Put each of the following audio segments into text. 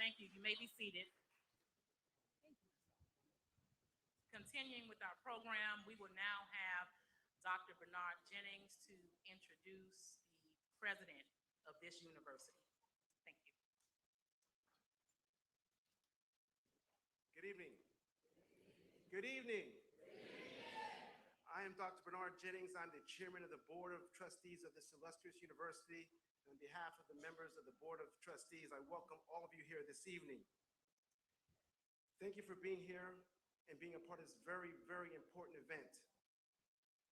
Thank you. You may be seated. Continuing with our program, we will now have Dr. Bernard Jennings to introduce the president of this university. Thank you. Good evening. Good evening. I I am Dr. Bernard Jennings. I'm the chairman of the Board of Trustees of this illustrious university. On behalf of the members of the Board of Trustees, I welcome all of you here this evening. Thank you for being here and being a part of this very, very important event.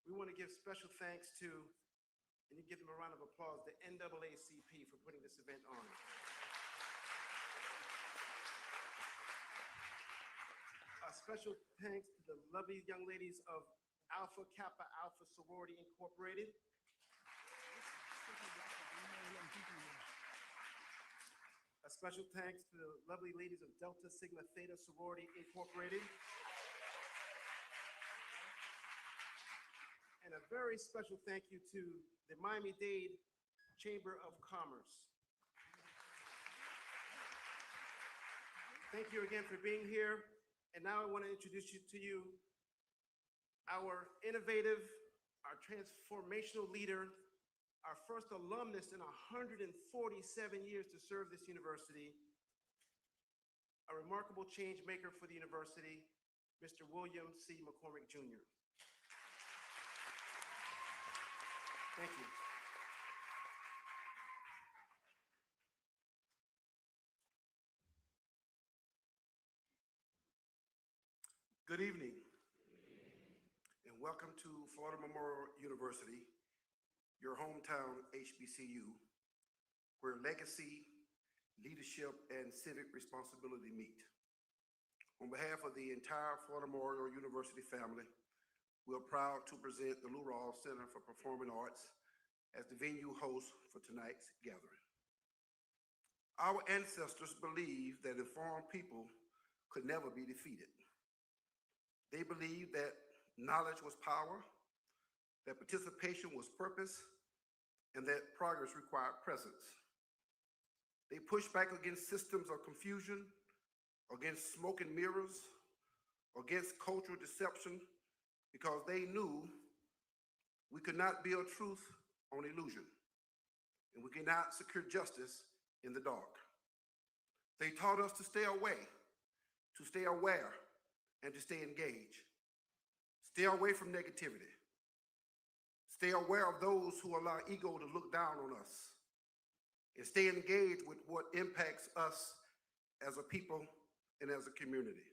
We want to give special thanks to, and you give them a round of applause, the NAACP for putting this event on. A special thanks to the lovely young ladies of Alpha Kappa Alpha Sorority Incorporated. A special thanks to the lovely ladies of Delta Sigma Theta Sorority Incorporated. And a very special thank you to the Miami-Dade Chamber of Commerce. Thank you again for being here. And now I want to introduce to you our innovative, our transformational leader, our first alumnus in 147 years to serve this university, a remarkable change maker for the university, Mr. William C. McCormick, Jr. Thank you. Good evening, and welcome to Florida Memorial University, your hometown HBCU, where legacy, leadership, and civic responsibility meet. On behalf of the entire Florida Memorial University family, we are proud to present the Loreal Center for Performing Arts as the venue host for tonight's gathering. Our ancestors believed that informed people could never be defeated. They believed that knowledge was power, that participation was purpose, and that progress required presence. They pushed back against systems of confusion, against smoke and mirrors, against cultural deception, because they knew we could not build truth on illusion, and we cannot secure justice in the dark. They taught us to stay away, to stay aware, and to stay engaged. Stay away from negativity. Stay aware of those who allow ego to look down on us. And stay engaged with what impacts us as a people and as a community.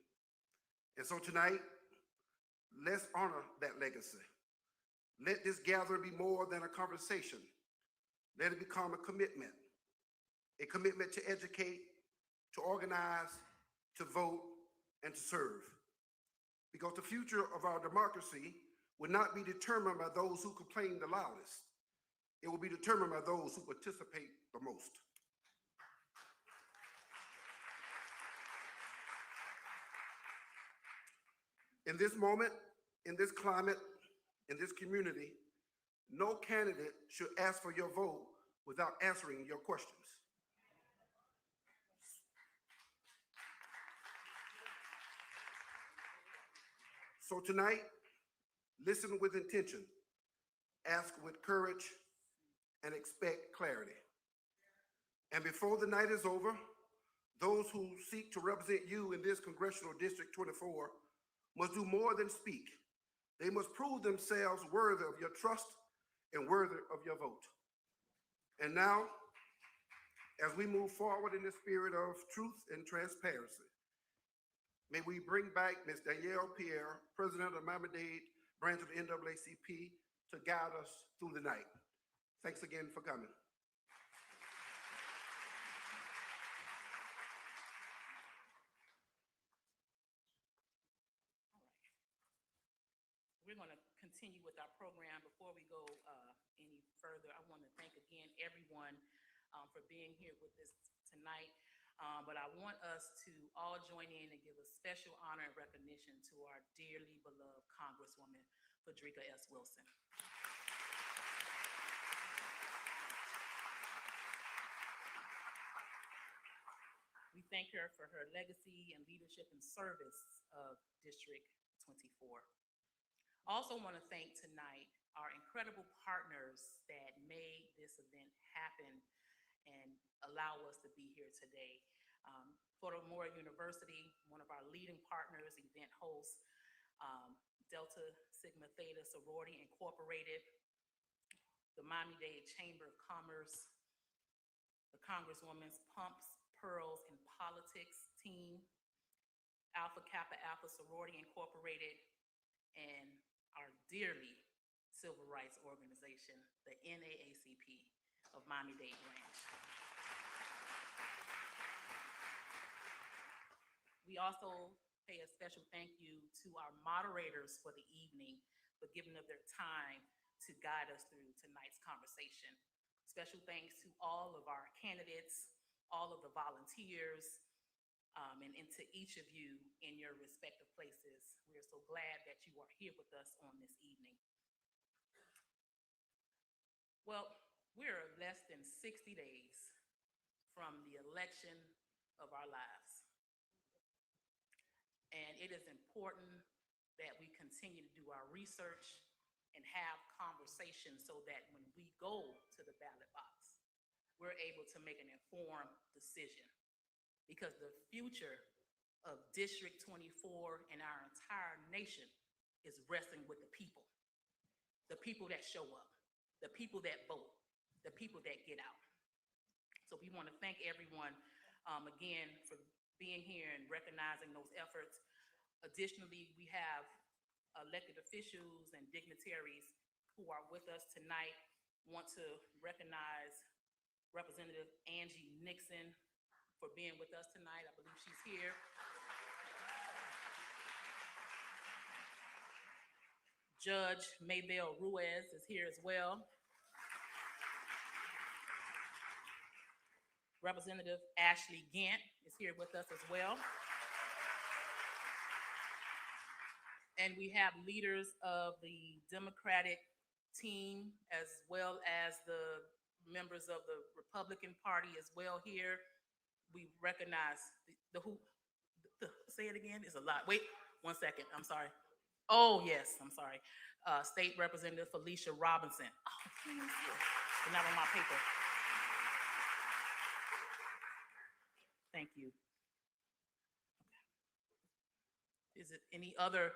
And so tonight, let's honor that legacy. Let this gathering be more than a conversation. Let it become a commitment to educate, to organize, to vote, and to serve. Because the future of our democracy will not be determined by those who complain the loudest. It will be determined by those who participate the most. In this moment, in this climate, in this community, no candidate should ask for your vote without answering your questions. So tonight, listen with intention, ask with courage, and expect clarity. And before the night is over, those who seek to represent you in this Congressional District 24 must do more than speak. They must prove themselves worthy of your trust and worthy of your vote. And now, as we move forward in the spirit of truth and transparency, may we bring back Ms. Danielle Pierre, President of Miami-Dade branch of the NAACP, to guide us through the night. Thanks again for coming. We're going to continue with our program. Before we go any further, I want to thank again everyone for being here with us tonight. But I want us to all join in and give a special honor and recognition to our dearly beloved Congresswoman, Frederica S. Wilson. We thank her for her legacy and leadership and service of District 24. Also want to thank tonight our incredible partners that made this event happen and allow us to be here today. Florida Memorial University, one of our leading partners, event hosts, Delta Sigma Theta Sorority Incorporated, the Miami-Dade Chamber of Commerce, the Congresswoman's Pumps, Pearls, and Politics team, Alpha Kappa Alpha Sorority Incorporated, and our dearly civil rights organization, the NAACP of Miami-Dade branch. We also pay a special thank you to our moderators for the evening for giving up their time to guide us through tonight's conversation. Special thanks to all of our candidates, all of the volunteers, and to each of you in your respective places. We are so glad that you are here with us on this evening. Well, we're less than 60 days from the election of our lives. And it is important that we continue to do our research and have conversations so that when we go to the ballot box, we're able to make an informed decision. Because the future of District 24 and our entire nation is resting with the people that show up, the people that vote, the people that get out. So we want to thank everyone again for being here and recognizing those efforts. Additionally, we have elected officials and dignitaries who are with us tonight. Want to recognize Representative Angie Nixon for being with us tonight. I believe she's here. Judge Maybelle Ruiz is here as well. Representative Ashley Gant is here with us as well. And we have leaders of the Democratic team as well as the members of the Republican Party as well here. We recognize say it again, it's a lot. Wait, 1 second, I'm sorry. Oh, yes, I'm sorry. State Representative Felicia Robinson. Oh, please, it's not on my paper. Thank you. Okay. Is it any other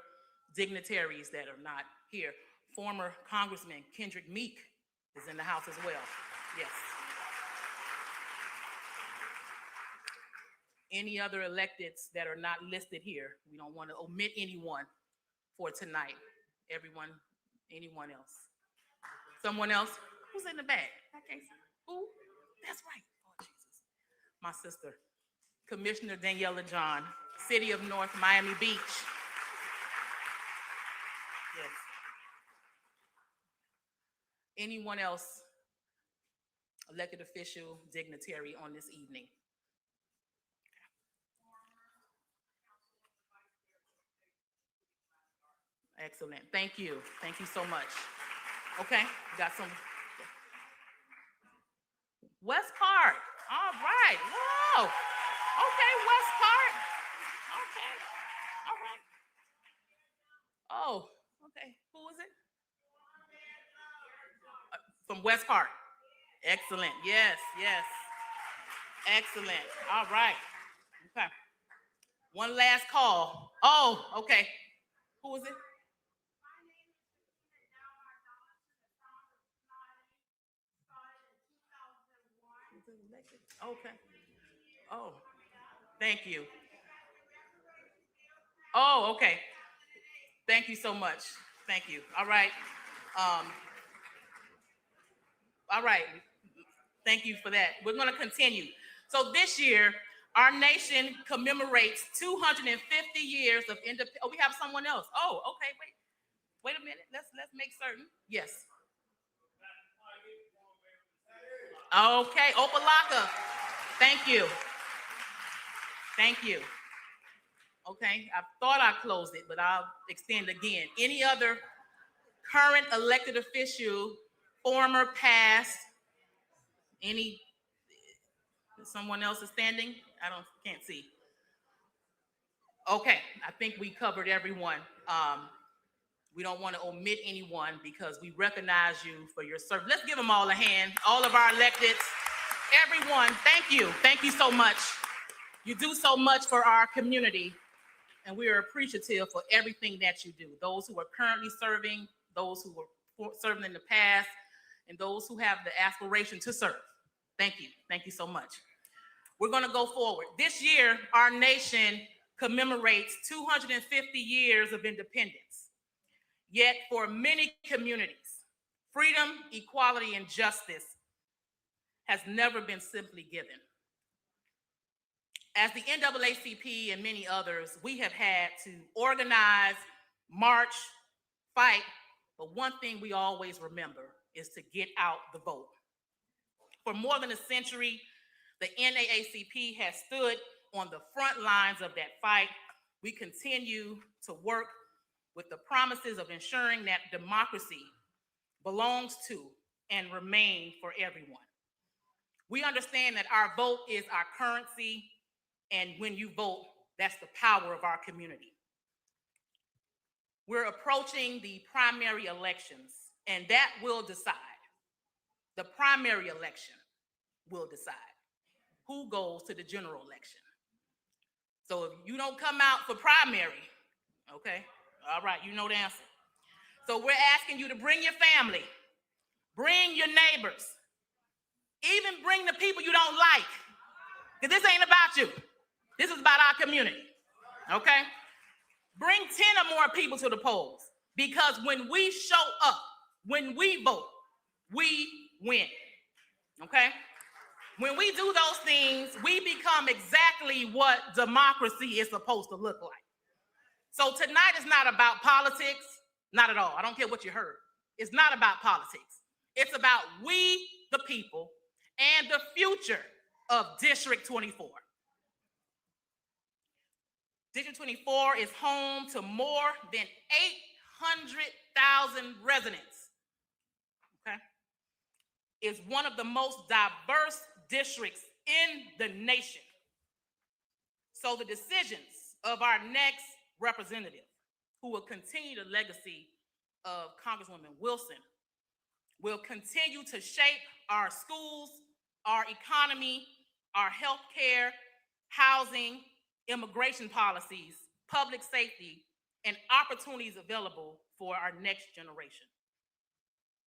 dignitaries that are not here? Former Congressman Kendrick Meek is in the house as well. Yes. Any other electeds that are not listed here? We don't want to omit anyone for tonight. Everyone, anyone else? Someone else? Who's in the back? I can't see. Who? That's right. Oh, Jesus. My sister, Commissioner Daniela John, City of North Miami Beach. Yes. Anyone else, elected official, dignitary on this evening? Excellent. Thank you. Thank you so much. Okay, got some. West Park. All right. Whoa. Okay, West Park. Okay. All right. Oh, okay. Who is it? From West Park. Excellent. Yes, yes. Excellent. All right. Okay. One last call. Oh, okay. Who is it? Okay. Oh, thank you. Oh, okay. Thank you so much. Thank you. All right. All right. Thank you for that. We're going to continue. So this year, our nation commemorates 250 years of independence. Oh, we have someone else. Oh, okay. Wait a minute. Let's make certain. Yes. Okay, Opalaka. Thank you. Thank you. Okay, I thought I closed it, but I'll extend again. Any other current elected official, former, past, any, someone else is standing? Can't see. Okay, I think we covered everyone. We don't want to omit anyone because we recognize you for your service. Let's give them all a hand. All of our electeds, everyone, thank you. Thank you so much. You do so much for our community. and we are appreciative for everything that you do. Those who are currently serving, those who were serving in the past, and those who have the aspiration to serve. Thank you. Thank you so much. We're going to go forward. This year, our nation commemorates 250 years of independence. Yet, for many communities, freedom, equality, and justice has never been simply given. As the NAACP and many others, we have had to organize, march, fight, but one thing we always remember is to get out the vote. For more than a century, the NAACP has stood on the front lines of that fight. We continue to work with the promises of ensuring that democracy belongs to and remain for everyone. We understand that our vote is our currency, and when you vote, that's the power of our community. We're approaching the primary elections, and that will decide. The primary election will decide who goes to the general election. So if you don't come out for primary, okay, all right, you know the answer. So we're asking you to bring your family, bring your neighbors, even bring the people you don't like, because this ain't about you. This is about our community, okay? Bring 10 or more people to the polls, because when we show up, when we vote, we win, okay? When we do those things, we become exactly what democracy is supposed to look like. So tonight is not about politics, not at all. I don't care what you heard. It's not about politics. It's about we, the people, and the future of District 24. District 24 is home to more than 800,000 residents. Okay? It's one of the most diverse districts in the nation. So the decisions of our next representative, who will continue the legacy of Congresswoman Wilson, will continue to shape our schools, our economy, our health care, housing, immigration policies, public safety, and opportunities available for our next generation.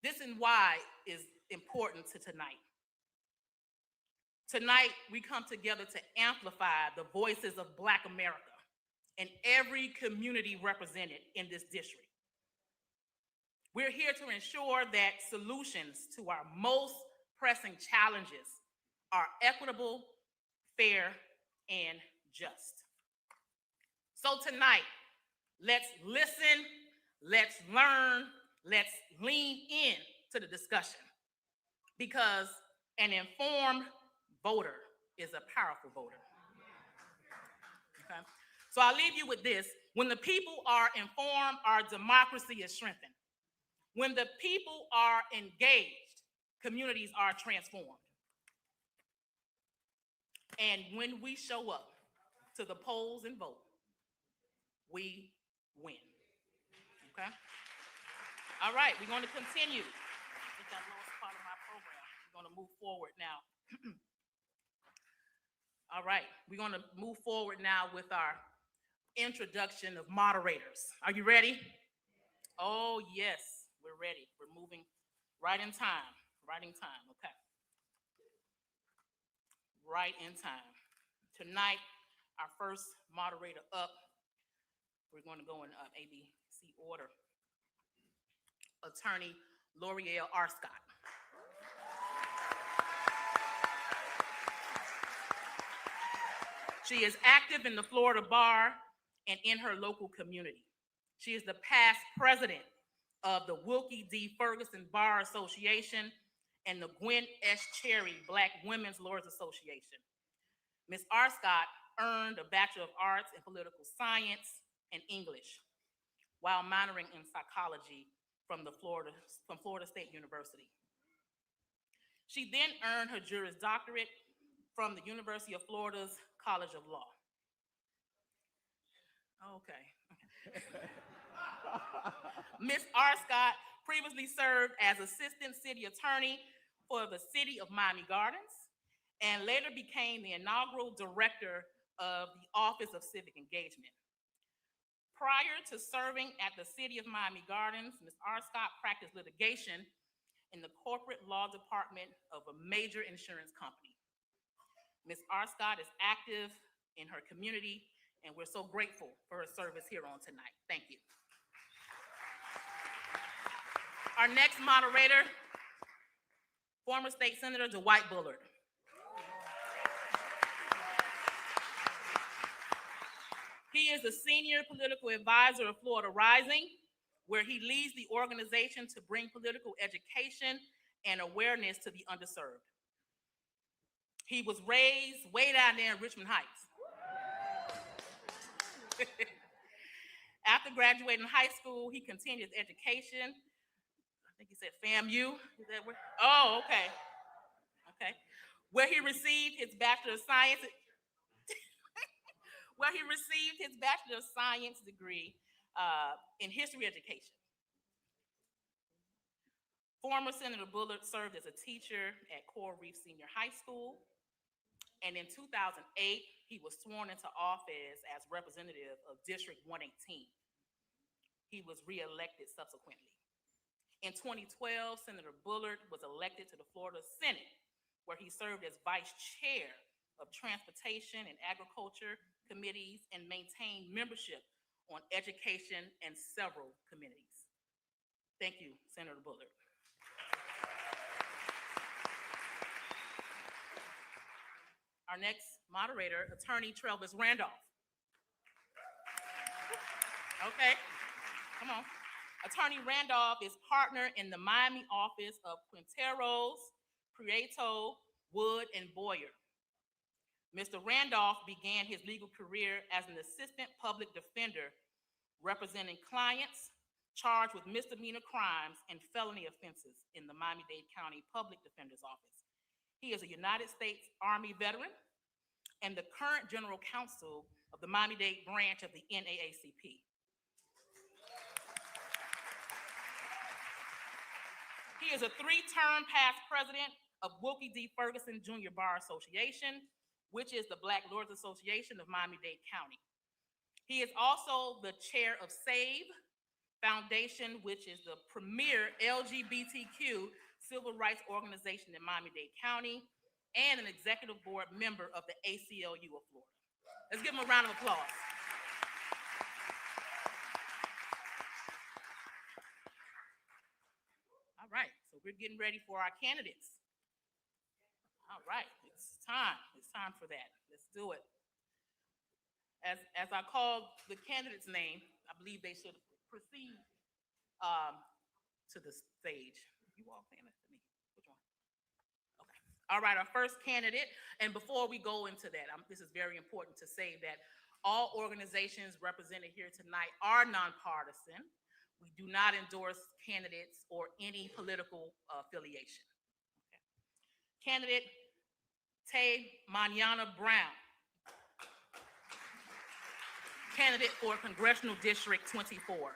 This is why is important to tonight. Tonight, we come together to amplify the voices of Black America and every community represented in this district. We're here to ensure that solutions to our most pressing challenges are equitable, fair, and just. So tonight, let's listen, let's learn, let's lean in to the discussion, because an informed voter is a powerful voter. Okay? So I'll leave you with this. When the people are informed, our democracy is strengthened. When the people are engaged, communities are transformed. And when we show up to the polls and vote, we win. Okay? All right, we're going to continue with that last part of my program. We're going to move forward now. All right, we're going to move forward now with our introduction of moderators. Are you ready? Oh, yes, we're ready. We're moving right in time. Right in time, okay. Right in time. Tonight, our first moderator up, we're going to go in ABC order. Attorney Loreal Arscott. She is active in the Florida bar and in her local community. She is the past president of the Wilkie D. Ferguson Bar Association and the Gwen S. Cherry Black Women's Lawyers Association. Ms. Arscott earned a Bachelor of Arts in Political Science and English while minoring in psychology from Florida State University. She then earned her Juris Doctorate from the University of Florida's College of Law. Okay. Ms. Arscott previously served as Assistant City Attorney for the City of Miami Gardens and later became the inaugural Director of the Office of Civic Engagement. Prior to serving at the City of Miami Gardens, Ms. Arscott practiced litigation in the corporate law department of a major insurance company. Ms. Arscott is active in her community, and we're so grateful for her service here on tonight. Thank you. Our next moderator, former State Senator Dwight Bullard. He is the senior political advisor of Florida Rising, where he leads the organization to bring political education and awareness to the underserved. He was raised way down there in Richmond Heights. After graduating high school, he continued his education. I think he said FAMU. Is that where? Oh, okay. Okay. Where he received his Bachelor of Science. Where he received his Bachelor of Science degree in history education. Former Senator Bullard served as a teacher at Coral Reef Senior High School, and in 2008, he was sworn into office as representative of District 118. He was reelected subsequently. In 2012, Senator Bullard was elected to the Florida Senate, where he served as vice chair of Transportation and Agriculture committees and maintained membership on education and several committees. Thank you, Senator Bullard. Our next moderator, Attorney Trelvis Randolph. Okay, come on. Attorney Randolph is partner in the Miami office of Quinteros, Prieto, Wood, and Boyer. Mr. Randolph began his legal career as an assistant public defender, representing clients charged with misdemeanor crimes and felony offenses in the Miami-Dade County Public Defender's Office. He is a United States Army veteran and the current general counsel of the Miami-Dade branch of the NAACP. He is a 3-term past president of Wilkie D. Ferguson Jr. Bar Association, which is the Black Lawyers Association of Miami-Dade County. He is also the chair of SAVE Foundation, which is the premier LGBTQ civil rights organization in Miami-Dade County, and an executive board member of the ACLU of Florida. Let's give him a round of applause. All right, so we're getting ready for our candidates. All right, it's time for that. Let's do it. As I call the candidate's name, I believe they should proceed to the stage. You all saying that to me? Which one? Okay. All right, our first candidate, and before we go into that, this is very important to say that all organizations represented here tonight are nonpartisan. We do not endorse candidates or any political affiliation. Okay. Candidate Tay Manana Brown. Candidate for Congressional District 24.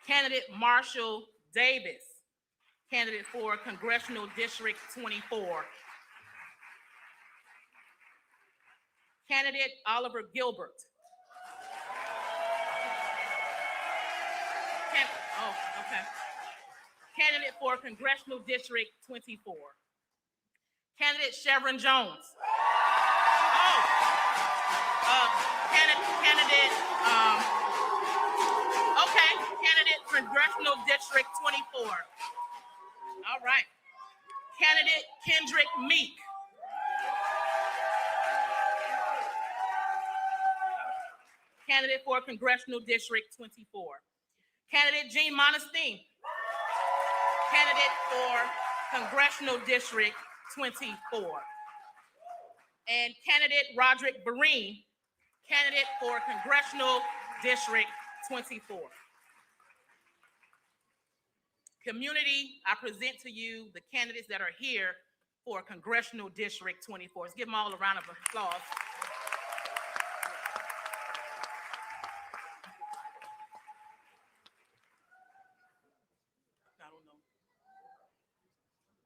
Candidate Marshall Davis. Candidate for Congressional District 24. Candidate Oliver Gilbert. Candidate for Congressional District 24. Candidate Chevron Jones. Candidate Congressional District 24. All right. Candidate Kendrick Meek. Candidate for Congressional District 24. Candidate Jean Monestein. Candidate for Congressional District 24. And candidate Roderick Vereen, candidate for Congressional District 24. Community, I present to you the candidates that are here for Congressional District 24. Let's give them all a round of applause.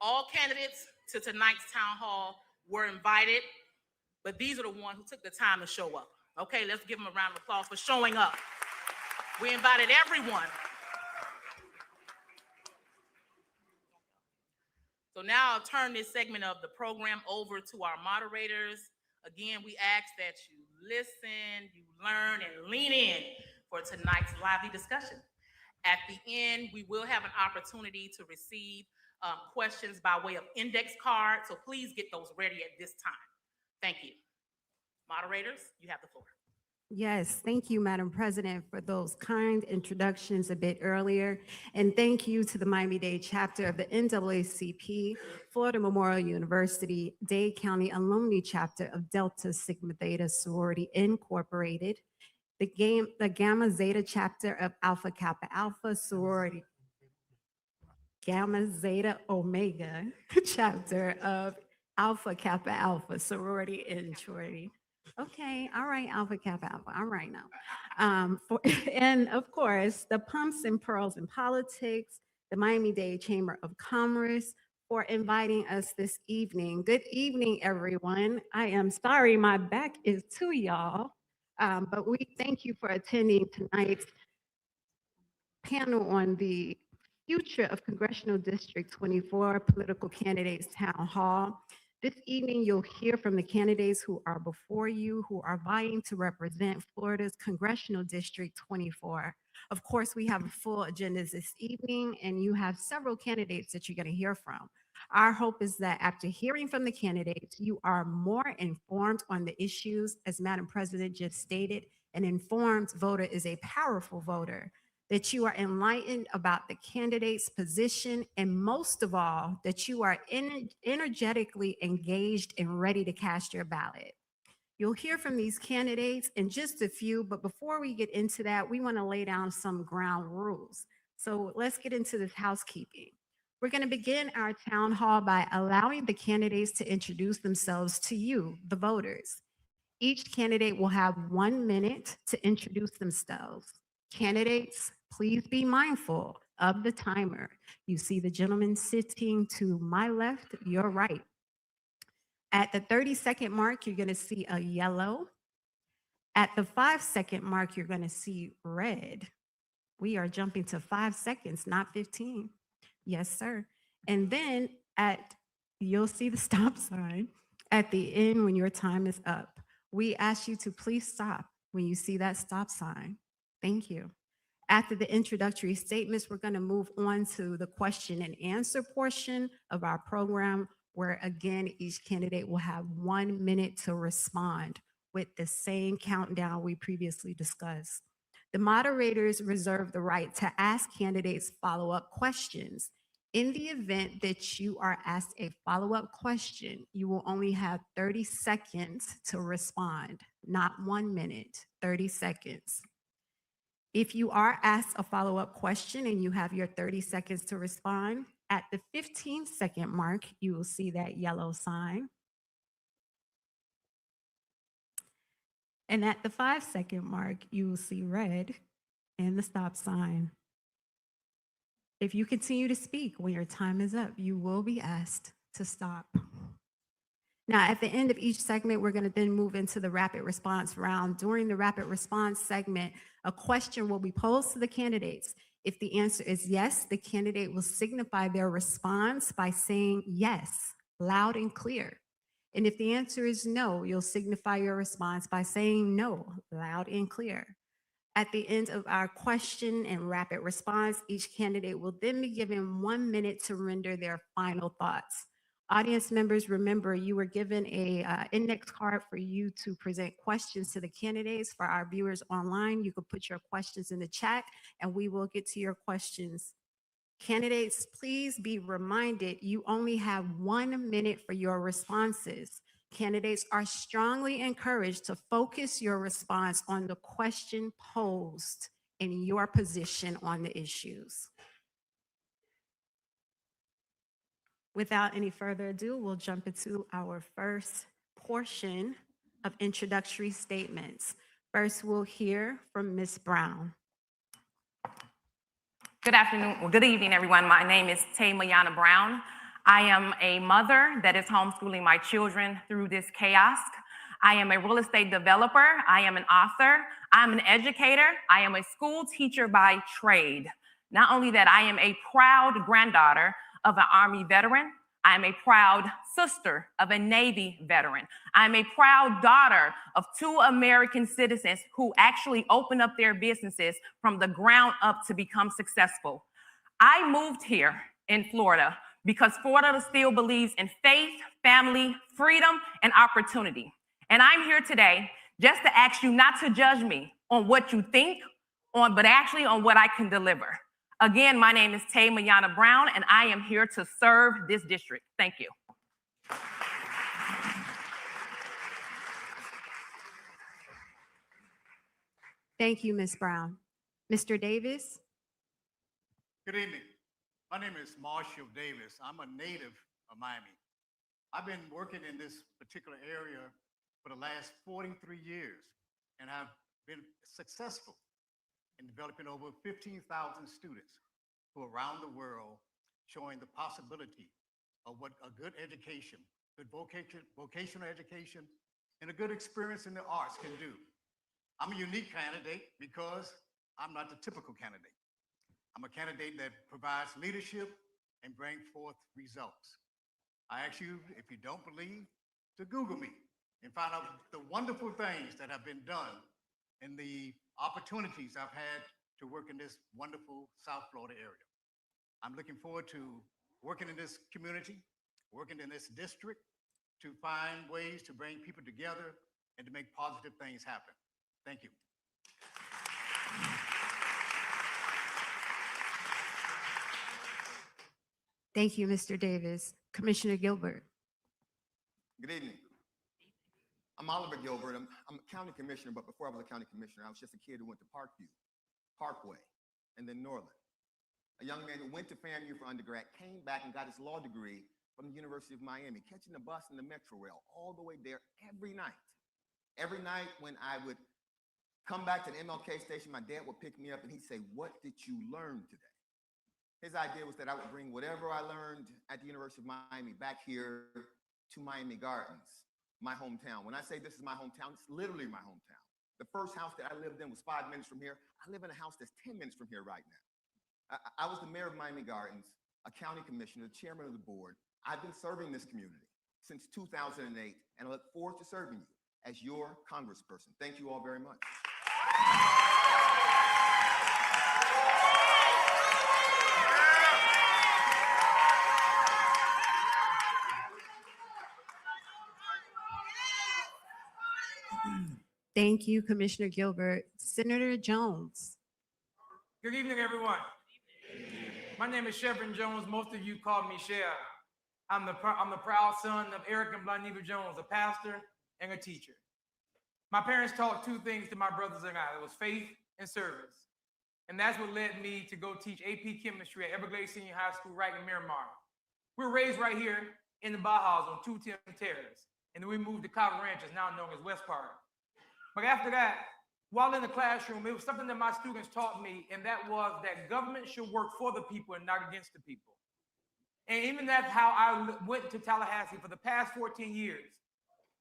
All candidates to tonight's town hall were invited, but these are the ones who took the time to show up. Okay, let's give them a round of applause for showing up. We invited everyone. So now I'll turn this segment of the program over to our moderators. Again, we ask that you listen, you learn, and lean in for tonight's lively discussion. At the end, we will have an opportunity to receive questions by way of index card, so please get those ready at this time. Thank you. Moderators, you have the floor. Yes, thank you, Madam President, for those kind introductions a bit earlier. And thank you to the Miami-Dade chapter of the NAACP, Florida Memorial University, Dade County Alumni chapter of Delta Sigma Theta Sorority Incorporated, the Gamma Zeta chapter of Alpha Kappa Alpha Sorority, Gamma Zeta Omega chapter of Alpha Kappa Alpha Sorority and Sorority. Okay, all right, Alpha Kappa Alpha, all right now. And of course, the Pumps and Pearls in Politics, the Miami-Dade Chamber of Commerce, for inviting us this evening. Good evening, everyone. I am sorry my back is to y'all, but we thank you for attending tonight's panel on the future of Congressional District 24 Political Candidates Town Hall. This evening, you'll hear from the candidates who are before you, who are vying to represent Florida's Congressional District 24. Of course, we have a full agenda this evening, and you have several candidates that you're going to hear from. Our hope is that after hearing from the candidates, you are more informed on the issues. As Madam President just stated, an informed voter is a powerful voter. That you are enlightened about the candidate's position, and most of all, that you are energetically engaged and ready to cast your ballot. You'll hear from these candidates in just a few, but before we get into that, we want to lay down some ground rules. So let's get into this housekeeping. We're going to begin our town hall by allowing the candidates to introduce themselves to you, the voters. Each candidate will have 1 minute to introduce themselves. Candidates, please be mindful of the timer. You see the gentleman sitting to my left, your right. At the 30-second mark, you're going to see a yellow. At the 5-second mark, you're going to see red. We are jumping to 5 seconds, not 15. Yes, sir. And then you'll see the stop sign at the end when your time is up. We ask you to please stop when you see that stop sign. Thank you. After the introductory statements, we're going to move on to the question and answer portion of our program, where again, each candidate will have 1 minute to respond with the same countdown we previously discussed. The moderators reserve the right to ask candidates follow-up questions. In the event that you are asked a follow-up question, you will only have 30 seconds to respond, not 1 minute, 30 seconds. If you are asked a follow-up question and you have your 30 seconds to respond, at the 15-second mark, you will see that yellow sign. And at the 5-second mark, you will see red and the stop sign. If you continue to speak when your time is up, you will be asked to stop. Now, at the end of each segment, we're going to then move into the rapid response round. During the rapid response segment, a question will be posed to the candidates. If the answer is yes, the candidate will signify their response by saying yes, loud and clear. And if the answer is no, you'll signify your response by saying no, loud and clear. At the end of our question and rapid response, each candidate will then be given 1 minute to render their final thoughts. Audience members, remember, you were given a index card for you to present questions to the candidates. For our viewers online, you can put your questions in the chat and we will get to your questions. Candidates, please be reminded you only have 1 minute for your responses. Candidates are strongly encouraged to focus your response on the question posed and your position on the issues. Without any further ado, we'll jump into our first portion of introductory statements. First, we'll hear from Ms. Brown. Good afternoon, or good evening, everyone. My name is Mayana Brown. I am a mother that is homeschooling my children through this chaos. I am a real estate developer. I am an author. I'm an educator. I am a school teacher by trade. Not only that, I am a proud granddaughter of an Army veteran. I am a proud sister of a Navy veteran. I'm a proud daughter of 2 American citizens who actually opened up their businesses from the ground up to become successful. I moved here in Florida because Florida still believes in faith, family, freedom, and opportunity. And I'm here today just to ask you not to judge me on what you think, but actually on what I can deliver. Again, my name is Mayana Brown, and I am here to serve this district. Thank you. Thank you, Ms. Brown. Mr. Davis? Good evening. My name is Marshall Davis. I'm a native of Miami. I've been working in this particular area for the last 43 years, and I've been successful in developing over 15,000 students who are around the world, showing the possibility of what a good education, good vocational education, and a good experience in the arts can do. I'm a unique candidate because I'm not the typical candidate. I'm a candidate that provides leadership and brings forth results. I ask you, if you don't believe, to Google me and find out the wonderful things that have been done and the opportunities I've had to work in this wonderful South Florida area. I'm looking forward to working in this community, working in this district to find ways to bring people together and to make positive things happen. Thank you. Thank you, Mr. Davis. Commissioner Gilbert? Good evening. I'm Oliver Gilbert. I'm a county commissioner, but before I was a county commissioner, I was just a kid who went to Parkview, Parkway, and then Norland. A young man who went to FAMU for undergrad, came back and got his law degree from the University of Miami, catching the bus and the Metro Rail all the way there every night. Every night when I would come back to the MLK station, my dad would pick me up and he'd say, "What did you learn today?" His idea was that I would bring whatever I learned at the University of Miami back here to Miami Gardens, my hometown. When I say this is my hometown, it's literally my hometown. The first house that I lived in was 5 minutes from here. I live in a house that's 10 minutes from here right now. I was the mayor of Miami Gardens, a county commissioner, the chairman of the board. I've been serving this community since 2008, and I look forward to serving you as your congressperson. Thank you all very much. Thank you, Commissioner Gilbert. Senator Jones? Good evening, everyone. My name is Chevron Jones. Most of you call me Chev. I'm the proud son of Eric and Blaniva Jones, a pastor and a teacher. My parents taught 2 things to my brothers and I. It was faith and service. And that's what led me to go teach AP chemistry at Everglades Senior High School right in Miramar. We were raised right here in the Bajas on 210 Terrace. And then we moved to Cava Ranches, now known as West Park. But after that, while in the classroom, it was something that my students taught me, and that was that government should work for the people and not against the people. And even that's how I went to Tallahassee for the past 14 years,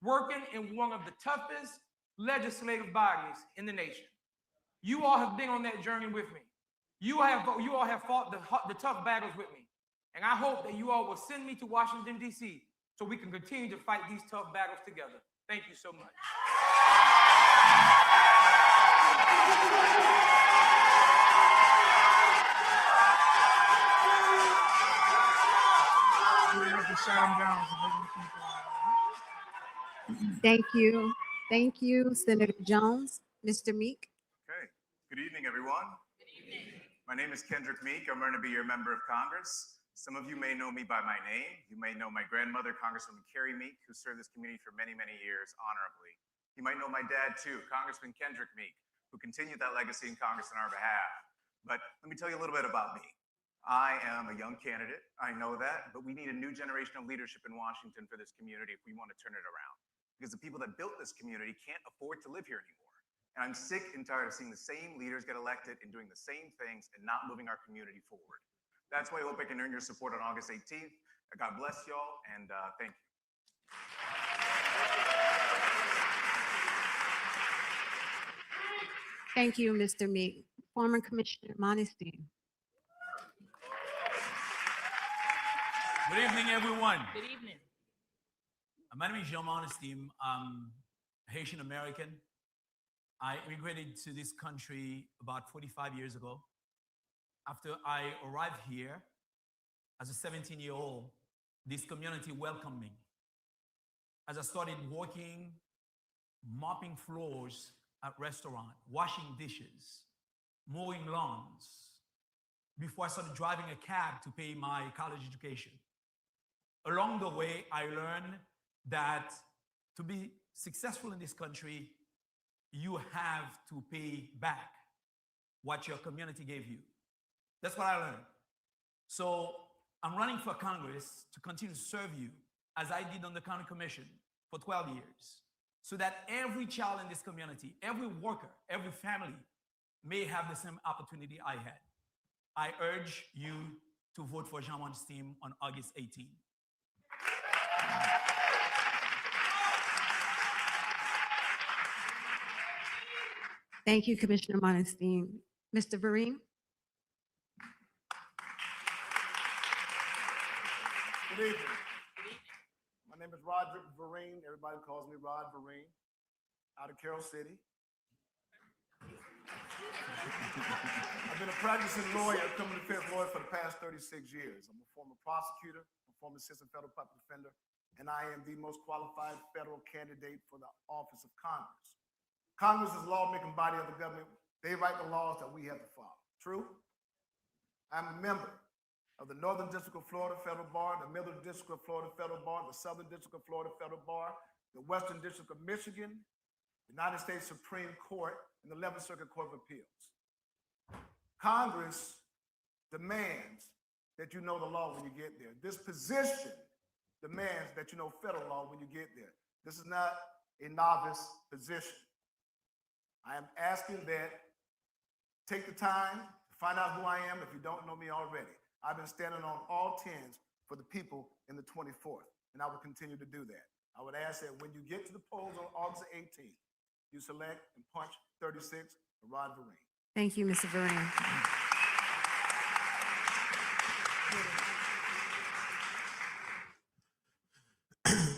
working in one of the toughest legislative bodies in the nation. You all have been on that journey with me. You all have fought the tough battles with me. And I hope that you all will send me to Washington, D.C. so we can continue to fight these tough battles together. Thank you so much. Thank you. Thank you, Senator Jones. Mr. Meek? Okay. Good evening, everyone. Good evening. My name is Kendrick Meek. I'm going to be your member of Congress. Some of you may know me by my name. You may know my grandmother, Congresswoman Carrie Meek, who served this community for many, many years honorably. You might know my dad, too, Congressman Kendrick Meek, who continued that legacy in Congress on our behalf. But let me tell you a little bit about me. I am a young candidate. I know that, but we need a new generation of leadership in Washington for this community if we want to turn it around. Because the people that built this community can't afford to live here anymore. And I'm sick and tired of seeing the same leaders get elected and doing the same things and not moving our community forward. That's why I hope I can earn your support on August 18th. God bless y'all, and thank you. Thank you, Mr. Meek. Former Commissioner Monestein. Good evening, everyone. Good evening. My name is Jean Monestein. I'm Haitian American. I immigrated to this country about 45 years ago. After I arrived here as a 17-year-old, this community welcomed me. As I started working, mopping floors at restaurants, washing dishes, mowing lawns, before I started driving a cab to pay my college education. Along the way, I learned that to be successful in this country, you have to pay back what your community gave you. That's what I learned. So I'm running for Congress to continue to serve you as I did on the county commission for 12 years, so that every child in this community, every worker, every family may have the same opportunity I had. I urge you to vote for Jean Monestein on August 18. Thank you, Commissioner Monestein. Mr. Vereen. Good evening. My name is Roderick Vereen. Everybody calls me Rod Vereen, out of Carroll City. I've been a practicing lawyer, criminal defense lawyer for the past 36 years. I'm a former prosecutor, a former assistant federal public defender, and I am the most qualified federal candidate for the office of Congress. Congress is the lawmaking body of the government. They write the laws that we have to follow. True? I'm a member of the Northern District of Florida Federal Bar, the Middle District of Florida Federal Bar, the Southern District of Florida Federal Bar, the Western District of Michigan, the United States Supreme Court, and the 11th Circuit Court of Appeals. Congress demands that you know the law when you get there. This position demands that you know federal law when you get there. This is not a novice position. I am asking that take the time to find out who I am if you don't know me already. I've been standing on all 10s for the people in the 24th, and I will continue to do that. I would ask that when you get to the polls on August 18th, you select and punch 36 for Rod Vereen. Thank you, Mr. Vereen.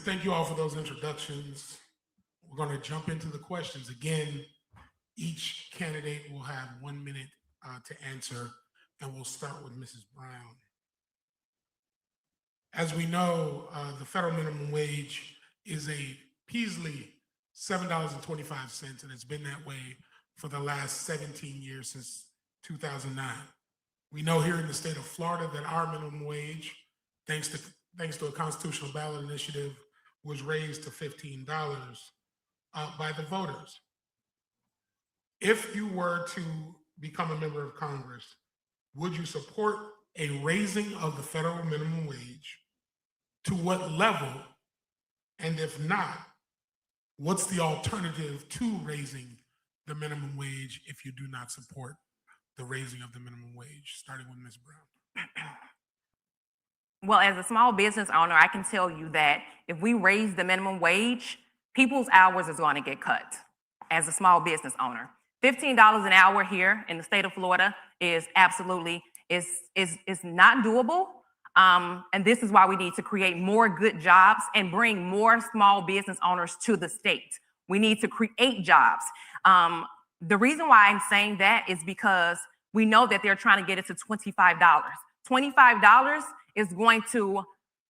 Thank you all for those introductions. We're going to jump into the questions. Again, each candidate will have 1 minute to answer, and we'll start with Mrs. Brown. As we know, the federal minimum wage is a measly $7.25, and it's been that way for the last 17 years, since 2009. We know here in the state of Florida that our minimum wage, thanks to a constitutional ballot initiative, was raised to $15 by the voters. If you were to become a member of Congress, would you support a raising of the federal minimum wage? To what level? And if not, what's the alternative to raising the minimum wage if you do not support the raising of the minimum wage? Starting with Ms. Brown. Well, as a small business owner, I can tell you that if we raise the minimum wage, people's hours is going to get cut. As a small business owner, $15 an hour here in the state of Florida is absolutely is not doable. And this is why we need to create more good jobs and bring more small business owners to the state. We need to create jobs. The reason why I'm saying that is because we know that they're trying to get it to $25. $25 is going to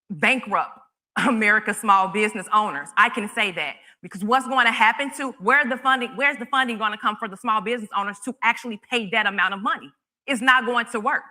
bankrupt America's small business owners. I can say that because what's going to happen to where's the funding going to come for the small business owners to actually pay that amount of money? It's not going to work.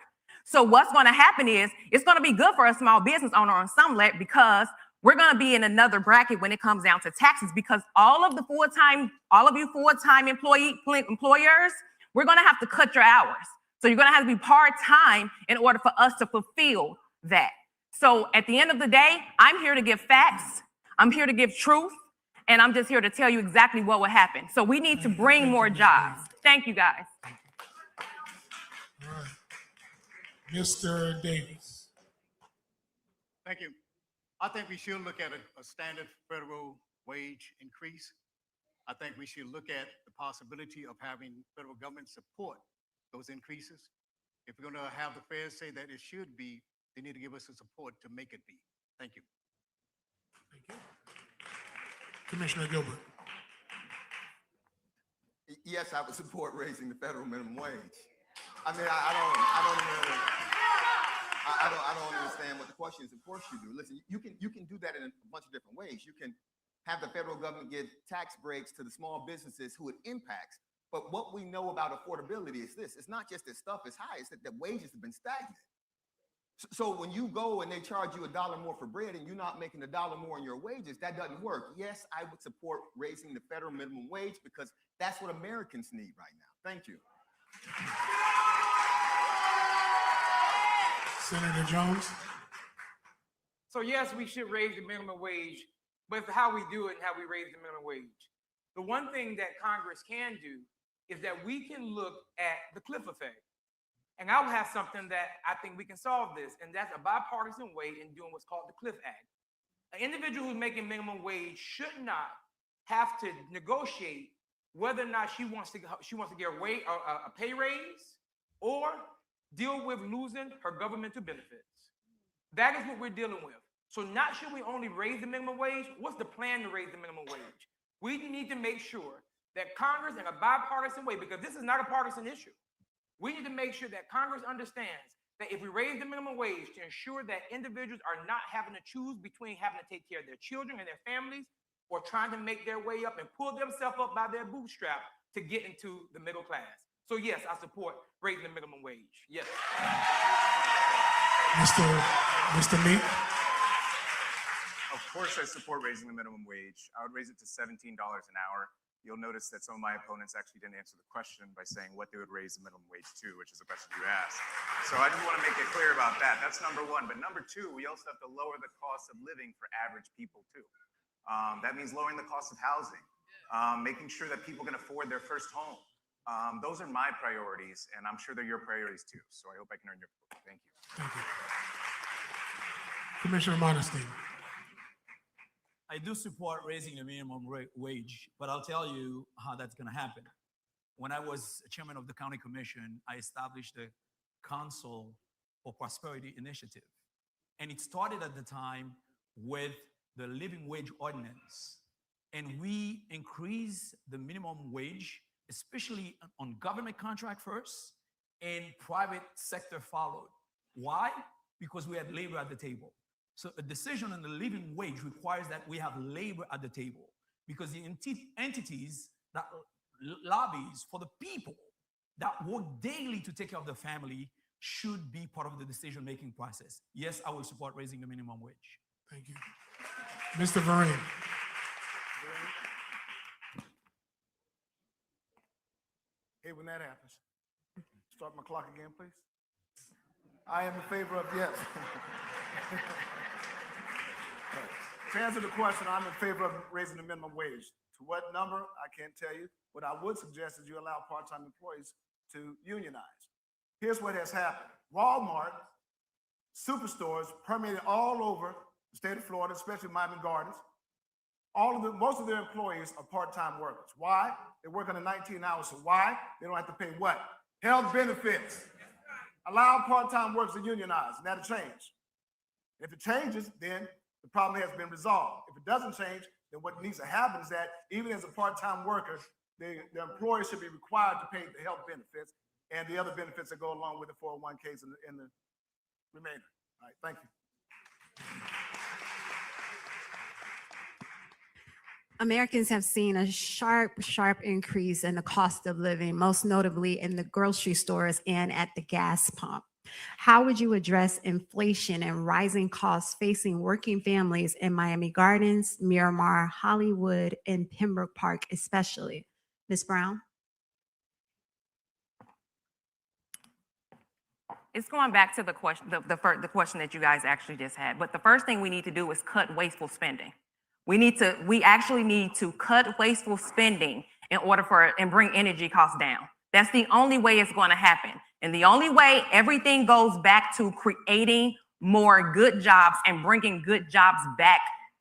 So what's going to happen is it's going to be good for a small business owner on some level because we're going to be in another bracket when it comes down to taxes, because all of you full-time employers, we're going to have to cut your hours. So you're going to have to be part-time in order for us to fulfill that. So at the end of the day, I'm here to give facts. I'm here to give truth. And I'm just here to tell you exactly what will happen. So we need to bring more jobs. Thank you, guys. All right. Mr. Davis. Thank you. I think we should look at a standard federal wage increase. I think we should look at the possibility of having federal government support those increases. If we're going to have the feds say that it should be, they need to give us the support to make it be. Thank you. Thank you. Commissioner Gilbert. Yes, I would support raising the federal minimum wage. I mean, I don't understand what the question is. Of course you do. Listen, you can do that in a bunch of different ways. You can have the federal government give tax breaks to the small businesses who it impacts. But what we know about affordability is this: it's not just that stuff is high; it's that the wages have been stagnant. So when you go and they charge you $1 more for bread and you're not making $1 more in your wages, that doesn't work. Yes, I would support raising the federal minimum wage because that's what Americans need right now. Thank you. Senator Jones. So yes, we should raise the minimum wage, but it's how we do it and how we raise the minimum wage. The one thing that Congress can do is that we can look at the cliff effect. And I'll have something that I think we can solve this, and that's a bipartisan way in doing what's called the Cliff Act. An individual who's making minimum wage should not have to negotiate whether or not she wants to get a pay raise or deal with losing her governmental benefits. That is what we're dealing with. So not should we only raise the minimum wage, what's the plan to raise the minimum wage? We need to make sure that Congress, in a bipartisan way, because this is not a partisan issue, we need to make sure that Congress understands that if we raise the minimum wage to ensure that individuals are not having to choose between having to take care of their children and their families or trying to make their way up and pull themselves up by their bootstrap to get into the middle class. So yes, I support raising the minimum wage. Yes. Mr. Meek. Of course, I support raising the minimum wage. I would raise it to $17 an hour. You'll notice that some of my opponents actually didn't answer the question by saying what they would raise the minimum wage to, which is a question you asked. So I just want to make it clear about that. That's number one. But number two, we also have to lower the cost of living for average people too. That means lowering the cost of housing, making sure that people can afford their first home. Those are my priorities, and I'm sure they're your priorities too. So I hope I can earn your vote. Thank you. Thank you. Commissioner Monestein. I do support raising the minimum wage, but I'll tell you how that's going to happen. When I was chairman of the county commission, I established the Council for Prosperity Initiative. And it started at the time with the living wage ordinance. And we increased the minimum wage, especially on government contract first, and private sector followed. Why? Because we had labor at the table. So a decision on the living wage requires that we have labor at the table, because the entities that lobbies for the people that work daily to take care of the family should be part of the decision-making process. Yes, I will support raising the minimum wage. Thank you. Mr. Vereen. Hey, when that happens, start my clock again, please. I am in favor of yes. To answer the question, I'm in favor of raising the minimum wage. To what number, I can't tell you. What I would suggest is you allow part-time employees to unionize. Here's what has happened. Walmart, superstores permeated all over the state of Florida, especially Miami Gardens. Most of their employees are part-time workers. Why? They work under 19 hours. So why? They don't have to pay what? Health benefits. Allow part-time workers to unionize, and that'll change. If it changes, then the problem has been resolved. If it doesn't change, then what needs to happen is that even as a part-time worker, the employer should be required to pay the health benefits and the other benefits that go along with the 401ks and the remainder. All right, thank you. Americans have seen a sharp increase in the cost of living, most notably in the grocery stores and at the gas pump. How would you address inflation and rising costs facing working families in Miami Gardens, Miramar, Hollywood, and Pembroke Park especially? Ms. Brown? It's going back to the question, the question that you guys actually just had. But the first thing we need to do is cut wasteful spending. We actually need to cut wasteful spending in order and bring energy costs down. That's the only way it's going to happen. And the only way everything goes back to creating more good jobs and bringing good jobs back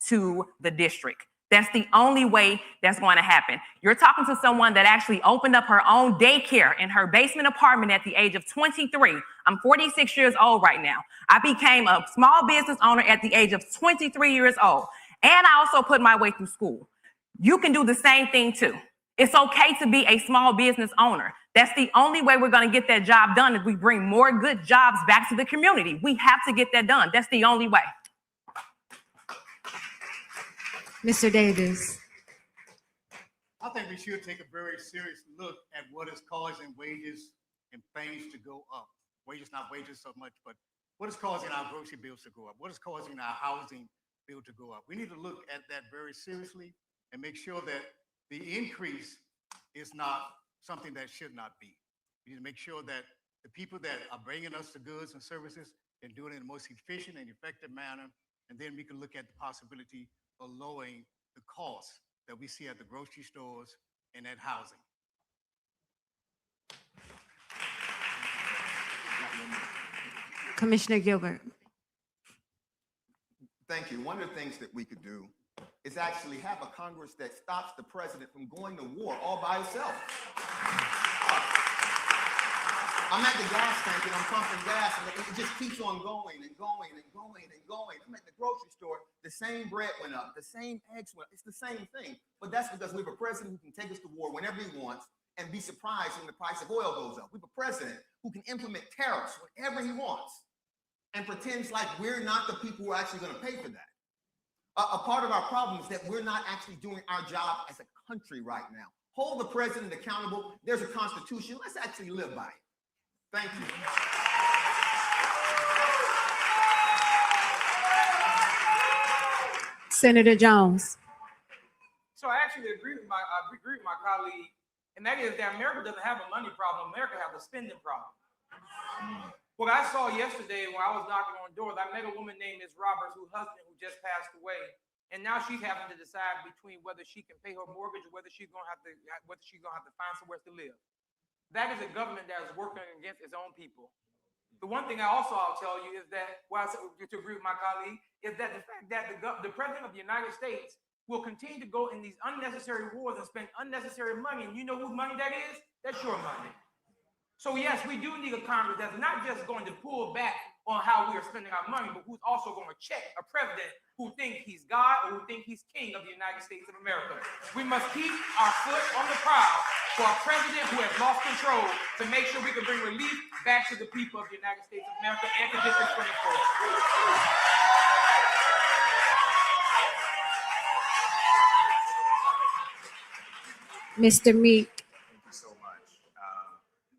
to the district. That's the only way that's going to happen. You're talking to someone that actually opened up her own daycare in her basement apartment at the age of 23. I'm 46 years old right now. I became a small business owner at the age of 23 years old. And I also put my way through school. You can do the same thing too. It's okay to be a small business owner. That's the only way we're going to get that job done if we bring more good jobs back to the community. We have to get that done. That's the only way. Mr. Davis. I think we should take a very serious look at what is causing wages and things to go up. Wages, not wages so much, but what is causing our grocery bills to go up? What is causing our housing bill to go up? We need to look at that very seriously and make sure that the increase is not something that should not be. We need to make sure that the people that are bringing us the goods and services and doing it in the most efficient and effective manner, and then we can look at the possibility of lowering the costs that we see at the grocery stores and at housing. Commissioner Gilbert. Thank you. One of the things that we could do is actually have a Congress that stops the president from going to war all by himself. I'm at the gas tank and I'm pumping gas and it just keeps on going and going and going and going. I'm at the grocery store, the same bread went up, the same eggs went up, it's the same thing. But that's because we have a president who can take us to war whenever he wants and be surprised when the price of oil goes up. We have a president who can implement tariffs whenever he wants and pretends like we're not the people who are actually going to pay for that. A part of our problem is that we're not actually doing our job as a country right now. Hold the president accountable. There's a constitution. Let's actually live by it. Thank you. Senator Jones. So I actually agree with my colleague, and that is that America doesn't have a money problem. America has a spending problem. What I saw yesterday when I was knocking on doors, I met a woman named Ms. Roberts, whose husband who just passed away, and now she's having to decide between whether she can pay her mortgage or whether she's gonna have to find somewhere to live. That is a government that is working against its own people. The one thing I'll tell you is that, to agree with my colleague, is that the fact that the president of the United States will continue to go in these unnecessary wars and spend unnecessary money, and you know whose money that is? That's your money. So yes, we do need a Congress that's not just going to pull back on how we are spending our money, but who's also going to check a president who thinks he's God or who thinks he's king of the United States of America. We must keep our foot on the prowl for a president who has lost control to make sure we can bring relief back to the people of the United States of America and to District 24. Mr. Meek. Thank you so much.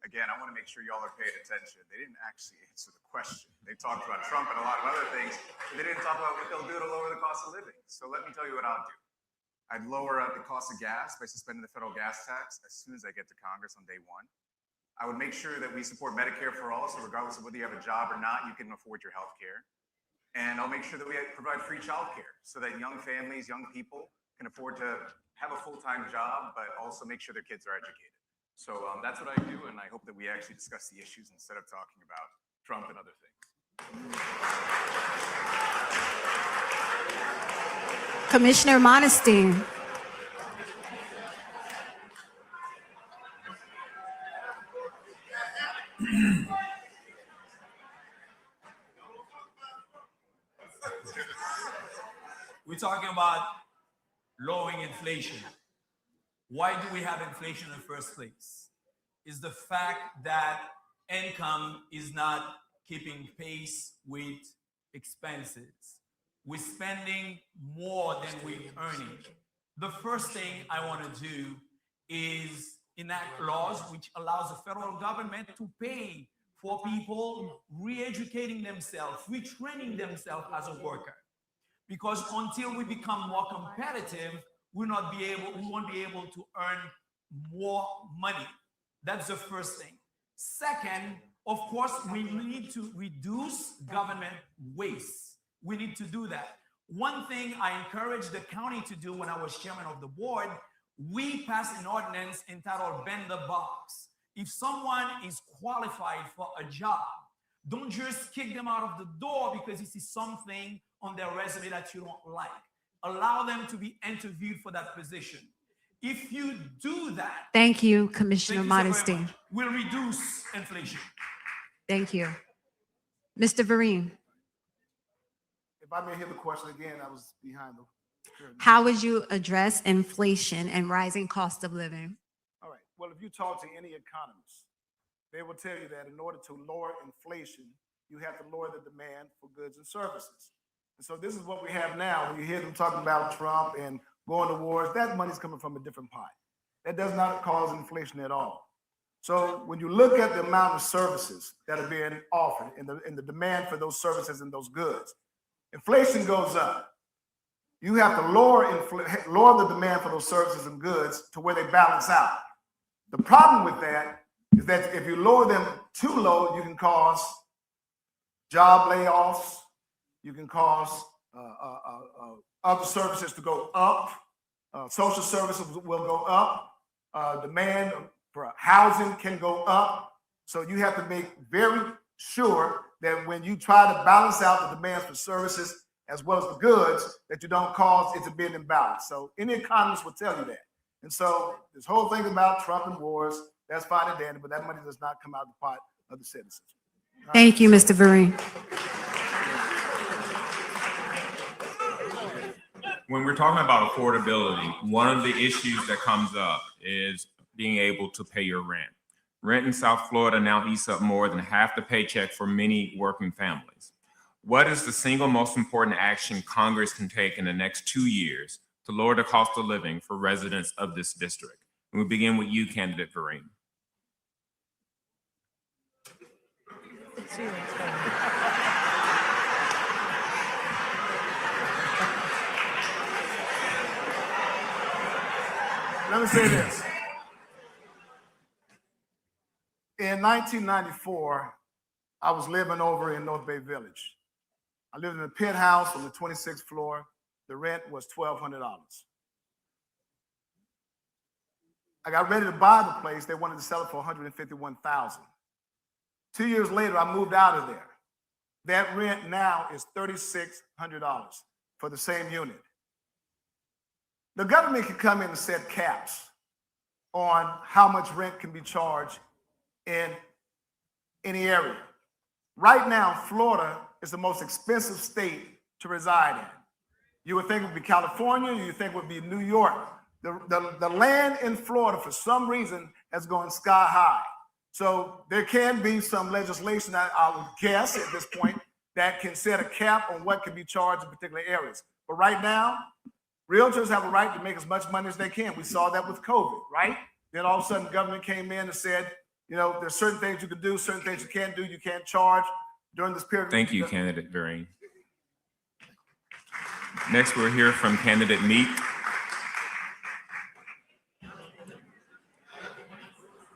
Again, I want to make sure y'all are paying attention. They didn't actually answer the question. They talked about Trump and a lot of other things, but they didn't talk about what they'll do to lower the cost of living. So let me tell you what I'll do. I'd lower the cost of gas by suspending the federal gas tax as soon as I get to Congress on day one. I would make sure that we support Medicare for all, so regardless of whether you have a job or not, you can afford your health care. And I'll make sure that we provide free childcare so that young families, young people can afford to have a full-time job, but also make sure their kids are educated. So that's what I do, and I hope that we actually discuss the issues instead of talking about Trump and other things. Commissioner Monestein. We're talking about lowering inflation. Why do we have inflation in the first place? Is the fact that income is not keeping pace with expenses. We're spending more than we're earning. The first thing I want to do is enact laws which allows the federal government to pay for people re-educating themselves, retraining themselves as a worker. Because until we become more competitive, we won't be able to earn more money. That's the first thing. Second, of course, we need to reduce government waste. We need to do that. One thing I encouraged the county to do when I was chairman of the board, we passed an ordinance entitled Bend the Box. If someone is qualified for a job, don't just kick them out of the door because you see something on their resume that you don't like. allow them to be interviewed for that position. If you do that, Thank you, thank Commissioner you so very Modesty. much, will reduce inflation. Thank you. Mr. Vereen, If I may hear the question again, I was behind the curtain. how would you address inflation and rising cost of living? All right. Well, if you talk to any economist, they will tell you that in order to lower inflation, you have to lower the demand for goods and services. And so this is what we have now. When you hear them talking about Trump and going to wars, that money's coming from a different pot. That does not cause inflation at all. So when you look at the amount of services that are being offered and the demand for those services and those goods, inflation goes up. You have to lower the demand for those services and goods to where they balance out. The problem with that is that if you lower them too low, you can cause job layoffs, you can cause other services to go up, social services will go up, demand for housing can go up. So you have to make very sure that when you try to balance out the demands for services as well as the goods, that you don't cause it to be an imbalance. So any economist will tell you that. And so this whole thing about Trump and wars, that's fine and dandy, but that money does not come out of the pot of the citizens. Thank you, Mr. Vereen. When we're talking about affordability, one of the issues that comes up is being able to pay your rent. Rent in South Florida now eats up more than half the paycheck for many working families. What is the single most important action Congress can take in the next 2 years to lower the cost of living for residents of this district? And we begin with you, candidate Vereen. Let me say this. In 1994, I was living over in North Bay Village. I lived in a penthouse on the 26th floor. The rent was $1,200. I got ready to buy the place. They wanted to sell it for $151,000. 2 years later, I moved out of there. That rent now is $3,600 for the same unit. The government can come in and set caps on how much rent can be charged in any area. Right now, Florida is the most expensive state to reside in. You would think it would be California, you would think it would be New York. The land in Florida, for some reason, has gone sky high. So there can be some legislation that I would guess at this point that can set a cap on what can be charged in particular areas. But right now, realtors have a right to make as much money as they can. We saw that with COVID, right? Then all of a sudden, the government came in and said, you know, there's certain things you can do, certain things you can't do, you can't charge during this period. Thank you, candidate Vereen. Next, we'll hear from candidate Meek.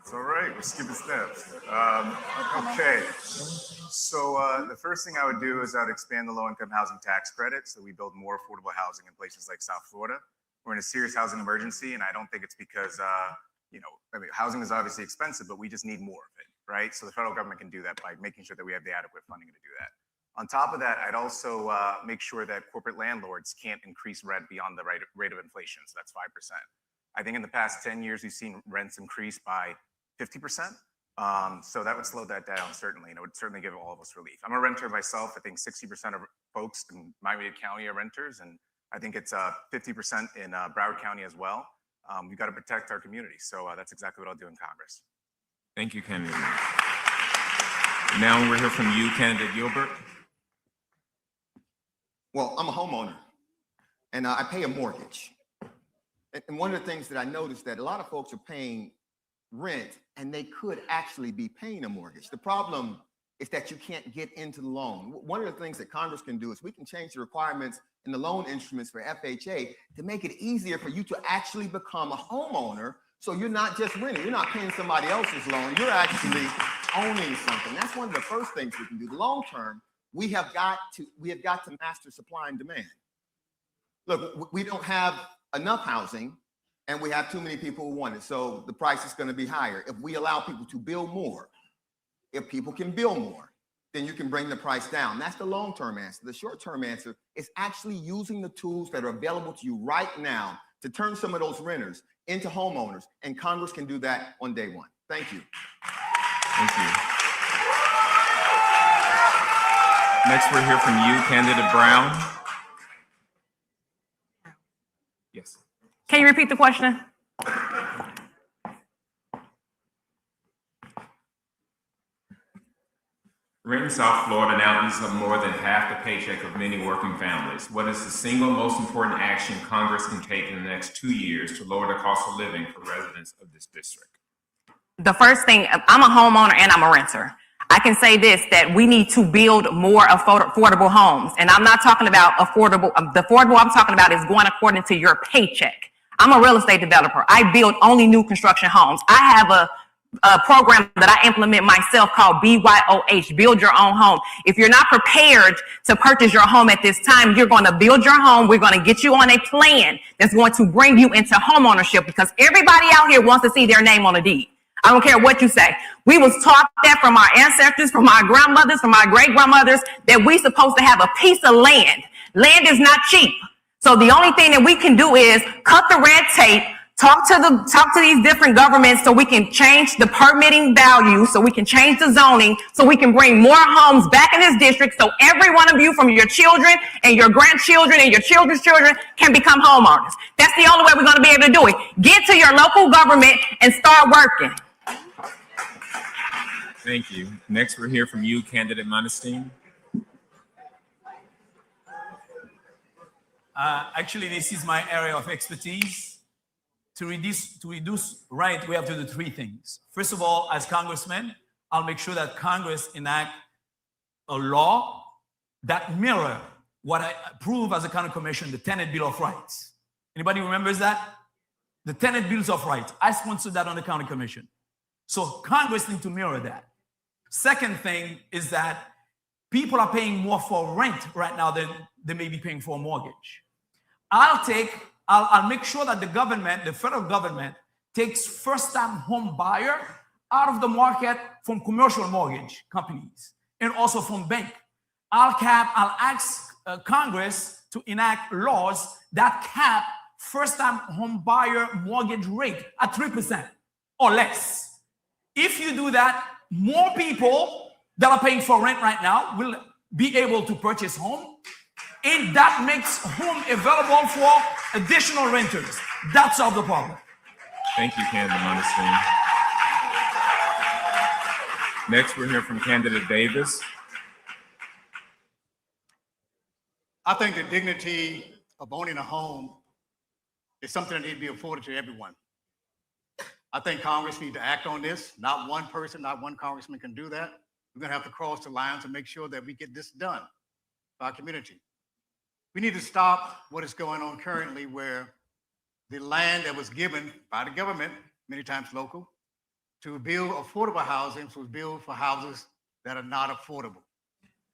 It's all right, we're skipping steps. Okay, so the first thing I would do is I'd expand the low-income housing tax credit so we build more affordable housing in places like South Florida. We're in a serious housing emergency, and I don't think it's because, you know, I mean, housing is obviously expensive, but we just need more of it, right? So the federal government can do that by making sure that we have the adequate funding to do that. On top of that, I'd also make sure that corporate landlords can't increase rent beyond the rate of inflation, so that's 5%. I think in the past 10 years, we've seen rents increase by 50%. So that would slow that down, certainly, and it would certainly give all of us relief. I'm a renter myself. I think 60% of folks in Miami-Dade County are renters, and I think it's 50% in Broward County as well. We've got to protect our community, so that's exactly what I'll do in Congress. Thank you, candidate. Now we'll hear from you, candidate Gilbert. Well, I'm a homeowner, and I pay a mortgage. And one of the things that I noticed that a lot of folks are paying rent, and they could actually be paying a mortgage. The problem is that you can't get into the loan. One of the things that Congress can do is we can change the requirements in the loan instruments for FHA to make it easier for you to actually become a homeowner. So you're not just renting, you're not paying somebody else's loan, you're actually owning something. That's one of the first things we can do. The long term, we have got to master supply and demand. Look, we don't have enough housing, and we have too many people who want it. So the price is going to be higher. If we allow people to build more, if people can build more, then you can bring the price down. That's the long-term answer. The short-term answer is actually using the tools that are available to you right now to turn some of those renters into homeowners, and Congress can do that on day one. Thank you. Thank you. Next, we'll hear from you, Candidate Brown. Yes. Can you repeat the question? Rent in South Florida now eats up more than half the paycheck of many working families. What is the single most important action Congress can take in the next 2 years to lower the cost of living for residents of this district? The first thing, I'm a homeowner and I'm a renter. I can say this, that we need to build more affordable homes. And I'm not talking about affordable, the affordable I'm talking about is going according to your paycheck. I'm a real estate developer. I build only new construction homes. I have a program that I implement myself called BYOH, Build Your Own Home. If you're not prepared to purchase your home at this time, you're going to build your home. We're going to get you on a plan that's going to bring you into home ownership, because everybody out here wants to see their name on a deed. I don't care what you say. We was taught that from our ancestors, from our grandmothers, from our great-grandmothers, that we supposed to have a piece of land. Land is not cheap. So the only thing that we can do is cut the red tape, talk to these different governments so we can change the permitting value, so we can change the zoning, so we can bring more homes back in this district, so every one of you, from your children and your grandchildren and your children's children, can become homeowners. That's the only way we're going to be able to do it. Get to your local government and start working. Thank you. Next, we'll hear from you, Candidate Monestein. Actually, this is my area of expertise. To reduce rent, we have to do three things. First of all, as congressman, I'll make sure that Congress enact a law that mirror what I approve as a county commissioner, the Tenant Bill of Rights. Anybody remembers that? The Tenant Bills of Rights. I sponsored that on the county commission. So Congress needs to mirror that. Second thing is that people are paying more for rent right now than they may be paying for a mortgage. I'll make sure that the government, the federal government, takes first-time home buyer out of the market from commercial mortgage companies and also from bank. I'll ask Congress to enact laws that cap first-time home buyer mortgage rate at 3% or less. If you do that, more people that are paying for rent right now will be able to purchase home, and that makes home available for additional renters. That solves the problem. Thank you, Candidate Monestein. Next, we'll hear from Candidate Davis. I think the dignity of owning a home is something that needs to be afforded to everyone. I think Congress needs to act on this. Not one person, not one congressman can do that. We're going to have to cross the line to make sure that we get this done for our community. We need to stop what is going on currently, where the land that was given by the government, many times local, to build affordable housing was built for houses that are not affordable.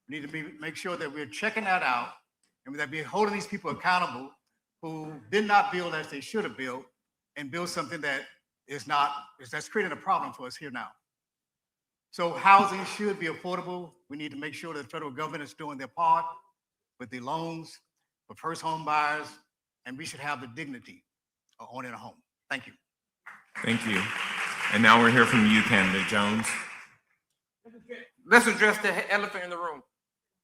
We need to make sure that we're checking that out, and that we're holding these people accountable who did not build as they should have built and build something that that's creating a problem for us here now. So housing should be affordable. We need to make sure that the federal government is doing their part with the loans for first home buyers, and we should have the dignity of owning a home. Thank you. Thank you. And now we'll hear from you, Candidate Jones. Let's address the elephant in the room.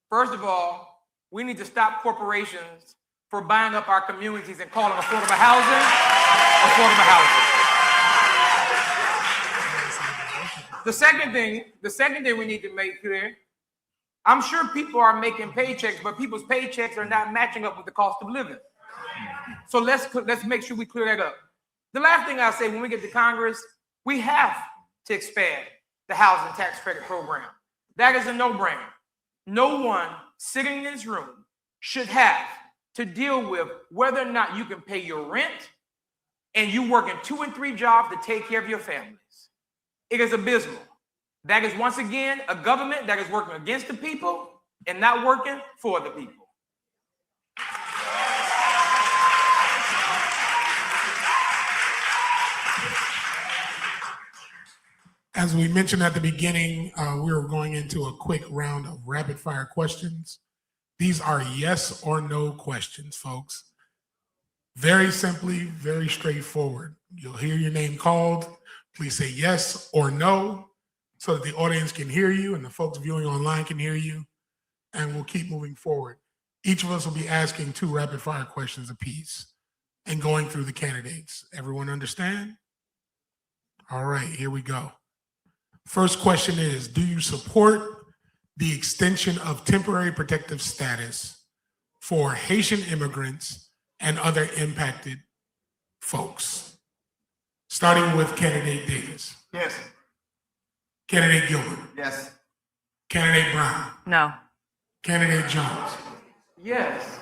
First of all, we need to stop corporations for buying up our communities and calling affordable housing. The second thing we need to make clear, I'm sure people are making paychecks, but people's paychecks are not matching up with the cost of living. So let's make sure we clear that up. The last thing I say, when we get to Congress, we have to expand the housing tax credit program. That is a no-brainer. No one sitting in this room should have to deal with whether or not you can pay your rent and you working 2 and 3 jobs to take care of your families. It is abysmal. That is, once again, a government that is working against the people and not working for the people. As we mentioned at the beginning, we were going into a quick round of rapid fire questions. These are yes or no questions, folks. Very simply, very straightforward. You'll hear your name called. Please say yes or no so that the audience can hear you and the folks viewing online can hear you. And we'll keep moving forward. Each of us will be asking 2 rapid fire questions apiece and going through the candidates. Everyone understand? All right, here we go. First question is, do you support the extension of temporary protective status for Haitian immigrants and other impacted folks? Starting with candidate Davis. Yes. Candidate Gilbert. Yes. Candidate Brown. No. Candidate Jones. Yes.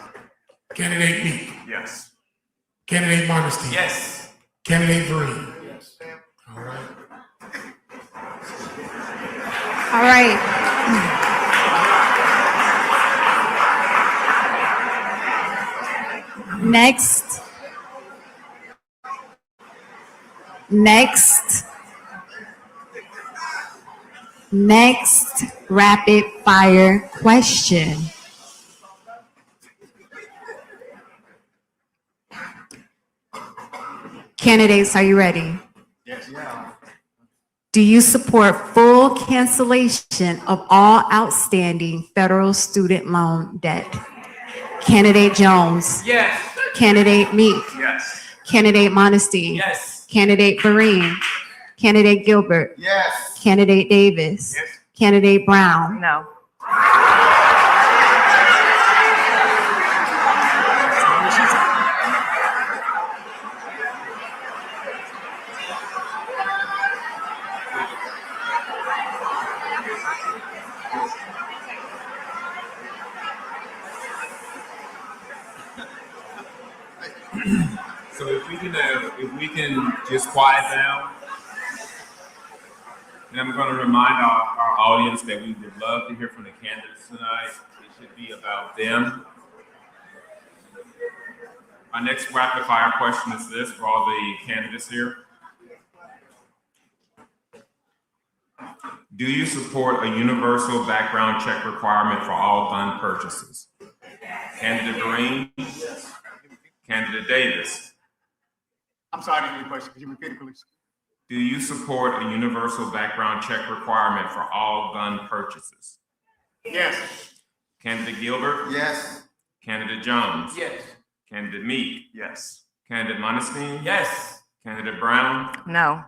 Candidate Meek. Yes. Candidate Modesty. Yes. Candidate Vereen. Yes. All right. All right. Next. Next rapid fire question. Candidates, are you ready? Yes. Do you support full cancellation of all outstanding federal student loan debt? Candidate Jones. Yes. Candidate Meek. Yes. Candidate Modesty. Yes. Candidate Vereen. Candidate Gilbert. Yes. Candidate Davis. Yes. Candidate Brown. No. So if we can just quiet down. And I'm going to remind our audience that we would love to hear from the candidates tonight. It should be about them. Our next rapid fire question is this for all the candidates here. Do you support a universal background check requirement for all gun purchases? Candidate Green? Yes. Candidate Davis? I'm sorry, I didn't hear your question. Could you repeat it, please? Do you support a universal background check requirement for all gun purchases? Yes. Candidate Gilbert? Yes. Candidate Jones? Yes. Candidate Meek? Yes. Candidate Monestein? Yes. Candidate Brown? No.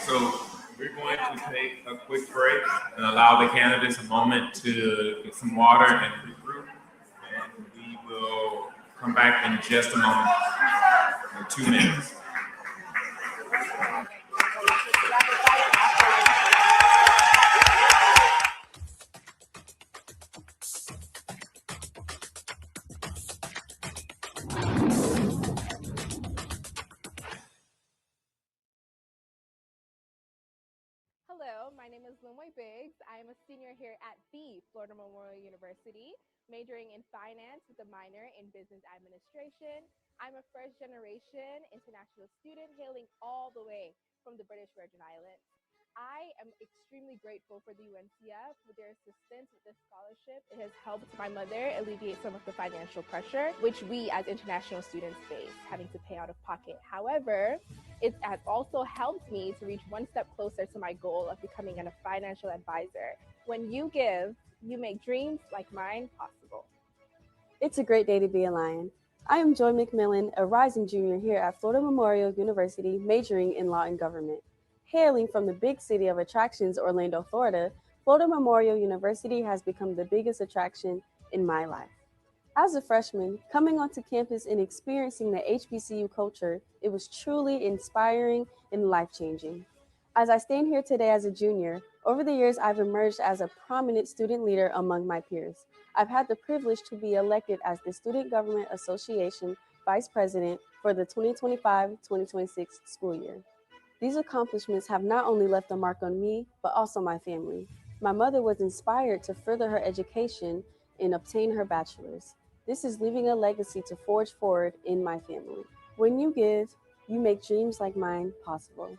So we're going to take a quick break and allow the candidates a moment to get some water and regroup. And we will come back in just a moment, in 2 minutes. Hello, my name is Dwight Biggs. I am a senior here at the Florida Memorial University, majoring in finance with a minor in business administration. I'm a first-generation international student hailing all the way from the British Virgin Islands. I am extremely grateful for the UNCF for their assistance with this scholarship. It has helped my mother alleviate some of the financial pressure, which we as international students face, having to pay out of pocket. However, it has also helped me to reach one step closer to my goal of becoming a financial advisor. When you give, you make dreams like mine possible. It's a great day to be a Lion. I am Joy McMillan, a rising junior here at Florida Memorial University, majoring in law and government. Hailing from the big city of attractions, Orlando, Florida, Florida Memorial University has become the biggest attraction in my life. As a freshman, coming onto campus and experiencing the HBCU culture, it was truly inspiring and life-changing. As I stand here today as a junior, over the years I've emerged as a prominent student leader among my peers. I've had the privilege to be elected as the Student Government Association Vice President for the 2025-2026 school year. These accomplishments have not only left a mark on me, but also my family. My mother was inspired to further her education and obtain her bachelor's. This is leaving a legacy to forge forward in my family. When you give, you make dreams like mine possible.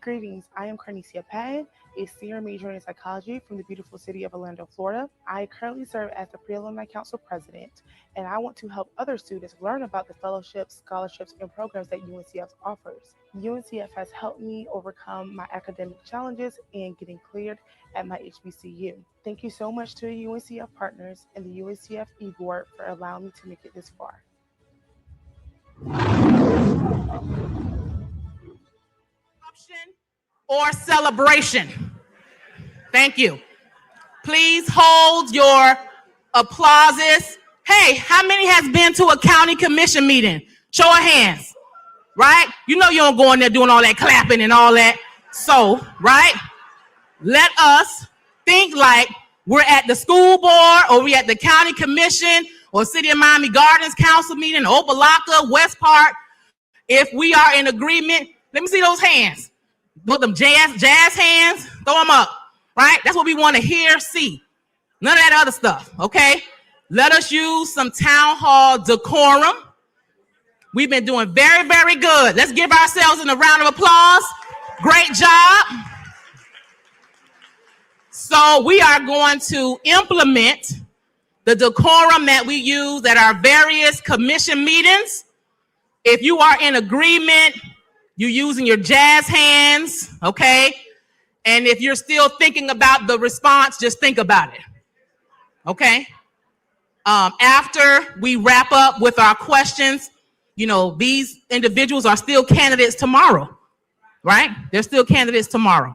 Greetings, I am Carnicia Patton, a senior majoring in psychology from the beautiful city of Orlando, Florida. I currently serve as the Pre-Alumni Council President, and I want to help other students learn about the fellowships, scholarships, and programs that UNCF offers. UNCF has helped me overcome my academic challenges and getting cleared at my HBCU. Thank you so much to the UNCF partners and the UNCF e-board for allowing me to make it this far. Or celebration. Thank you. Please hold your applauses. Hey, how many has been to a county commission meeting? Show of hands, right? You know you don't go in there doing all that clapping and all that. So, right? Let us think like we're at the school board or we're at the county commission or City of Miami Gardens council meeting, Opa-locka, West Park. If we are in agreement, let me see those hands. Put them jazz hands, throw them up, right? That's what we want to hear, see. None of that other stuff, okay? Let us use some town hall decorum. We've been doing very, very good. Let's give ourselves a round of applause. Great job. So we are going to implement the decorum that we use at our various commission meetings. If you are in agreement, you're using your jazz hands, okay? And if you're still thinking about the response, just think about it, okay? After we wrap up with our questions, you know, these individuals are still candidates tomorrow, right? They're still candidates tomorrow.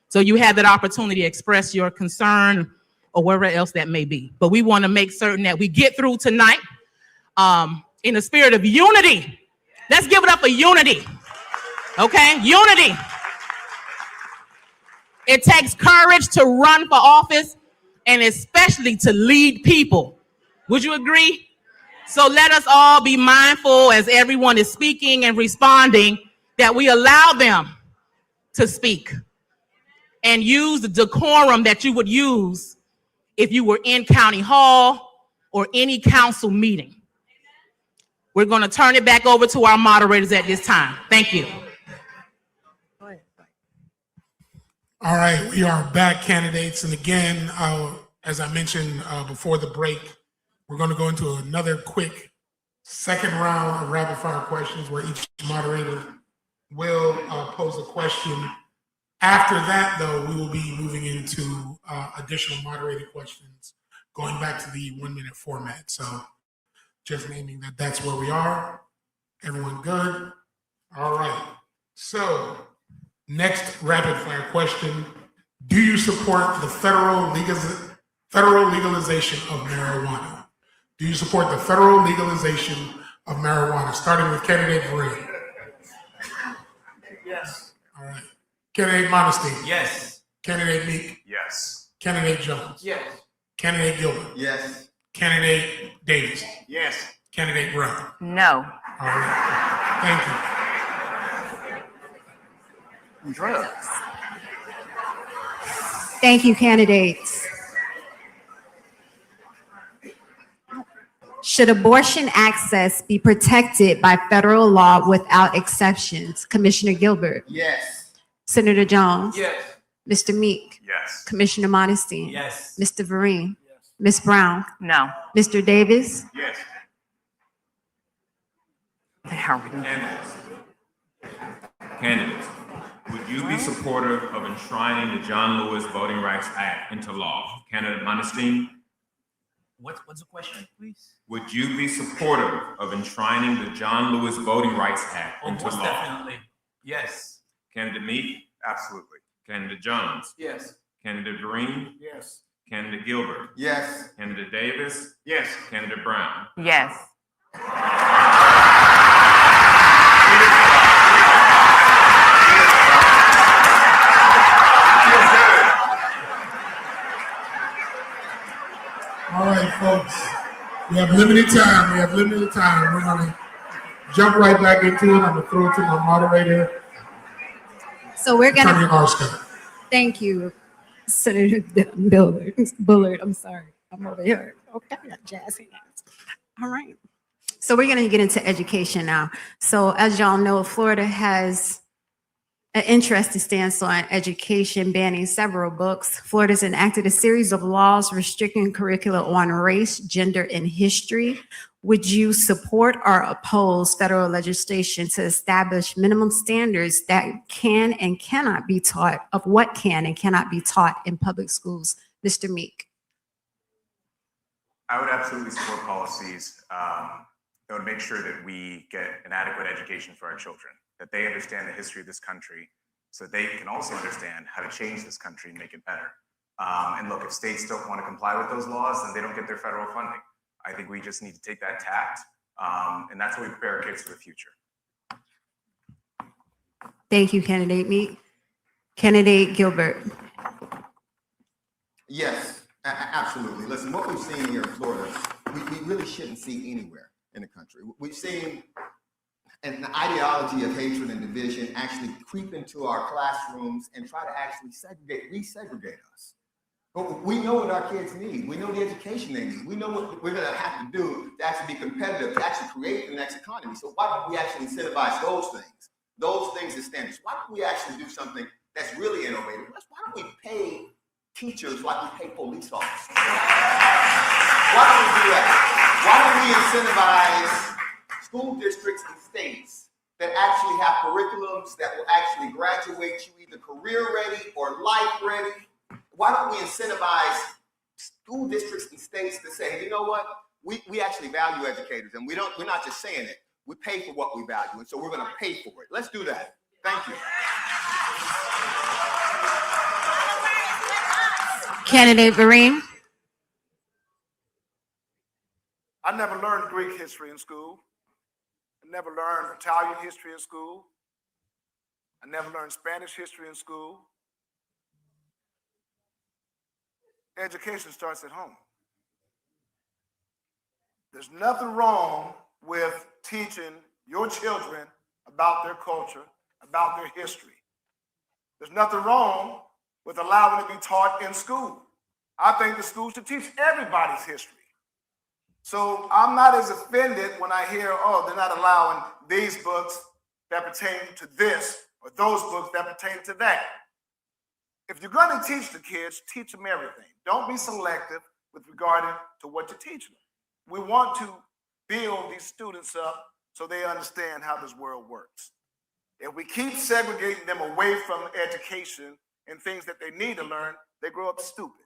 So you have that opportunity to express your concern or wherever else that may be. But we want to make certain that we get through tonight in the spirit of unity. Let's give it up for unity. Okay, unity. It takes courage to run for office and especially to lead people. Would you agree? So let us all be mindful as everyone is speaking and responding that we allow them to speak and use the decorum that you would use if you were in County Hall or any council meeting. We're going to turn it back over to our moderators at this time. Thank you. All right, we are back, candidates. And again, as I mentioned before the break, we're going to go into another quick second round of rapid fire questions where each moderator will pose a question. After that, though, we will be moving into additional moderated questions, going back to the 1 minute format. So just naming that that's where we are. Everyone good? All right. So next rapid fire question. Do you support the federal legalization of marijuana? Do you support the federal legalization of marijuana? Starting with candidate Vereen. Yes. All right. Candidate Modesty. Yes. Candidate Meek. Yes. Candidate Jones. Yes. Candidate Gilbert. Yes. Candidate Davis. Yes. Candidate Brown. No. All right. Thank you. Drugs. Thank you, candidates. Should abortion access be protected by federal law without exceptions? Commissioner Gilbert. Yes. Senator Jones. Yes. Mr. Meek. Yes. Commissioner Modesty. Yes. Mr. Vereen. Ms. Brown. No. Mr. Davis. Yes. Candidates, would you be supportive of enshrining the John Lewis Voting Rights Act into law? Candidate Modestine, What's the question, please? would you be supportive of enshrining the John Lewis Voting Rights Act into Most law? definitely. Yes. Candidate Meek, Absolutely. Candidate Jones, Yes. Candidate Vereen, Yes. Candidate Gilbert, Yes. Candidate Davis, Yes. Candidate Brown. Yes. All right, folks. We have limited time. We're going to jump right back into it. I'm going to throw it to my moderator, So we're going Attorney to, Arscott. thank you, Senator Bullard. I'm sorry. I'm over here. Okay, I got jazz hands. All right. So we're going to get into education now. So as y'all know, Florida has an interesting stance on education, banning several books. Florida's enacted a series of laws restricting curricula on race, gender, and history. Would you support or oppose federal legislation to establish minimum standards that can and cannot be taught, of what can and cannot be taught in public schools? Mr. Meek. I would absolutely support policies that would make sure that we get an adequate education for our children, that they understand the history of this country so they can also understand how to change this country and make it better. And look, if states don't want to comply with those laws, then they don't get their federal funding. I think we just need to take that tact, and that's how we prepare our kids for the future. Thank you, Candidate Meek. Candidate Gilbert. Yes, absolutely. Listen, what we've seen here in Florida, we really shouldn't see anywhere in the country. We've seen an ideology of hatred and division actually creep into our classrooms and try to actually resegregate us. But we know what our kids need. We know the education they need. We know what we're going to have to do to actually be competitive, to actually create the next economy. So why don't we actually incentivize those things as standards? Why don't we actually do something that's really innovative? Why don't we pay teachers like we pay police officers? Why don't we do that? Why don't we incentivize school districts and states that actually have curriculums that will actually graduate you either career ready or life ready? Why don't we incentivize school districts and states to say, you know what, we actually value educators, and we're not just saying it, we pay for what we value, and so we're going to pay for it. Let's do that. Thank you. Candidate Vereen. I never learned Greek history in school. I never learned Italian history in school. I never learned Spanish history in school. Education starts at home. There's nothing wrong with teaching your children about their culture, about their history. There's nothing wrong with allowing it to be taught in school. I think the school should teach everybody's history. So I'm not as offended when I hear, oh, they're not allowing these books that pertain to this or those books that pertain to that. If you're going to teach the kids, teach them everything. Don't be selective with regard to what you teach them. We want to build these students up so they understand how this world works. If we keep segregating them away from education and things that they need to learn, they grow up stupid.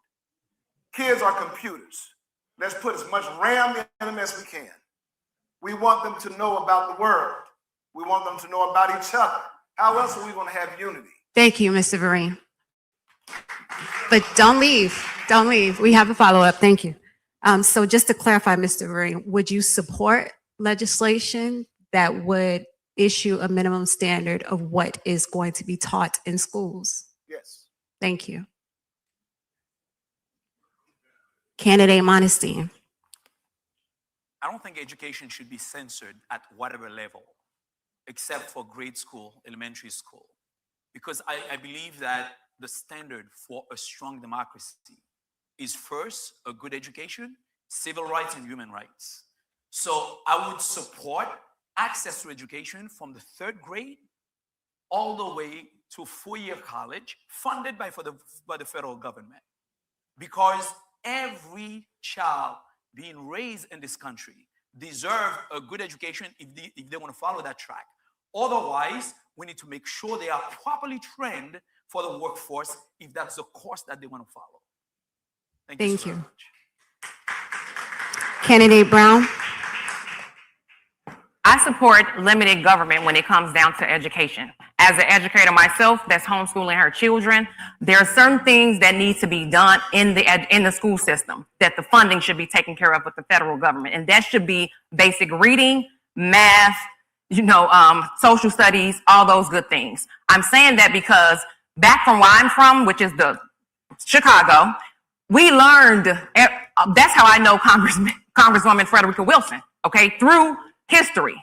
Kids are computers. Let's put as much RAM in them as we can. We want them to know about the world. We want them to know about each other. How else are we going to have unity? Thank you, Mr. Vereen. But don't leave. Don't leave. We have a follow-up. Thank you. So just to clarify, Mr. Vereen, would you support legislation that would issue a minimum standard of what is going to be taught in schools? Yes. Thank you. Candidate Monestein. I don't think education should be censored at whatever level, except for grade school, elementary school, because I believe that the standard for a strong democracy is first a good education, civil rights, and human rights. So I would support access to education from the 3rd grade all the way to 4-year college, funded by the federal government, because every child being raised in this country deserves a good education if they want to follow that track. Otherwise, we need to make sure they are properly trained for the workforce if that's the course that they want to follow. Thank you so much. Candidate Brown. I support limited government when it comes down to education. As an educator myself that's homeschooling her children, there are certain things that need to be done in the school system that the funding should be taken care of with the federal government. And that should be basic reading, math, social studies, all those good things. I'm saying that because back from where I'm from, which is the Chicago, we learned, that's how I know Congresswoman Frederica Wilson, okay, through history.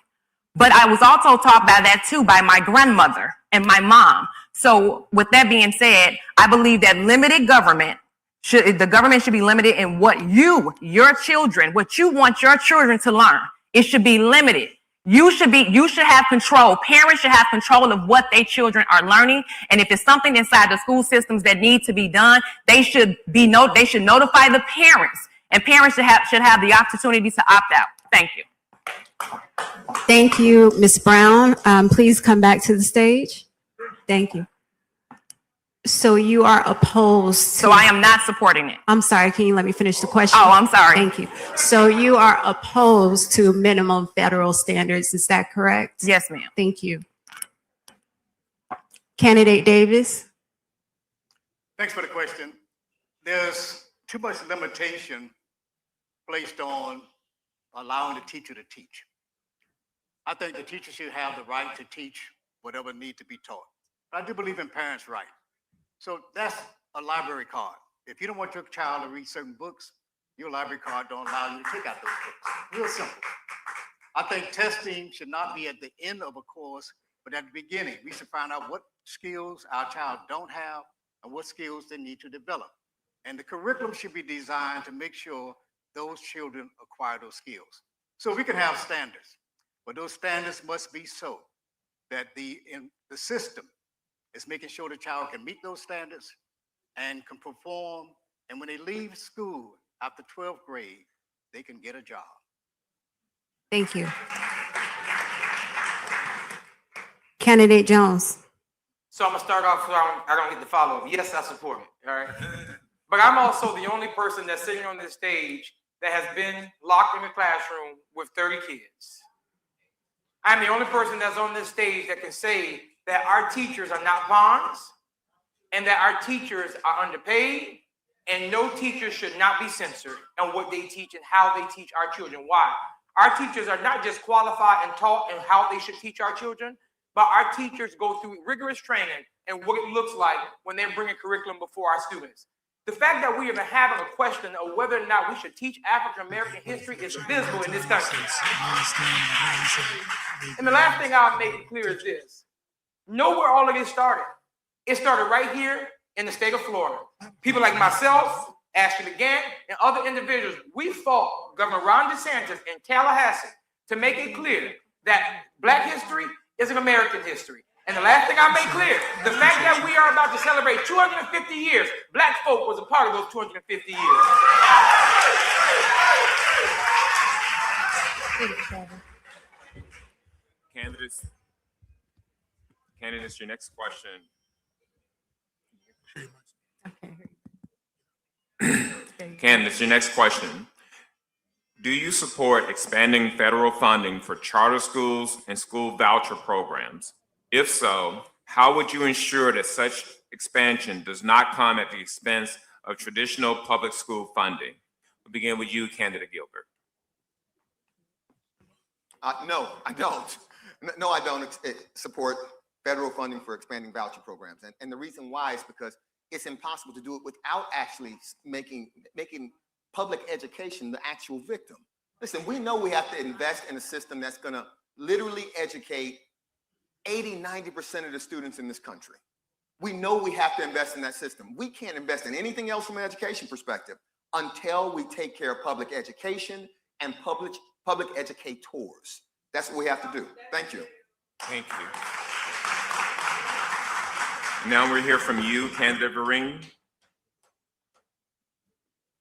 But I was also taught by that too by my grandmother and my mom. So with that being said, I believe that limited government The government should be limited in what your children, what you want your children to learn. It should be limited. You should have control. Parents should have control of what their children are learning. And if it's something inside the school systems that need to be done, they should notify the parents, and parents should have the opportunity to opt out. Thank you. Thank you, Ms. Brown. Please come back to the stage. Thank you. So you are opposed to... So I am not supporting it. I'm sorry, can you let me finish the question? Oh, I'm sorry. Thank you. So you are opposed to minimum federal standards, is that correct? Yes, ma'am. Thank you. Candidate Davis? Thanks for the question. There's too much limitation placed on allowing the teacher to teach. I think the teacher should have the right to teach whatever needs to be taught. But I do believe in parents' right. So that's a library card. If you don't want your child to read certain books, your library card don't allow you to take out those books. Real simple. I think testing should not be at the end of a course, but at the beginning. We should find out what skills our child don't have and what skills they need to develop. And the curriculum should be designed to make sure those children acquire those skills. So we can have standards, but those standards must be so that the system is making sure the child can meet those standards and can perform. And when they leave school after 12th grade, they can get a job. Thank you. Candidate Jones. So I'm gonna start off so I don't get the follow-up. Yes, I support it, all right? But I'm also the only person that's sitting on this stage that has been locked in the classroom with 30 kids. I'm the only person that's on this stage that can say that our teachers are not pawns and that our teachers are underpaid, and no teacher should not be censored on what they teach and how they teach our children. Why? Our teachers are not just qualified and taught and how they should teach our children, but our teachers go through rigorous training and what it looks like when they bring a curriculum before our students. The fact that we are having a question of whether or not we should teach African American history is visible in this country. And the last thing I'll make it clear is this. Know where all of this started. It started right here in the state of Florida. People like myself, Ashley McGann, and other individuals, we fought Governor Ron DeSantis in Tallahassee to make it clear that Black history is an American history. And the last thing I make clear, the fact that we are about to celebrate 250 years, Black folk was a part of those 250 years. Candidates, your next question. Candidates, your next question. Do you support expanding federal funding for charter schools and school voucher programs? If so, how would you ensure that such expansion does not come at the expense of traditional public school funding? We'll begin with you, candidate Gilbert. No, I don't. No, I don't support federal funding for expanding voucher programs. And the reason why is because it's impossible to do it without actually making public education the actual victim. Listen, we know we have to invest in a system that's going to literally educate 80–90% of the students in this country. We know we have to invest in that system. We can't invest in anything else from an education perspective until we take care of public education and public educators. That's what we have to do. Thank you. Thank you. Now we'll hear from you, candidate Vereen.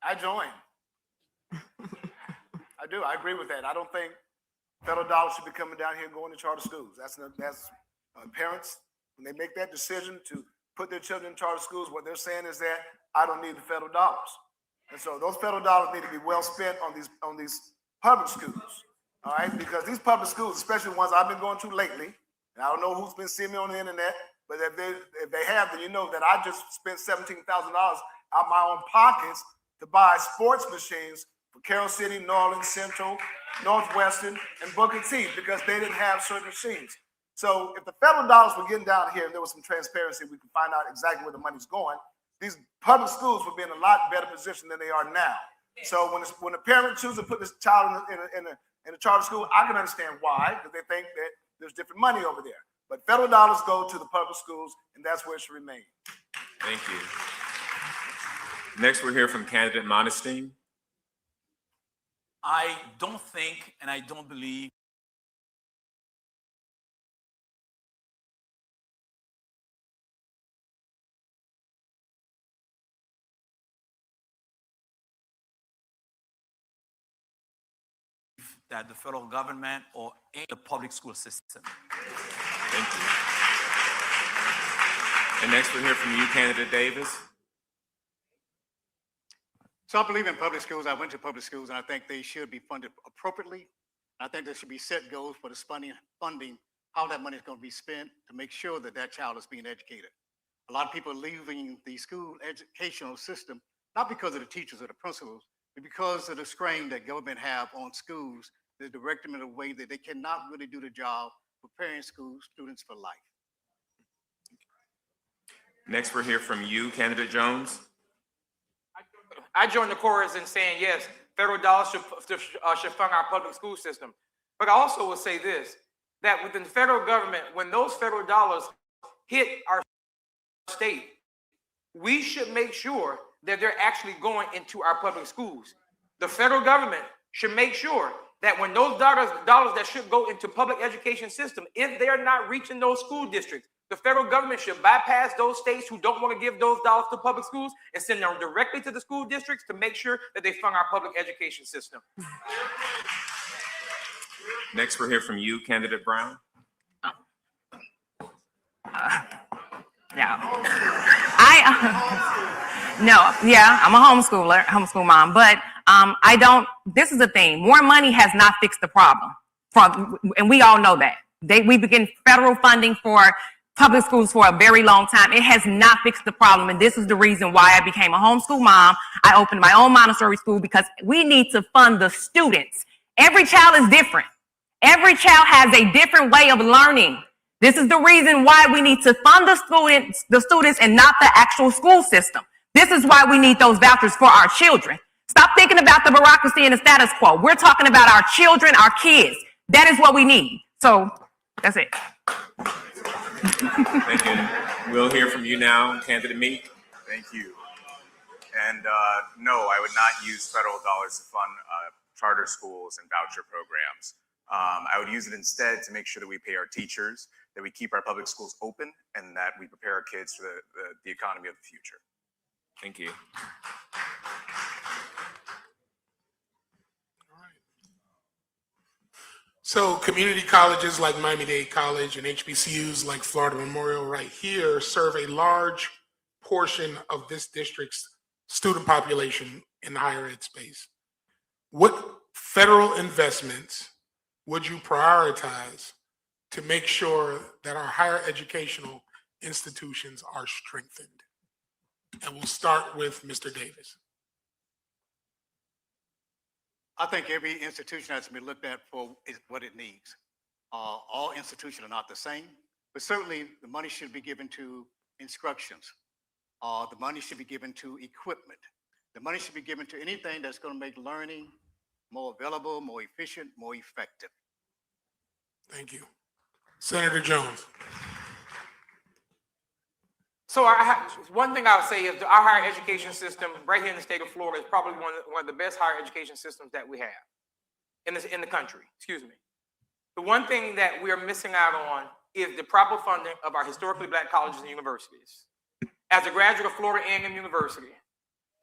I join. I do. I agree with that. I don't think federal dollars should be coming down here and going to charter schools. That's parents, when they make that decision to put their children in charter schools, what they're saying is that I don't need the federal dollars. And so those federal dollars need to be well spent on these public schools. All right, because these public schools, especially the ones I've been going to lately, and I don't know who's been seeing me on the internet, but if they have, then you know that I just spent $17,000 out of my own pockets to buy sports machines for Carroll City, New Orleans Central, Northwestern, and Booker T because they didn't have certain machines. So if the federal dollars were getting down here and there was some transparency, we could find out exactly where the money's going. These public schools would be in a lot better position than they are now. So when a parent chooses to put this child in a charter school, I can understand why, because they think that there's different money over there. But federal dollars go to the public schools, and that's where it should remain. Thank you. Next, we'll hear from candidate Modestine. I don't think and I don't believe that the federal government or any the public school system. Thank you. And next, we'll hear from you, candidate Davis. So I believe in public schools. I went to public schools, and I think they should be funded appropriately. I think there should be set goals for the funding, how that money is going to be spent to make sure that that child is being educated. A lot of people are leaving the school educational system, not because of the teachers or the principals, but because of the strain that government have on schools that direct them in a way that they cannot really do the job preparing school students for life. Next, we'll hear from you, candidate Jones. I join the chorus in saying, yes, federal dollars should fund our public school system. But I also will say this, that within the federal government, when those federal dollars hit our state, we should make sure that they're actually going into our public schools. The federal government should make sure that when those dollars that should go into public education system, if they're not reaching those school districts, the federal government should bypass those states who don't want to give those dollars to public schools and send them directly to the school districts to make sure that they fund our public education system. Next, we'll hear from you, candidate Brown. I'm a homeschool mom, but this is the thing, more money has not fixed the problem, and we all know that. We begin federal funding for public schools for a very long time. It has not fixed the problem, and this is the reason why I became a homeschool mom. I opened my own Montessori school because we need to fund the students. Every child is different. Every child has a different way of learning. This is the reason why we need to fund the students and not the actual school system. This is why we need those vouchers for our children. Stop thinking about the bureaucracy and the status quo. We're talking about our children, our kids. That is what we need. So that's it. Thank you. We'll hear from you now, candidate Meek. Thank you. And no, I would not use federal dollars to fund charter schools and voucher programs. I would use it instead to make sure that we pay our teachers, that we keep our public schools open, and that we prepare our kids for the economy of the future. Thank you. So community colleges like Miami-Dade College and HBCUs like Florida Memorial right here serve a large portion of this district's student population in the higher ed space. What federal investments would you prioritize to make sure that our higher educational institutions are strengthened? And we'll start with Mr. Davis. I think every institution has to be looked at for what it needs. All institutions are not the same, but certainly the money should be given to instructions. The money should be given to equipment. The money should be given to anything that's going to make learning more available, more efficient, more effective. Thank you. Senator Jones. So one thing I would say is our higher education system right here in the state of Florida is probably one of the best higher education systems that we have in the country, excuse me. The one thing that we are missing out on is the proper funding of our historically Black colleges and universities. As a graduate of Florida A&M University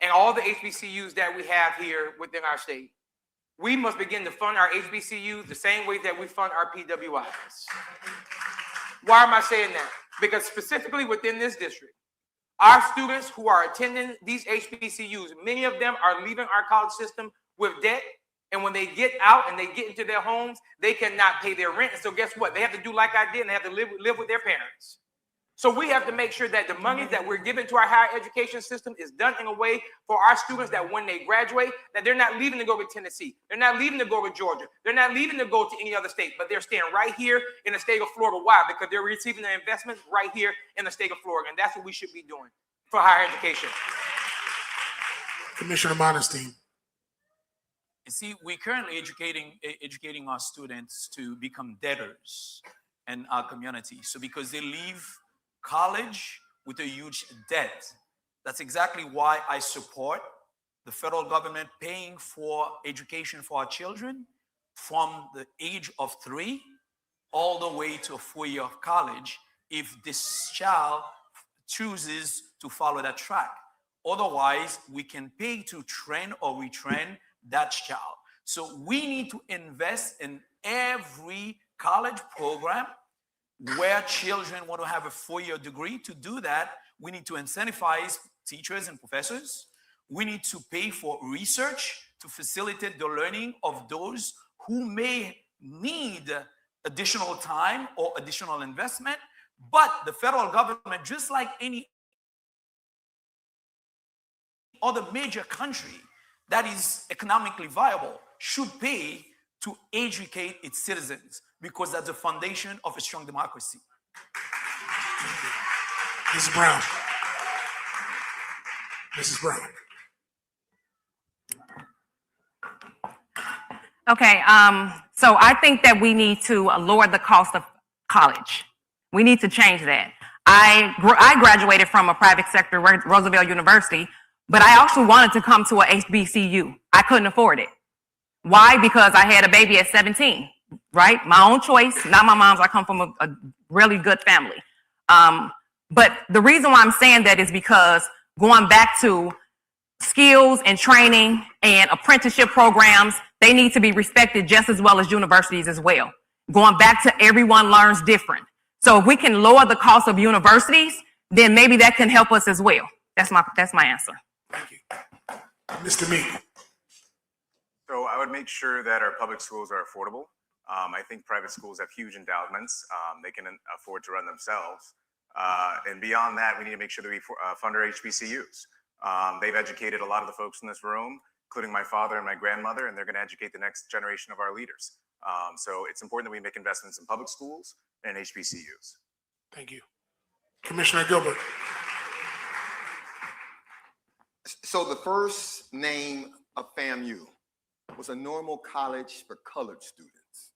and all the HBCUs that we have here within our state, we must begin to fund our HBCUs the same way that we fund our PWIs. Why am I saying that? Because specifically within this district, our students who are attending these HBCUs, many of them are leaving our college system with debt. And when they get out and they get into their homes, they cannot pay their rent. And so guess what? They have to do like I did and they have to live with their parents. So we have to make sure that the money that we're giving to our higher education system is done in a way for our students that when they graduate, that they're not leaving to go to Tennessee. They're not leaving to go to Georgia. They're not leaving to go to any other state, but they're staying right here in the state of Florida. Why? Because they're receiving their investments right here in the state of Florida. And that's what we should be doing for higher education. Commissioner Modestine. You see, we're currently educating our students to become debtors in our community. So because they leave college with a huge debt, That's exactly why I support the federal government paying for education for our children from the age of 3 all the way to a 4-year of college if this child chooses to follow that track. Otherwise, we can pay to train or retrain that child. So we need to invest in every college program where children want to have a 4-year degree. To do that, we need to incentivize teachers and professors. We need to pay for research to facilitate the learning of those who may need additional time or additional investment. But the federal government, just like any other major country that is economically viable, should pay to educate its citizens, because that's the foundation of a strong democracy. Mrs. Brown. Mrs. Brown. Okay, so I think that we need to lower the cost of college. We need to change that. I graduated from a private sector, Roosevelt University, but I also wanted to come to a HBCU. I couldn't afford it. Why? Because I had a baby at 17, right? My own choice, not my mom's. I come from a really good family. But the reason why I'm saying that is because going back to skills and training and apprenticeship programs, they need to be respected just as well as universities as well. Going back to everyone learns different. So if we can lower the cost of universities, then maybe that can help us as well. That's my answer. Thank you. Mr. Meek. So I would make sure that our public schools are affordable. I think private schools have huge endowments. They can afford to run themselves. And beyond that, we need to make sure that we fund our HBCUs. They've educated a lot of the folks in this room, including my father and my grandmother, and they're going to educate the next generation of our leaders. So it's important that we make investments in public schools and HBCUs. Thank you. Commissioner Gilbert. So the first name of FAMU was a normal college for colored students.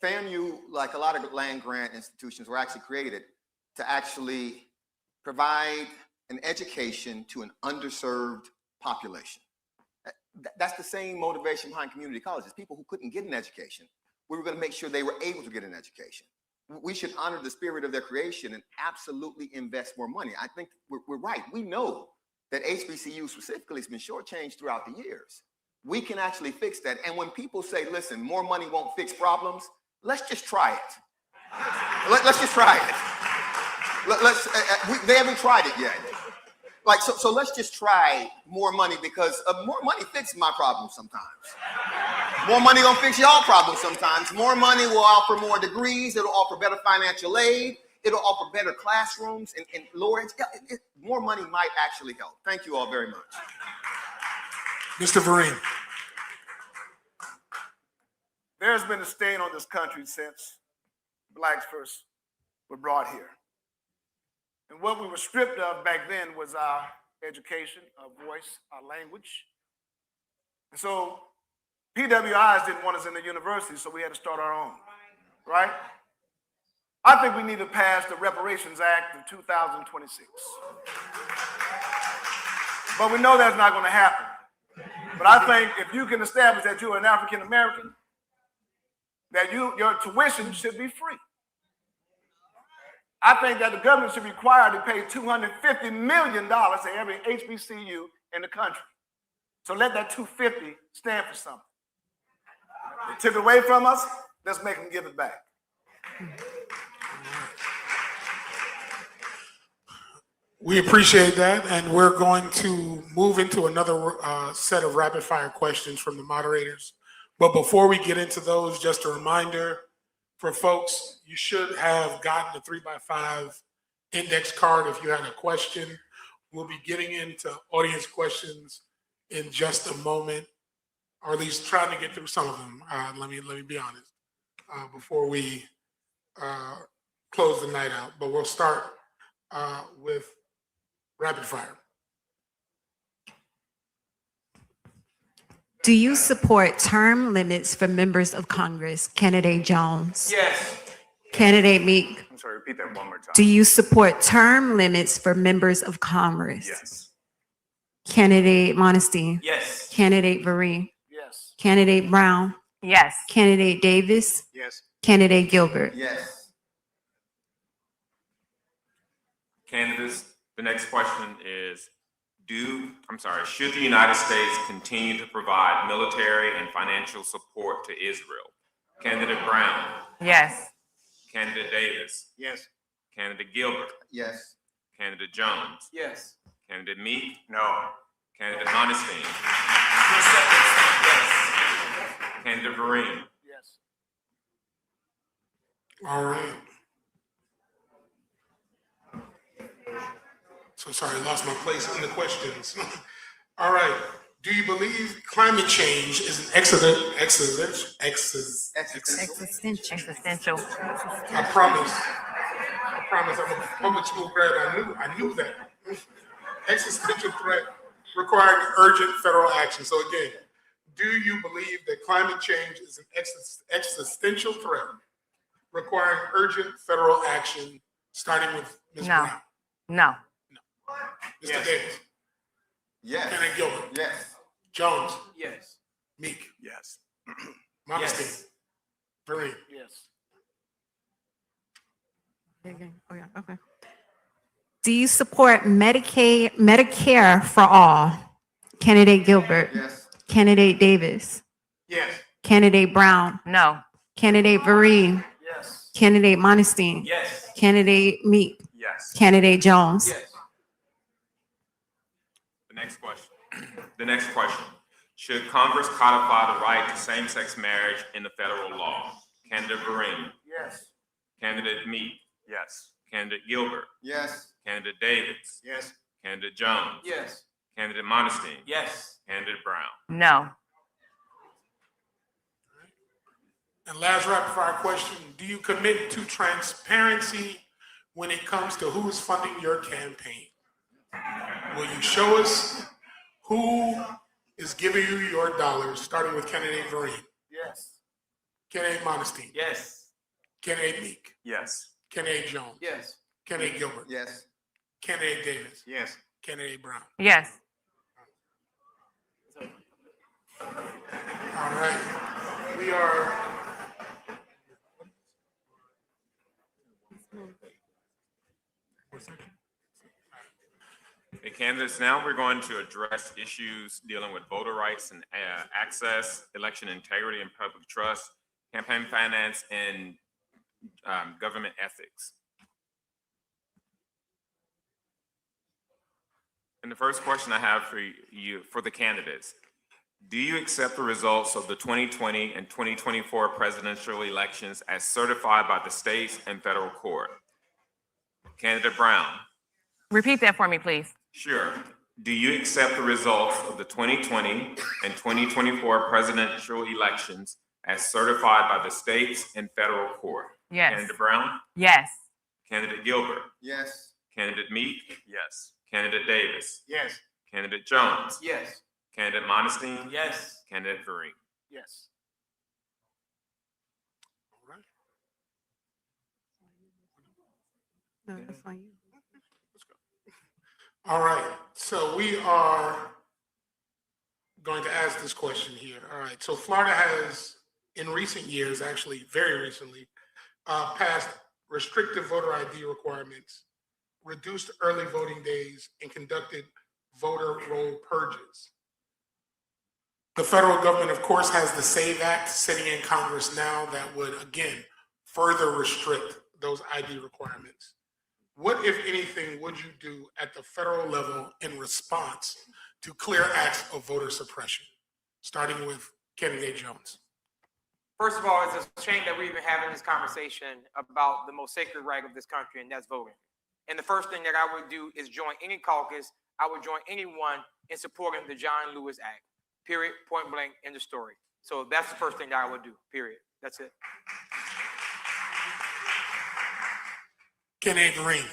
FAMU, like a lot of land grant institutions, were actually created to actually provide an education to an underserved population. That's the same motivation behind community colleges. People who couldn't get an education, we were going to make sure they were able to get an education. We should honor the spirit of their creation and absolutely invest more money. I think we're right. We know that HBCU specifically has been shortchanged throughout the years. We can actually fix that. And when people say, listen, more money won't fix problems, let's just try it. Let's just try it. They haven't tried it yet. So let's just try more money, because more money fixes my problems sometimes. More money gonna fix y'all problems sometimes. More money will offer more degrees. It'll offer better financial aid. It'll offer better classrooms and lower. More money might actually help. Thank you all very much. Mr. Vereen. There's been a stain on this country since blacks first were brought here. And what we were stripped of back then was our education, our voice, our language. And so PWIs didn't want us in the university, so we had to start our own, right? I think we need to pass the Reparations Act of 2026. But we know that's not going to happen. But I think if you can establish that you're an African American, that your tuition should be free. I think that the government should be required to pay $250 million to every HBCU in the country. So let that 250 stand for something. They took it away from us, let's make them give it back. We appreciate that, and we're going to move into another set of rapid fire questions from the moderators. But before we get into those, just a reminder for folks, you should have gotten a 3x5 index card if you had a question. We'll be getting into audience questions in just a moment, or at least trying to get through some of them. Let me be honest, before we close the night out. But we'll start with rapid fire. Do you support term limits for members of Congress? Candidate Jones. Yes. Candidate Meek, I'm sorry, repeat that one more time. do you support term limits for members of Congress? Yes. Candidate Montestein? Yes. Candidate Vereen? Yes. Candidate Brown? Yes. Candidate Davis? Yes. Candidate Gilbert? Yes. Candidates, the next question is, should the United States continue to provide military and financial support to Israel? Candidate Brown? Yes. Candidate Davis? Yes. Candidate Gilbert? Yes. Candidate Jones? Yes. Candidate Meek? No. Candidate Montestein? Candidate Vereen? Yes. All right. So sorry, I lost my place in the questions. All right. Do you believe climate change is an Existential. I promise I'm a public school grad. I knew that. Existential threat requiring urgent federal action. So again, do you believe that climate change is an existential threat requiring urgent federal action, starting with Ms. No. Brown? No. Mr. Yes. Davis? Yes. Candidate Gilbert? Yes. Jones? Yes. Meek? Yes. Montestein? Vereen? Yes. Okay. Do you support Medicare for all? Candidate Gilbert? Yes. Candidate Davis? Yes. Candidate Brown? No. Candidate Vereen? Yes. Candidate Montestein? Yes. Candidate Meek? Yes. Candidate Jones? Yes. The next question. Should Congress codify the right to same-sex marriage in the federal law? Candidate Vereen? Yes. Candidate Meek? Yes. Candidate Gilbert? Yes. Candidate Davis? Yes. Candidate Jones? Yes. Candidate Montestein? Yes. Candidate Brown? No. And last rapid fire question, do you commit to transparency when it comes to who is funding your campaign? Will you show us who is giving you your dollars, starting with candidate Vereen? Yes. Candidate Montestein? Yes. Candidate Meek? Yes. Candidate Jones? Yes. Candidate Gilbert? Yes. Candidate Davis? Yes. Candidate Brown? Yes. All right, we are. Okay, candidates, now we're going to address issues dealing with voter rights and access, election integrity and public trust, campaign finance, and government ethics. And the first question I have for you, for the candidates, do you accept the results of the 2020 and 2024 presidential elections as certified by the states and federal court? Candidate Brown? Repeat that for me, please. Sure. Do you accept the results of the 2020 and 2024 presidential elections as certified by the states and federal court? Yes. Candidate Brown? Yes. Candidate Gilbert? Yes. Candidate Meek? Yes. Candidate Davis? Yes. Candidate Jones? Yes. Candidate Montestein? Yes. Candidate Vereen? Yes. All right. No, that's fine. All right, so we are going to ask this question here. All right, so Florida has, in recent years, actually very recently, passed restrictive voter ID requirements, reduced early voting days, and conducted voter roll purges. The federal government, of course, has the SAVE Act sitting in Congress now that would, again, further restrict those ID requirements. What, if anything, would you do at the federal level in response to clear acts of voter suppression? Starting with candidate Jones. First of all, it's a shame that we're even having this conversation about the most sacred right of this country, and that's voting. And the first thing that I would do is join any caucus. I would join anyone in supporting the John Lewis Act. Period. Point blank. End of story. So that's the first thing that I would do. Period. That's it. Candidate Green.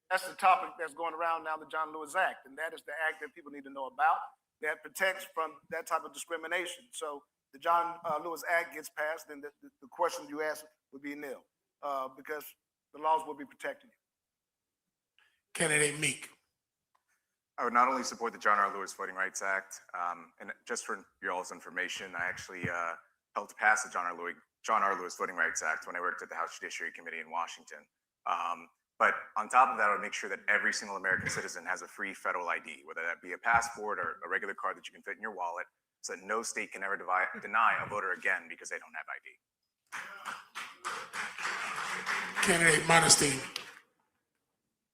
That's the topic that's going around now, the John Lewis Act, and that is the act that people need to know about that protects from that type of discrimination. So the John Lewis Act gets passed, then the question you asked would be nil, because the laws will be protecting you. Candidate Meek. I would not only support the John R. Lewis Voting Rights Act, and just for your all's information, I actually helped pass the John R. Lewis Voting Rights Act when I worked at the House Judiciary Committee in Washington. But on top of that, I would make sure that every single American citizen has a free federal ID, whether that be a passport or a regular card that you can fit in your wallet, so that no state can ever deny a voter again because they don't have ID. Candidate Modestine.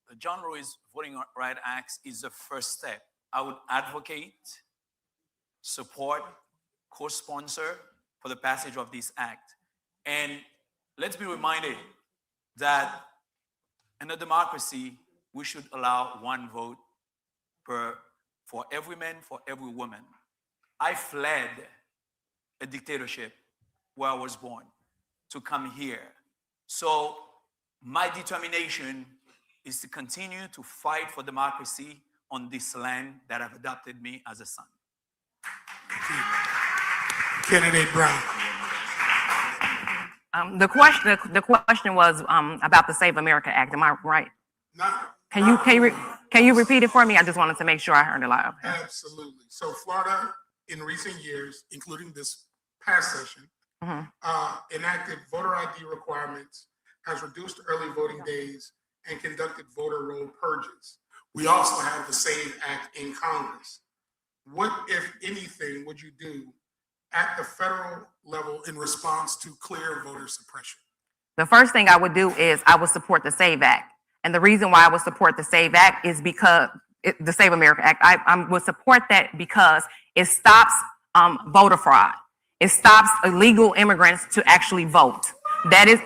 The John Lewis Voting Rights Act is the first step. I would advocate, support, co-sponsor for the passage of this act. And let's be reminded that in a democracy, we should allow one vote for every man, for every woman. I fled a dictatorship where I was born to come here. So my determination is to continue to fight for democracy on this land that have adopted me as a son. Candidate Brown. The question was about the Save America Act. Am I right? No. Can you repeat it for me? I just wanted to make sure I heard it live. Absolutely. So Florida, in recent years, including this past session, enacted voter ID requirements, has reduced early voting days, and conducted voter roll purges. We also have the Save Act in Congress. What, if anything, would you do at the federal level in response to clear voter suppression? The first thing I would do is I would support the Save Act. And the reason why I would support the Save Act is because the Save America Act, I would support that because it stops voter fraud. It stops illegal immigrants to actually vote. That is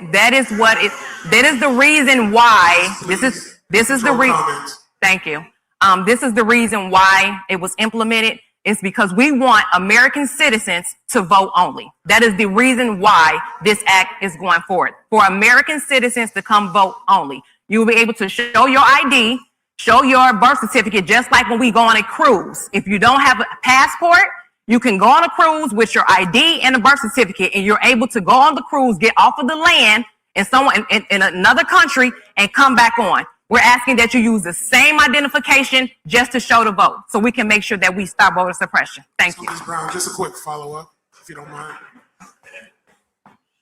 the reason why this is the reason. Thank you. This is the reason why it was implemented. It's because we want American citizens to vote only. That is the reason why this act is going forward. For American citizens to come vote only. You will be able to show your ID, show your birth certificate, just like when we go on a cruise. If you don't have a passport, you can go on a cruise with your ID and a birth certificate, and you're able to go on the cruise, get off of the land in another country, and come back on. We're asking that you use the same identification just to show the vote, so we can make sure that we stop voter suppression. Thank you. Ms. Brown, just a quick follow-up, if you don't mind.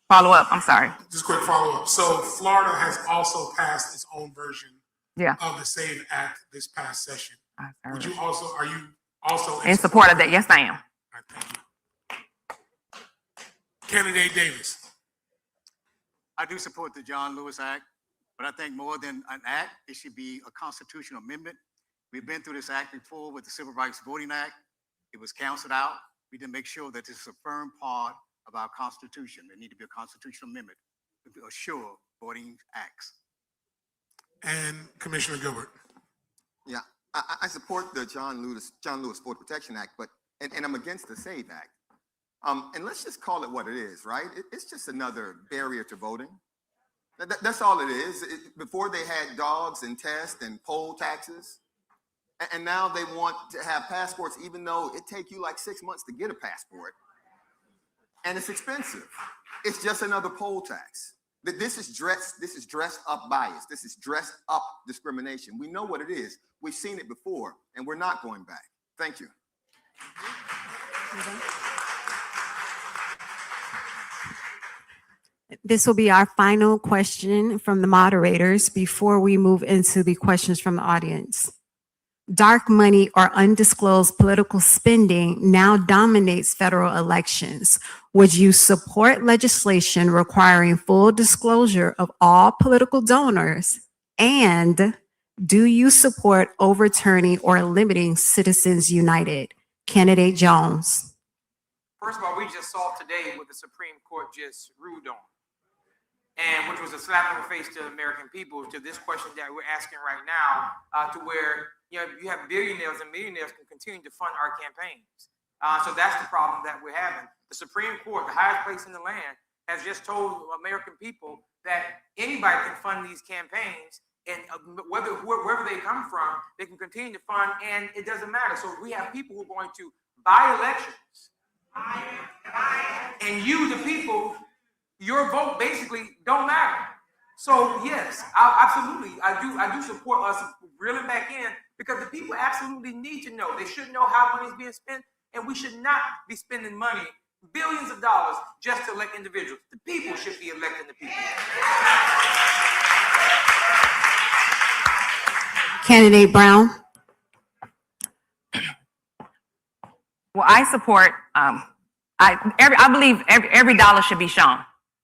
Follow up, I'm sorry. Just quick follow-up. So Florida has also passed its own version of the Save Act this past session. Are you also in support of that? Yes, I am. All right, thank you. Candidate Davis. I do support the John Lewis Act, but I think more than an act, it should be a constitutional amendment. We've been through this act before with the Civil Rights Voting Act. It was canceled out. We didn't make sure that this is a firm part of our Constitution. There need to be a constitutional amendment to assure voting acts. And Commissioner Gilbert. Yeah, I support the John Lewis Voter Protection Act, but and I'm against the Save Act. And let's just call it what it is, right? It's just another barrier to voting. That's all it is. Before they had dogs and tests and poll taxes, and now they want to have passports, even though it takes you like 6 months to get a passport, and it's expensive. It's just another poll tax. This is dressed up bias. This is dressed up discrimination. We know what it is. We've seen it before, and we're not going back. Thank you. This will be our final question from the moderators before we move into the questions from the audience. Dark money or undisclosed political spending now dominates federal elections. Would you support legislation requiring full disclosure of all political donors? And do you support overturning or limiting Citizens United? Candidate Jones. First of all, we just saw today what the Supreme Court just ruled on, and which was a slap in the face to the American people, to this question that we're asking right now, to where you have billionaires and millionaires can continue to fund our campaigns. So that's the problem that we're having. The Supreme Court, the highest place in the land, has just told American people that anybody can fund these campaigns, and wherever they come from, they can continue to fund, and it doesn't matter. So we have people who are going to buy elections And you, the people, your vote basically don't matter. So yes, I do support us reeling back in because the people absolutely need to know. They should know how money is being spent, and we should not be spending money, billions of dollars, just to elect individuals. The people should be electing the people. Candidate Brown. Well, I support, I believe every dollar should be shown.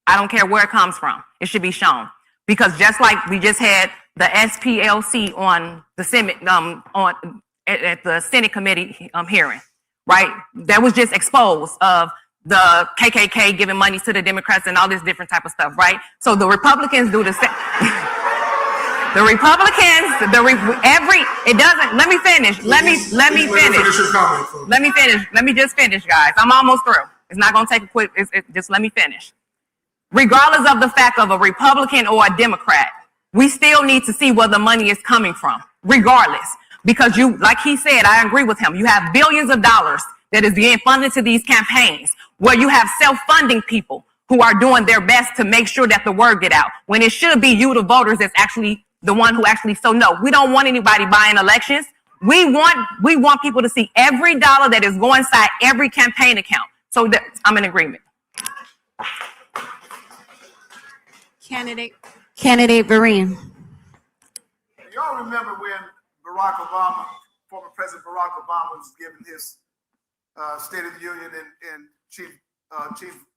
I don't care where it comes from. It should be shown. Because just like we just had the SPLC on the Senate, at the Senate committee hearing, right? That was just exposed of the KKK giving money to the Democrats and all this different type of stuff, right? So the Republicans do the same. The Republicans, it doesn't, let me finish. Let me finish. Let me finish. Let me just finish, guys. I'm almost through. It's not going to take a quick, just let me finish. Regardless of the fact of a Republican or a Democrat, we still need to see where the money is coming from, regardless. Because you, like he said, I agree with him. You have billions of dollars that is being funded to these campaigns where you have self-funding people who are doing their best to make sure that the word get out. When it should be you, the voters, that's actually the one who actually, so no, we don't want anybody buying elections. We want people to see every dollar that is going inside every campaign account. So that, I'm in agreement. Candidate Vereen. Y'all remember when Barack Obama, former President Barack Obama, was giving his State of the Union, and Chief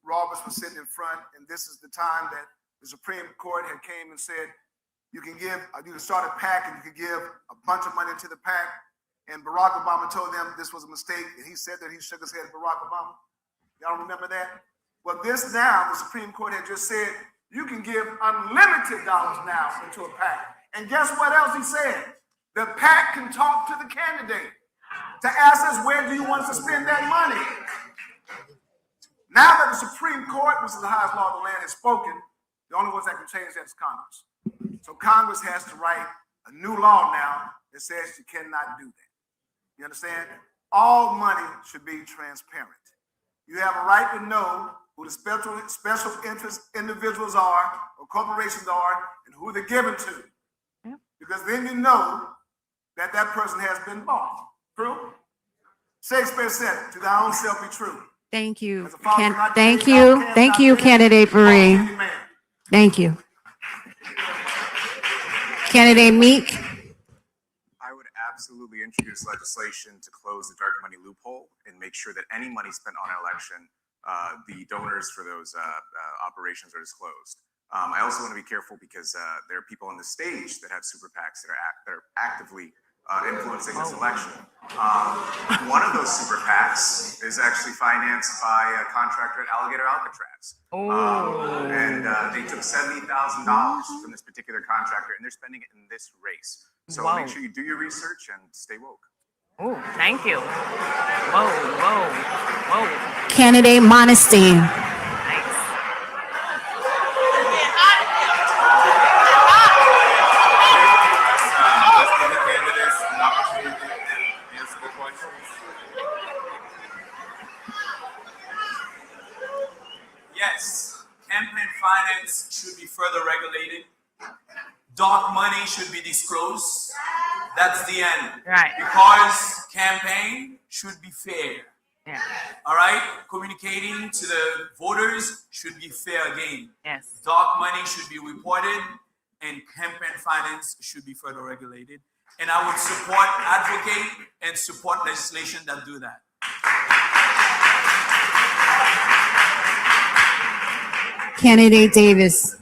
Roberts was sitting in front, and this is the time that the Supreme Court had came and said, you can start a PAC and you can give a bunch of money to the PAC, and Barack Obama told them this was a mistake, and he said that he shook his head at Barack Obama. Y'all remember that? Well, this now, the Supreme Court had just said, you can give unlimited dollars now into a PAC. And guess what else he said? The PAC can talk to the candidate to ask us, where do you want us to spend that money? Now that the Supreme Court, which is the highest law of the land, has spoken, the only ones that can change that is Congress. So Congress has to write a new law now that says you cannot do that. You understand? All money should be transparent. You have a right to know who the special interest individuals are or corporations are and who they're given to. Yeah. Because then you know that that person has been bought. True? Shakespeare said, to thy own self be true. Thank you. Thank you, Candidate Vereen. Thank you. Candidate Meek. I would absolutely introduce legislation to close the dark money loophole and make sure that any money spent on an election, the donors for those operations are disclosed. I also want to be careful because there are people on the stage that have super PACs that are actively influencing this election. One of those super PACs is actually financed by a contractor at Alligator Alcatraz. And they took $70,000 from this particular contractor, and they're spending it in this race. So make sure you do your research and stay woke. Oh, thank you. Whoa. Candidate Monestein. Yes, campaign finance should be further regulated. Dark money should be disclosed. That's the end. Right. Because campaign should be fair. Yeah. All right? Communicating to the voters should be fair again. Yes. Dark money should be reported, and campaign finance should be further regulated. And I would support, advocate, and support legislation that do that. Candidate Davis.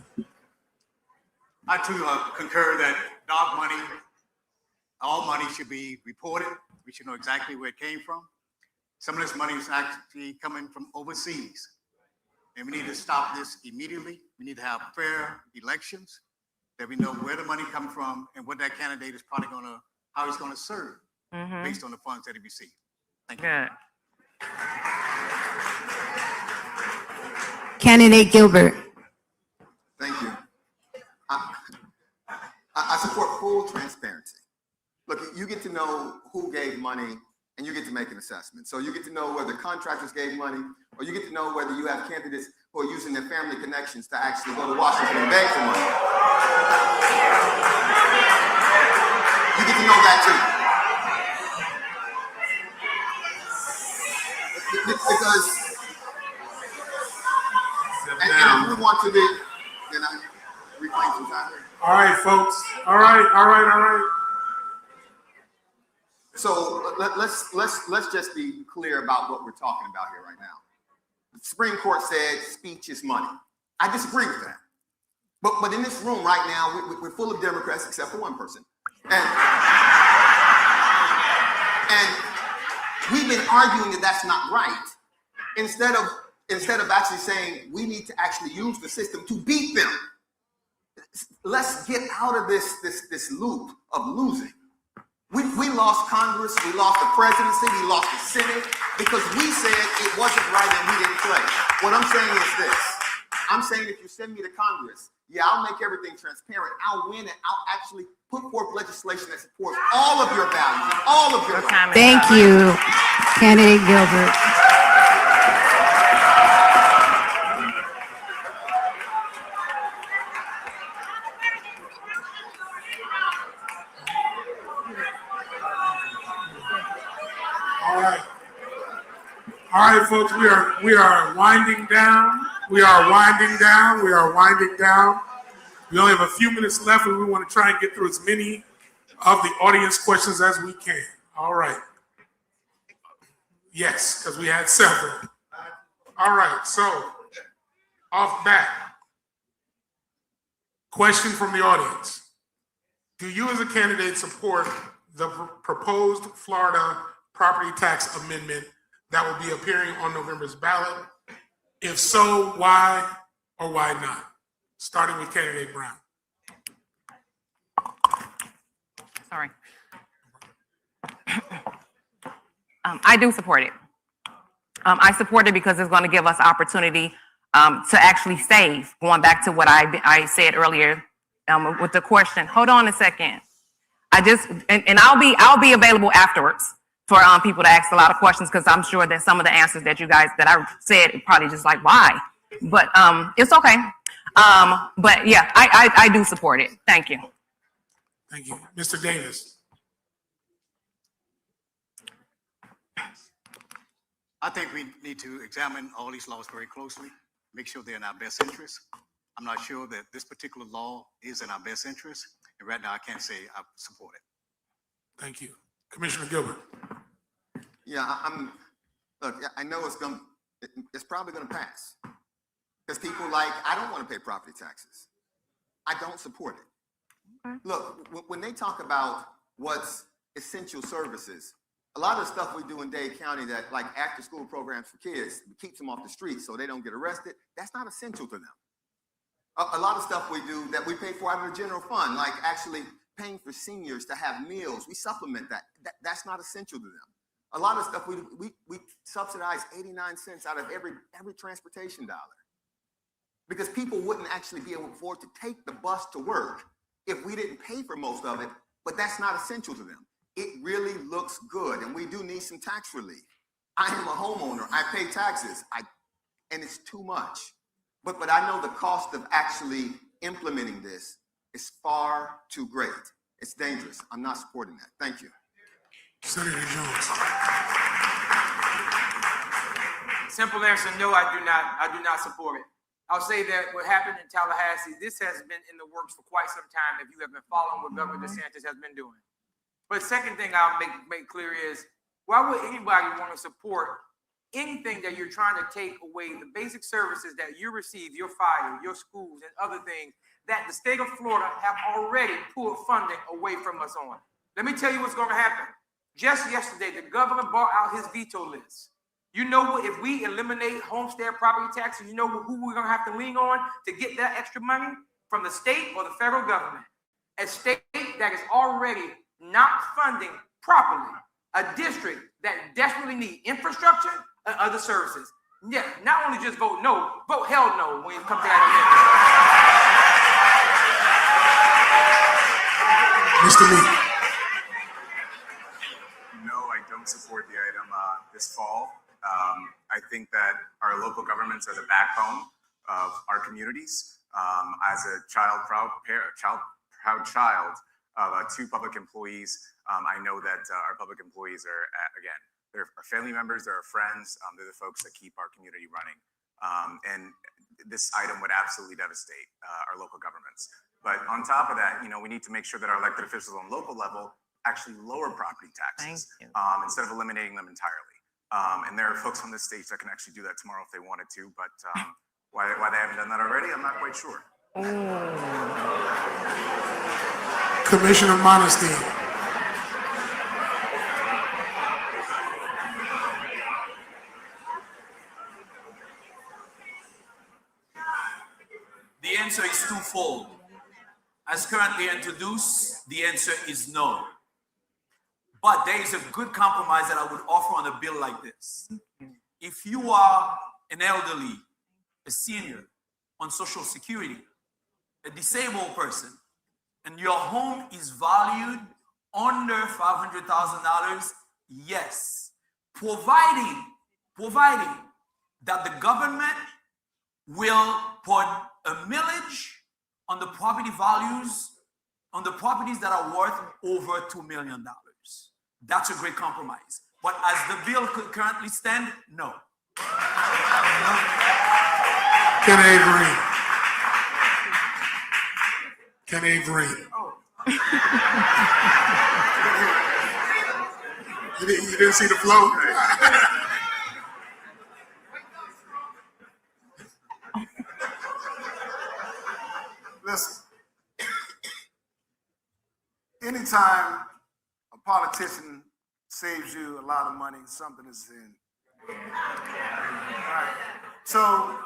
I too concur that dark money, all money should be reported. We should know exactly where it came from. Some of this money is actually coming from overseas. And we need to stop this immediately. We need to have fair elections that we know where the money comes from and what that candidate is probably how he's gonna serve based on the funds that he received. Thank you. Good. Candidate Gilbert. Thank you. I support full transparency. Look, you get to know who gave money and you get to make an assessment. So you get to know whether contractors gave money, or you get to know whether you have candidates who are using their family connections to actually go to Washington and beg for money. You get to know that too. Because, and if we want to be, then I reclaim some time here. All right, folks. All right. So let's just be clear about what we're talking about here right now. The Supreme Court said speech is money. I disagree with that. But in this room right now, we're full of Democrats except for one person. And we've been arguing that that's not right. Instead of actually saying we need to actually use the system to beat them. Let's get out of this loop of losing. We lost Congress, we lost the presidency, we lost the Senate because we said it wasn't right and we didn't play. What I'm saying is this. I'm saying if you send me to Congress, yeah, I'll make everything transparent. I'll win and I'll actually put forth legislation that supports all of your values and all of your rights. Thank you, Candidate Gilbert. All right, folks, we are winding down. We only have a few minutes left, and we want to try and get through as many of the audience questions as we can. All right. Yes, because we had several. All right, so off bat, question from the audience. Do you as a candidate support the proposed Florida property tax amendment that will be appearing on November's ballot? If so, why or why not? Starting with candidate Brown. Sorry. I do support it. I support it because it's going to give us opportunity to actually save. Going back to what I said earlier with the question. Hold on a second. I'll be available afterwards for people to ask a lot of questions because I'm sure that some of the answers that you guys that I said probably just like why, but it's okay. But yeah, I do support it. Thank you. Thank you, Mr. Davis. I think we need to examine all these laws very closely, make sure they're in our best interest. I'm not sure that this particular law is in our best interest, and right now I can't say I support it. Thank you, Commissioner Gilbert. Yeah, look, I know it's probably gonna pass. Because people I don't want to pay property taxes. I don't support it. Okay. Look, when they talk about what's essential services, a lot of the stuff we do in Dade County that like after school programs for kids keeps them off the streets so they don't get arrested, that's not essential to them. A lot of stuff we do that we pay for out of the general fund, like actually paying for seniors to have meals, we supplement that. That's not essential to them. A lot of stuff we subsidize 89 cents out of every transportation dollar. Because people wouldn't actually be able to afford to take the bus to work if we didn't pay for most of it, but that's not essential to them. It really looks good, and we do need some tax relief. I am a homeowner, I pay taxes, and it's too much. But I know the cost of actually implementing this is far too great. It's dangerous. I'm not supporting that. Thank you. Senator Jones. Simple answer, no, I do not support it. I'll say that what happened in Tallahassee, this has been in the works for quite some time if you have been following what Governor DeSantis has been doing. But second thing I'll make clear is, why would anybody want to support anything that you're trying to take away the basic services that you receive, your fire, your schools, and other things that the state of Florida have already pulled funding away from us on? Let me tell you what's going to happen. Just yesterday, the governor brought out his veto list. You know what? If we eliminate homestead property taxes, you know who we're going to have to lean on to get that extra money? From the state or the federal government. A state that is already not funding properly a district that desperately needs infrastructure and other services. Yeah, not only just vote no, vote hell no when it comes to that. Mr. Lee. No, I don't support the item this fall. I think that our local governments are the backbone of our communities. As a proud child of two public employees, I know that our public employees are, again, they're our family members, they're our friends, they're the folks that keep our community running. And this item would absolutely devastate our local governments. But on top of that, we need to make sure that our elected officials on local level actually lower property taxes instead of eliminating them entirely. And there are folks on this stage that can actually do that tomorrow if they wanted to, but why they haven't done that already, I'm not quite sure. Commissioner Monestein. The answer is twofold. As currently introduced, the answer is no. But there is a good compromise that I would offer on a bill like this. If you are an elderly, a senior on Social Security, a disabled person, and your home is valued under $500,000, yes, providing that the government will put a millage on the property values, on the properties that are worth over $2 million. That's a great compromise. But as the bill could currently stand, no. Can I agree? Can I agree? You didn't see the flow? Listen, anytime a politician saves you a lot of money, something is in. All right. So,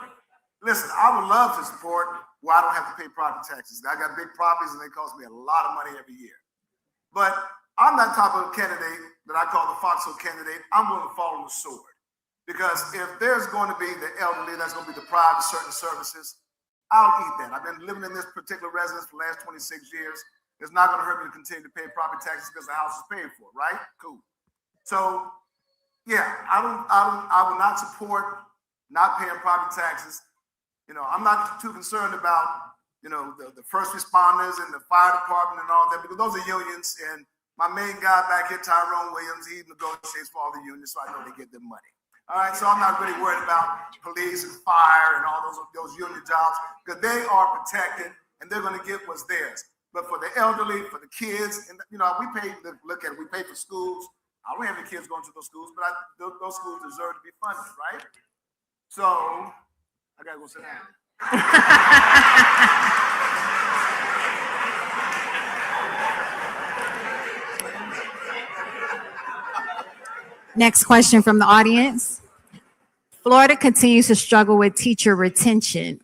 listen, I would love to support where I don't have to pay property taxes. I got big properties and they cost me a lot of money every year. But I'm that type of candidate that I call the foxhole candidate. I'm willing to fall on the sword. Because if there's going to be the elderly that's going to be deprived of certain services, I'll eat that. I've been living in this particular residence for the last 26 years. It's not going to hurt me to continue to pay property taxes because the house is paid for, right? Cool. So, yeah, I will not support not paying property taxes. I'm not too concerned about, the first responders and the fire department and all that, because those are unions. And my main guy back here, Tyrone Williams, he negotiates for all the unions, so I know they get their money. All right, so I'm not really worried about police and fire and all those union jobs, because they are protected and they're going to get what's theirs. But for the elderly, for the kids, and we pay. Look at it, we pay for schools. I don't have any kids going to those schools, but those schools deserve to be funded, right? So I gotta go sit down. Next question from the audience. Florida continues to struggle with teacher retention.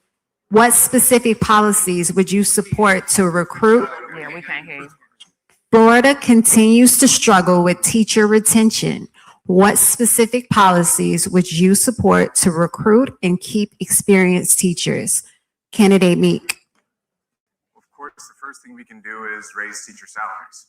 What specific policies would you support to recruit? Yeah, we can't hear you. Florida continues to struggle with teacher retention. What specific policies would you support to recruit and keep experienced teachers? Candidate Meek. Of course, the first thing we can do is raise teacher salaries.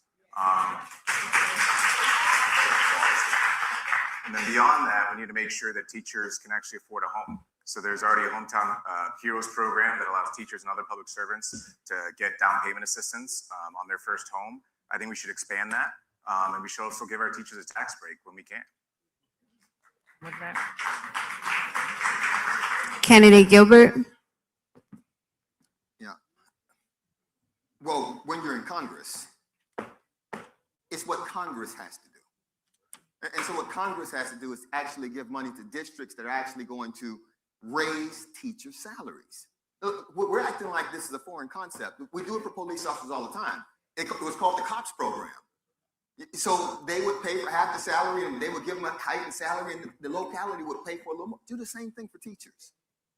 And then beyond that, we need to make sure that teachers can actually afford a home. So there's already a Hometown Heroes program that allows teachers and other public servants to get down payment assistance on their first home. I think we should expand that. And we should also give our teachers a tax break when we can. Candidate Gilbert. Yeah. Well, when you're in Congress, it's what Congress has to do. And so what Congress has to do is actually give money to districts that are actually going to raise teacher salaries. We're acting like this is a foreign concept. We do it for police officers all the time. It was called the COPS program. So they would pay for half the salary and they would give them a heightened salary and the locality would pay for a little more. Do the same thing for teachers.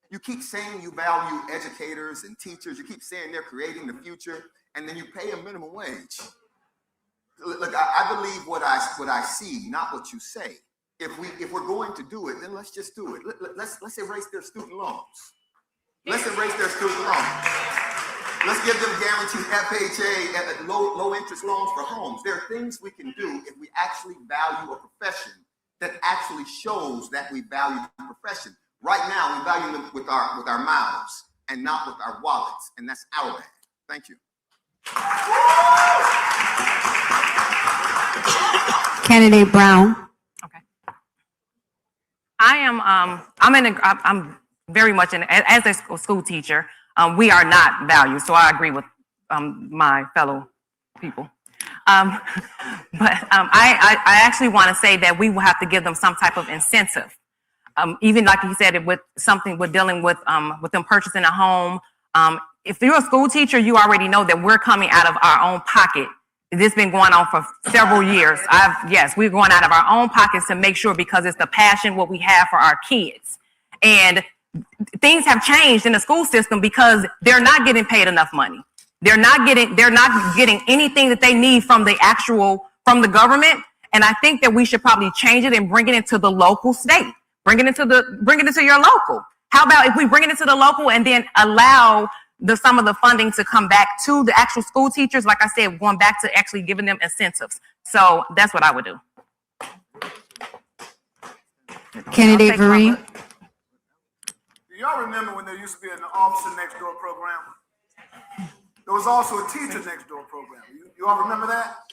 You keep saying you value educators and teachers. You keep saying they're creating the future and then you pay a minimum wage. Look, I believe what I see, not what you say. If we're going to do it, then let's just do it. Let's erase their student loans. Let's erase their student loans. Let's give them guaranteed FHA and low interest loans for homes. There are things we can do if we actually value a profession that actually shows that we value the profession. Right now, we value them with our mouths and not with our wallets, and that's our bad. Thank you. Candidate Brown. Okay. I'm very much as a school teacher, we are not valued. So I agree with my fellow people. But I actually want to say that we will have to give them some type of incentive. Even like you said, with something we're dealing with them purchasing a home. If you're a school teacher, you already know that we're coming out of our own pocket. This has been going on for several years. Yes, we're going out of our own pockets to make sure, because it's the passion what we have for our kids. And things have changed in the school system because they're not getting paid enough money. They're not getting anything that they need from the government. And I think that we should probably change it and bring it into the local state. Bring it into your local. How about if we bring it into the local and then allow some of the funding to come back to the actual school teachers, like I said, going back to actually giving them incentives. So that's what I would do. Candidate Vereen. Do y'all remember when there used to be an officer next door program? There was also a teacher next door program. You all remember that?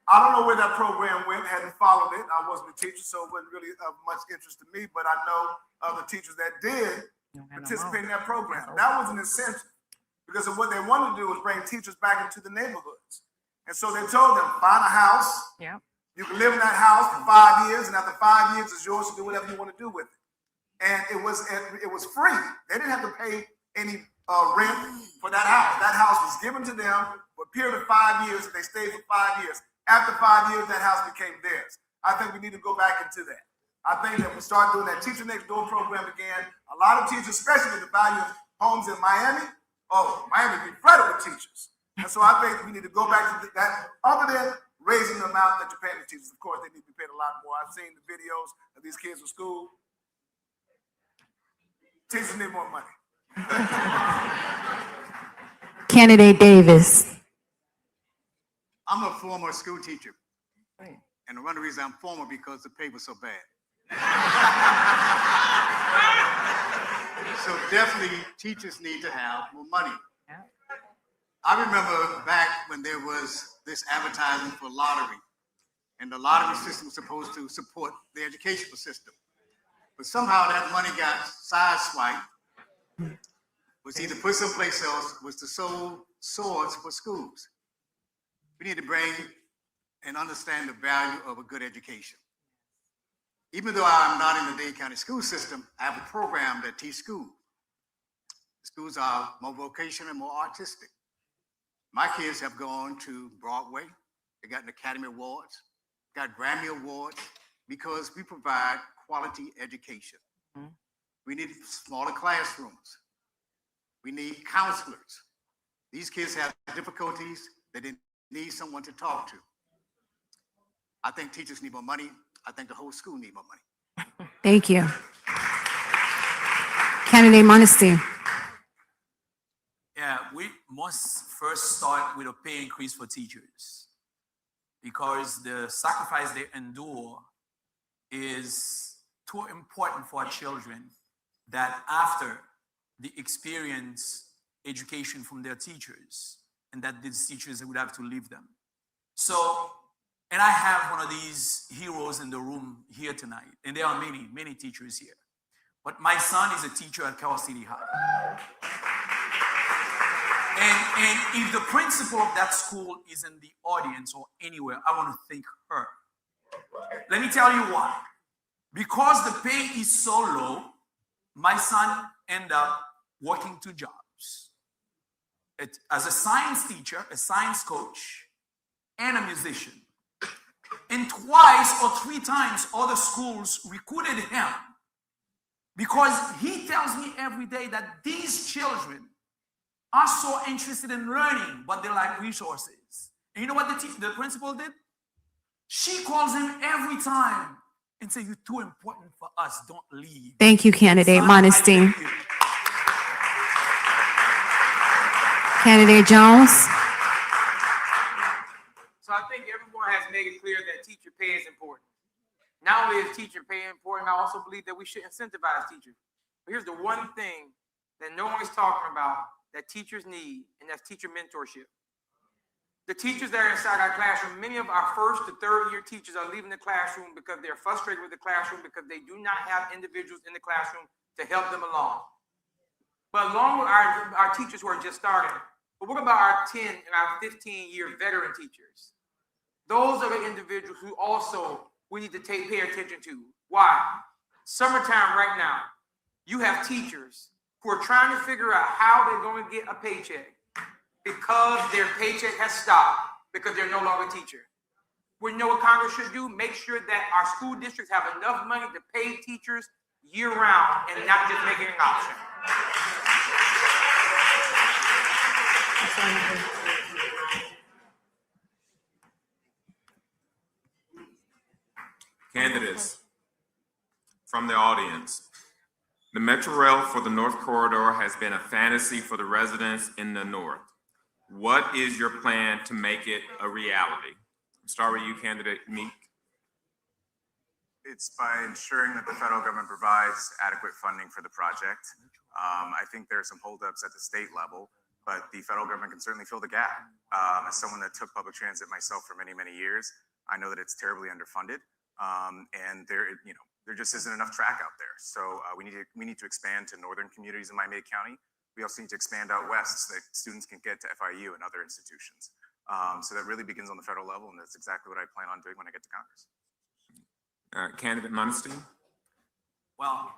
I don't know where that program went, hadn't followed it. I wasn't a teacher, so it wasn't really of much interest to me, but I know other teachers that did participate in that program. That was an incentive, because of what they wanted to do was bring teachers back into the neighborhoods. And so they told them, find a house. Yeah. You can live in that house for 5 years, and after 5 years, it's yours to do whatever you want to do with it. And it was free. They didn't have to pay any rent for that house. That house was given to them for a period of 5 years, and they stayed for 5 years. After 5 years, that house became theirs. I think we need to go back into that. I think that we start doing that teacher next door program again. A lot of teachers, especially the value of homes in Miami, Miami be flooded with teachers. And so I think we need to go back to that, other than raising the amount that you're paying the teachers. Of course, they need to be paid a lot more. I've seen the videos of these kids in school. Teachers need more money. Candidate Davis. I'm a former school teacher. And one of the reasons I'm former because the pay was so bad. So definitely teachers need to have more money. I remember back when there was this advertising for lottery, and the lottery system was supposed to support the educational system. But somehow that money got sideswiped, was either put someplace else, was to sow swords for schools. We need to bring and understand the value of a good education. Even though I'm not in the Dade County school system, I have a program that teaches school. Schools are more vocational and more artistic. My kids have gone to Broadway. They got an Academy Awards, got Grammy Awards, because we provide quality education. We need smaller classrooms. We need counselors. These kids have difficulties that they need someone to talk to. I think teachers need more money. I think the whole school need more money. Thank you. Candidate Modesty. Yeah, we must first start with a pay increase for teachers, because the sacrifice they endure is too important for our children that after they experience education from their teachers, and that these teachers would have to leave them. So, and I have one of these heroes in the room here tonight, and there are many, many teachers here. But my son is a teacher at Cal City High. And if the principal of that school is in the audience or anywhere, I want to thank her. Let me tell you why. Because the pay is so low, my son ended up working 2 jobs. As a science teacher, a science coach, and a musician. And twice or 3 times other schools recruited him, because he tells me every day that these children are so interested in learning, but they lack resources. And you know what the principal did? She calls him every time and says, "You're too important for us, don't leave." Thank you, Candidate Modesty. Candidate Jones. So I think everyone has made it clear that teacher pay is important. Not only is teacher pay important, I also believe that we should incentivize teachers. But here's the one thing that no one is talking about that teachers need, and that's teacher mentorship. The teachers that are inside our classroom, many of our first to third year teachers are leaving the classroom because they're frustrated with the classroom because they do not have individuals in the classroom to help them along. But along with our teachers who are just starting, but what about our 10 and our 15-year veteran teachers? Those are the individuals who also we need to pay attention to. Why? Summertime right now, you have teachers who are trying to figure out how they're going to get a paycheck because their paycheck has stopped because they're no longer a teacher. We know what Congress should do, make sure that our school districts have enough money to pay teachers year-round and not just make it an option. Candidates from the audience. The Metro Rail for the North Corridor has been a fantasy for the residents in the North. What is your plan to make it a reality? Start with you, Candidate Meek. It's by ensuring that the federal government provides adequate funding for the project. I think there are some holdups at the state level, but the federal government can certainly fill the gap. As someone that took public transit myself for many, many years, I know that it's terribly underfunded, and there just isn't enough track out there. So we need to expand to northern communities in Miami-Dade County. We also need to expand out west so that students can get to FIU and other institutions. So that really begins on the federal level, and that's exactly what I plan on doing when I get to Congress. Candidate Munstein. Well,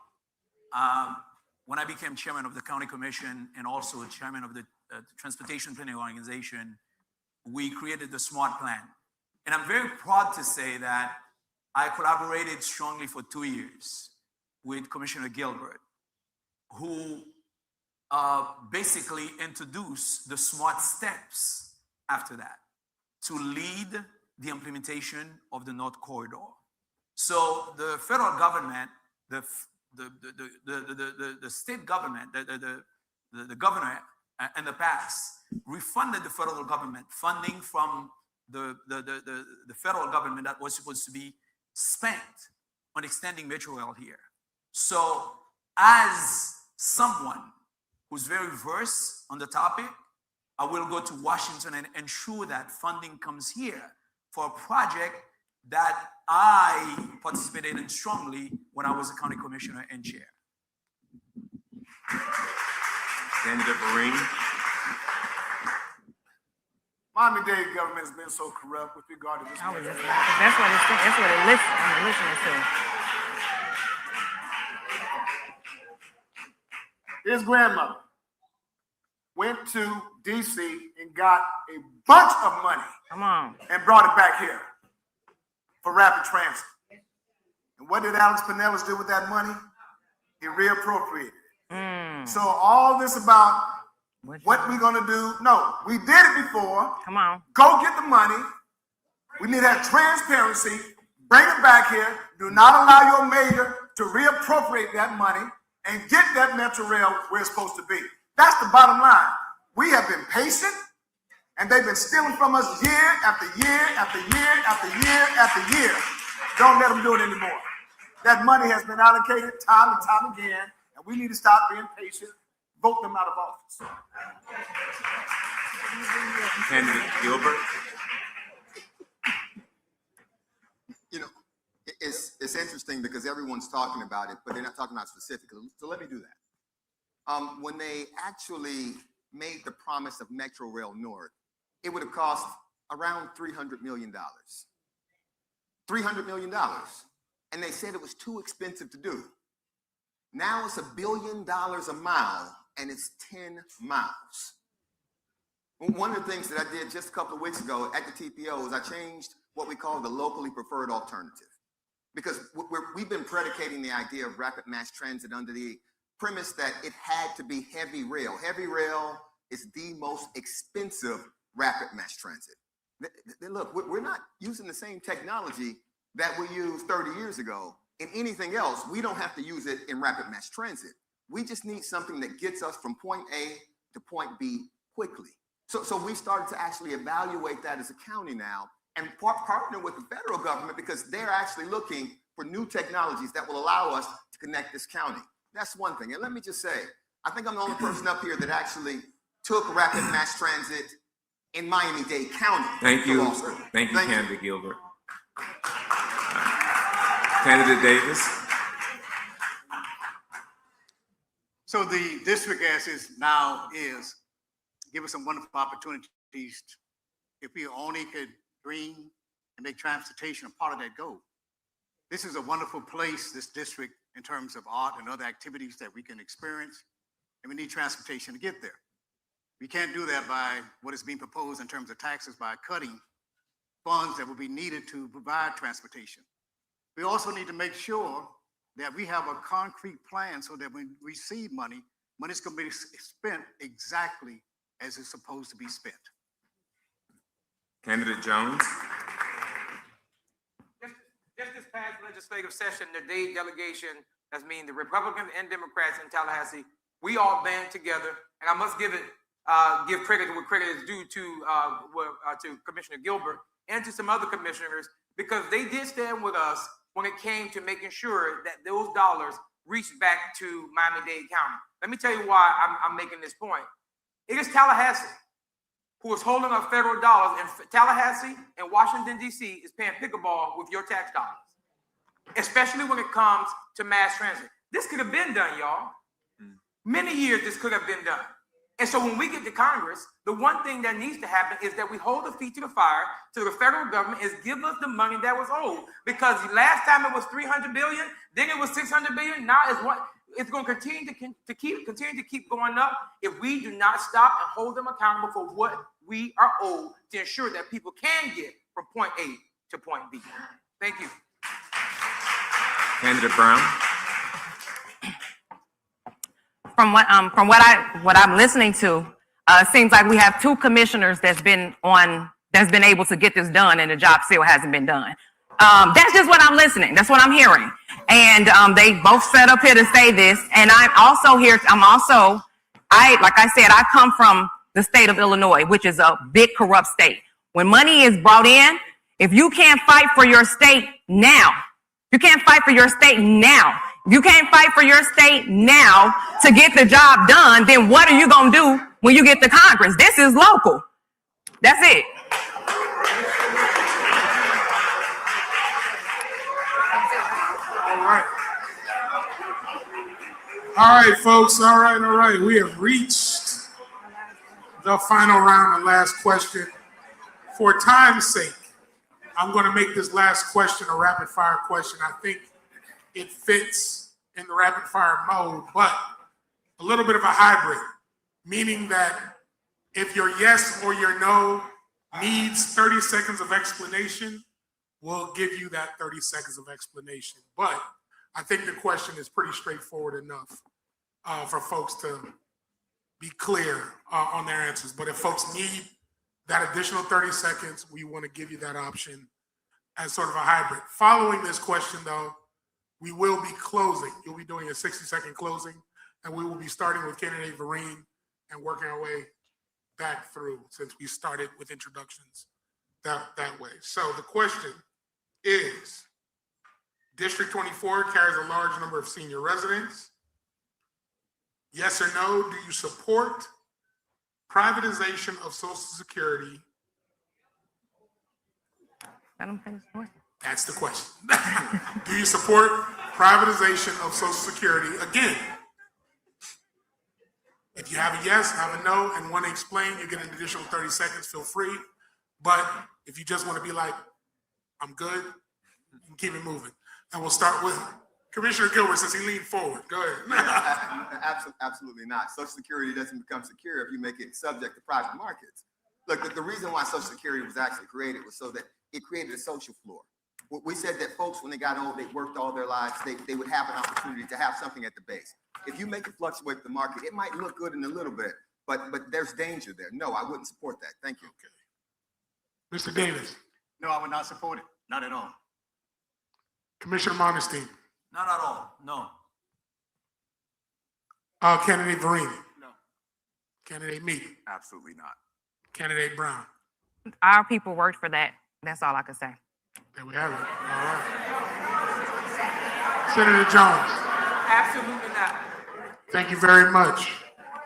when I became chairman of the county commission and also chairman of the transportation planning organization, we created the SMART plan. And I'm very proud to say that I collaborated strongly for 2 years with Commissioner Gilbert, who basically introduced the SMART steps after that to lead the implementation of the North Corridor. So the federal government, the state government, the governor in the past refunded the federal government funding from the federal government that was supposed to be spent on extending Metro Rail here. So as someone who's very versed on the topic, I will go to Washington and ensure that funding comes here for a project that I participated in strongly when I was a county commissioner and chair. Candidate Vereen. Miami-Dade government has been so corrupt with regard to this. That's what it listening to. His grandmother went to DC and got a bunch of money. Come on. And brought it back here for rapid transit. And what did Alex Pinellas do with that money? He reappropriated it. So all this about what we're gonna do, no, we did it before. Come on. Go get the money. We need to have transparency. Bring it back here. Do not allow your mayor to reappropriate that money and get that Metro Rail where it's supposed to be. That's the bottom line. We have been patient, and they've been stealing from us year after year after year after year after year. Don't let them do it anymore. That money has been allocated time and time again, and we need to stop being patient. Vote them out of office. Candidate Gilbert. You know, it's interesting because everyone's talking about it, but they're not talking about specifically. So let me do that. When they actually made the promise of Metro Rail North, it would have cost around $300 million. $300 million. And they said it was too expensive to do. Now it's $1 billion a mile, and it's 10 miles. One of the things that I did just a couple of weeks ago at the TPO is I changed what we call the locally preferred alternative. Because we've been predicating the idea of rapid mass transit under the premise that it had to be heavy rail. Heavy rail is the most expensive rapid mass transit. Look, we're not using the same technology that we used 30 years ago. In anything else, we don't have to use it in rapid mass transit. We just need something that gets us from point A to point B quickly. So we started to actually evaluate that as a county now and partner with the federal government because they're actually looking for new technologies that will allow us to connect this county. That's one thing. And let me just say, I think I'm the only person up here that actually took rapid mass transit in Miami-Dade County. Thank you. Thank you, Candidate Gilbert. Candidate Davis. So the district as is now is give us some wonderful opportunities. If we only could dream and make transportation a part of that goal. This is a wonderful place, this district, in terms of art and other activities that we can experience, and we need transportation to get there. We can't do that by what is being proposed in terms of taxes by cutting funds that will be needed to provide transportation. We also need to make sure that we have a concrete plan so that when we receive money, money's going to be spent exactly as it's supposed to be spent. Candidate Jones. Just this past legislative session, the Dade delegation, that's meaning the Republicans and Democrats in Tallahassee, we all band together, and I must give credit to what credit is due to Commissioner Gilbert and to some other commissioners, because they did stand with us when it came to making sure that those dollars reached back to Miami-Dade County. Let me tell you why I'm making this point. It is Tallahassee who is holding up federal dollars, and Tallahassee and Washington, D.C. is paying pickleball with your tax dollars, especially when it comes to mass transit. This could have been done, y'all. Many years this could have been done. And so when we get to Congress, the one thing that needs to happen is that we hold the feet to the fire to the federal government is give us the money that was owed. Because last time it was $300 billion, then it was $600 billion. Now it's going to continue to keep going up if we do not stop and hold them accountable for what we are owed to ensure that people can get from point A to point B. Thank you. Candidate Brown. From what I'm listening to, it seems like we have two commissioners that's been able to get this done, and the job still hasn't been done. That's just what I'm listening. That's what I'm hearing. And they both set up here to say this. And I'm also here. Like I said, I come from the state of Illinois, which is a big corrupt state. When money is brought in, if you can't fight for your state now, you can't fight for your state now. You can't fight for your state now to get the job done, then what are you going to do when you get to Congress? This is local. That's it. All right, folks. All right. We have reached the final round and last question. For time's sake, I'm going to make this last question a rapid fire question. I think it fits in the rapid fire mode, but a little bit of a hybrid, meaning that if your yes or your no needs 30 seconds of explanation, we'll give you that 30 seconds of explanation. But I think the question is pretty straightforward enough for folks to be clear on their answers. But if folks need that additional 30 seconds, we want to give you that option as sort of a hybrid. Following this question, though, we will be closing. You'll be doing a 60-second closing, and we will be starting with candidate Vereen and working our way back through since we started with introductions that way. So the question is, District 24 carries a large number of senior residents. Yes or no, do you support privatization of Social Security? That's the question. Do you support privatization of Social Security? Again, if you have a yes, have a no, and want to explain, you get an additional 30 seconds, feel free. But if you just want to be like, I'm good, you can keep it moving. And we'll start with Commissioner Gilbert since he leaned forward. Go ahead. Absolutely not. Social Security doesn't become secure if you make it subject to private markets. Look, the reason why Social Security was actually created was so that it created a social floor. We said that folks, when they got old, they worked all their lives, they would have an opportunity to have something at the base. If you make it fluctuate with the market, it might look good in a little bit, but there's danger there. No, I wouldn't support that. Thank you. Okay. Mr. Davis. No, I would not support it. Not at all. Commissioner Monestein. Not at all. No. Candidate Vereen. No. Candidate Meek, Absolutely not. Candidate Brown. Our people worked for that. That's all I can say. There we have it. All right. Senator Jones, Absolutely not. thank you very much.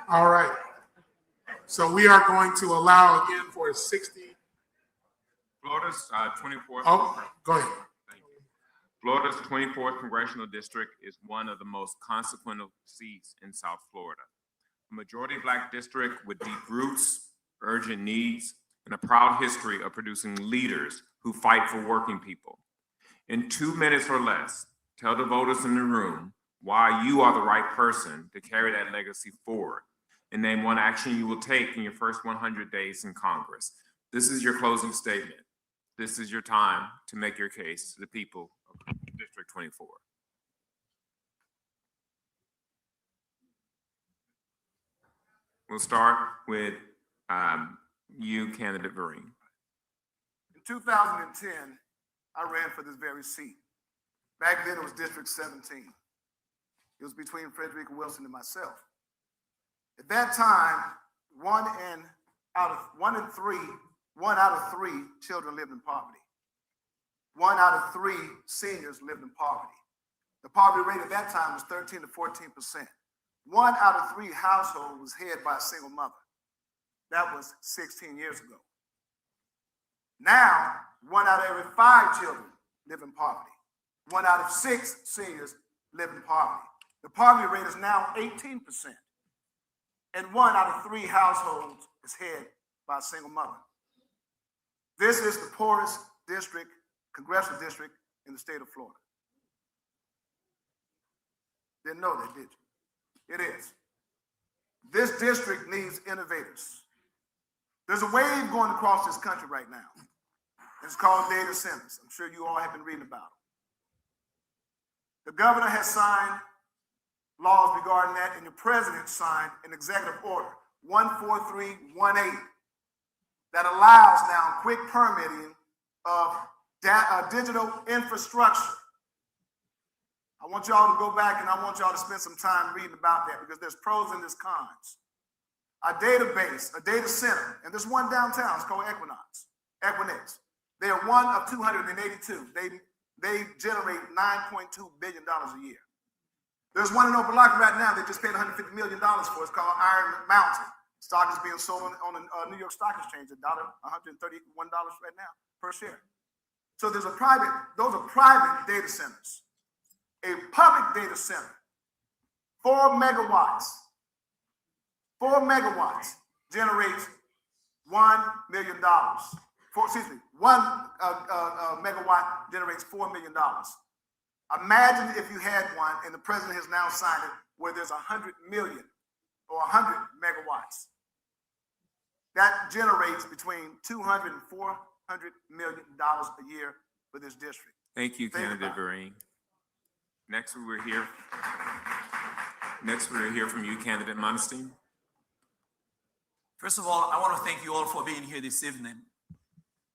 All right. So we are going to allow again for a 60. Florida's 24th. Oh, go ahead. Thank you. Florida's 24th Congressional District is one of the most consequential seats in South Florida. A majority Black district with deep roots, urgent needs, and a proud history of producing leaders who fight for working people. In 2 minutes or less, tell the voters in the room why you are the right person to carry that legacy forward, and name one action you will take in your first 100 days in Congress. This is your closing statement. This is your time to make your case to the people of District 24. We'll start with you, candidate Vereen. In 2010, I ran for this very seat. Back then, it was District 17. It was between Frederica Wilson and myself. At that time, one out of three children lived in poverty. 1 out of 3 seniors lived in poverty. The poverty rate at that time was 13 to 14%. 1 out of 3 households was headed by a single mother. That was 16 years ago. Now, 1 out of every 5 children live in poverty. 1 out of 6 seniors live in poverty. The poverty rate is now 18%. And 1 out of 3 households is headed by a single mother. This is the poorest district, congressional district in the state of Florida. Didn't know that, did you? It is. This district needs innovators. There's a wave going across this country right now. It's called data centers. I'm sure you all have been reading about it. The governor has signed laws regarding that, and the president signed an executive order, 14318, that allows now quick permitting of digital infrastructure. I want y'all to go back and I want y'all to spend some time reading about that because there's pros and there's cons. A database, a data center, and there's one downtown, it's called Equinix. They are one of 282. They generate $9.2 billion a year. There's one in Opelika right now they just paid $150 million for. It's called Iron Mountain. Stock is being sold on the New York Stock Exchange at $131 right now per share. So those are private data centers. A public data center, 4 megawatts. 4 megawatts generates $1 million. 1 megawatt generates $4 million. Imagine if you had one, and the president has now signed it, where there's 100 million or 100 megawatts. That generates between $200 and $400 million a year for this district. Thank you, candidate Vereen. Next, we'll hear from you, candidate Monstein. First of all, I want to thank you all for being here this evening.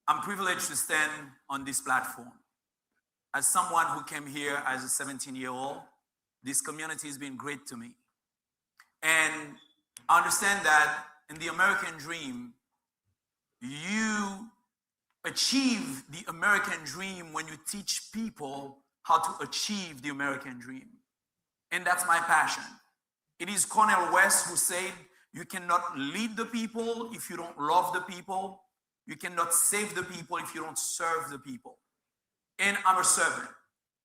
I'm privileged to stand on this platform. As someone who came here as a 17-year-old, this community has been great to me. And I understand that in the American dream, you achieve the American dream when you teach people how to achieve the American dream. And that's my passion. It is Cornel West who said, you cannot lead the people if you don't love the people. You cannot save the people if you don't serve the people. And I'm a servant.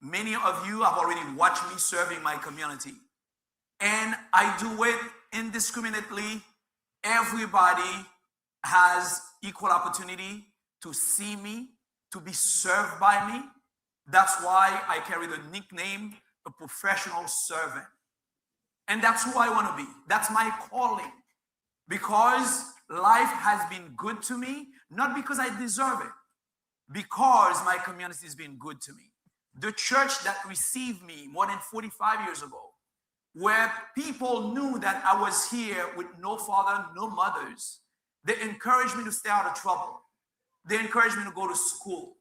Many of you have already watched me serving my community. And I do it indiscriminately. Everybody has equal opportunity to see me, to be served by me. That's why I carry the nickname, a professional servant. And that's who I want to be. That's my calling. Because life has been good to me, not because I deserve it, because my community has been good to me. The church that received me more than 45 years ago, where people knew that I was here with no father, no mothers, they encouraged me to stay out of trouble. They encouraged me to go to school.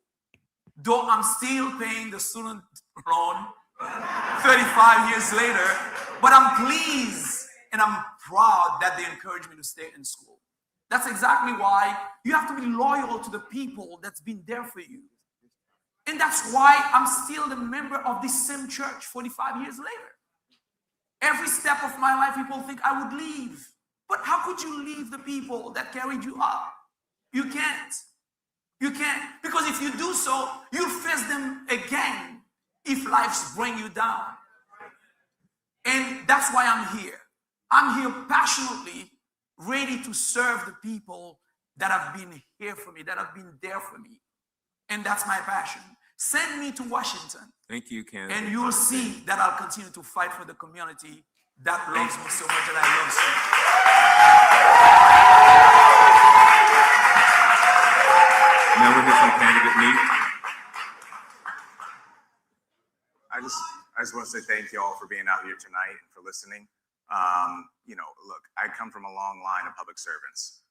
Though I'm still paying the student loan 35 years later, but I'm pleased and I'm proud that they encouraged me to stay in school. That's exactly why you have to be loyal to the people that's been there for you. And that's why I'm still a member of this same church 45 years later. Every step of my life, people think I would leave. But how could you leave the people that carried you up? You can't. You can't. Because if you do so, you'll face them again if life's bring you down. And that's why I'm here. I'm here passionately, ready to serve the people that have been here for me, that have been there for me. And that's my passion. Send me to Washington. Thank you, candidate. And you'll see that I'll continue to fight for the community that loves me so much, and I love so much. Now we'll hear from candidate Meek. I just want to say thank you all for being out here tonight and for listening. Look, I come from a long line of public servants.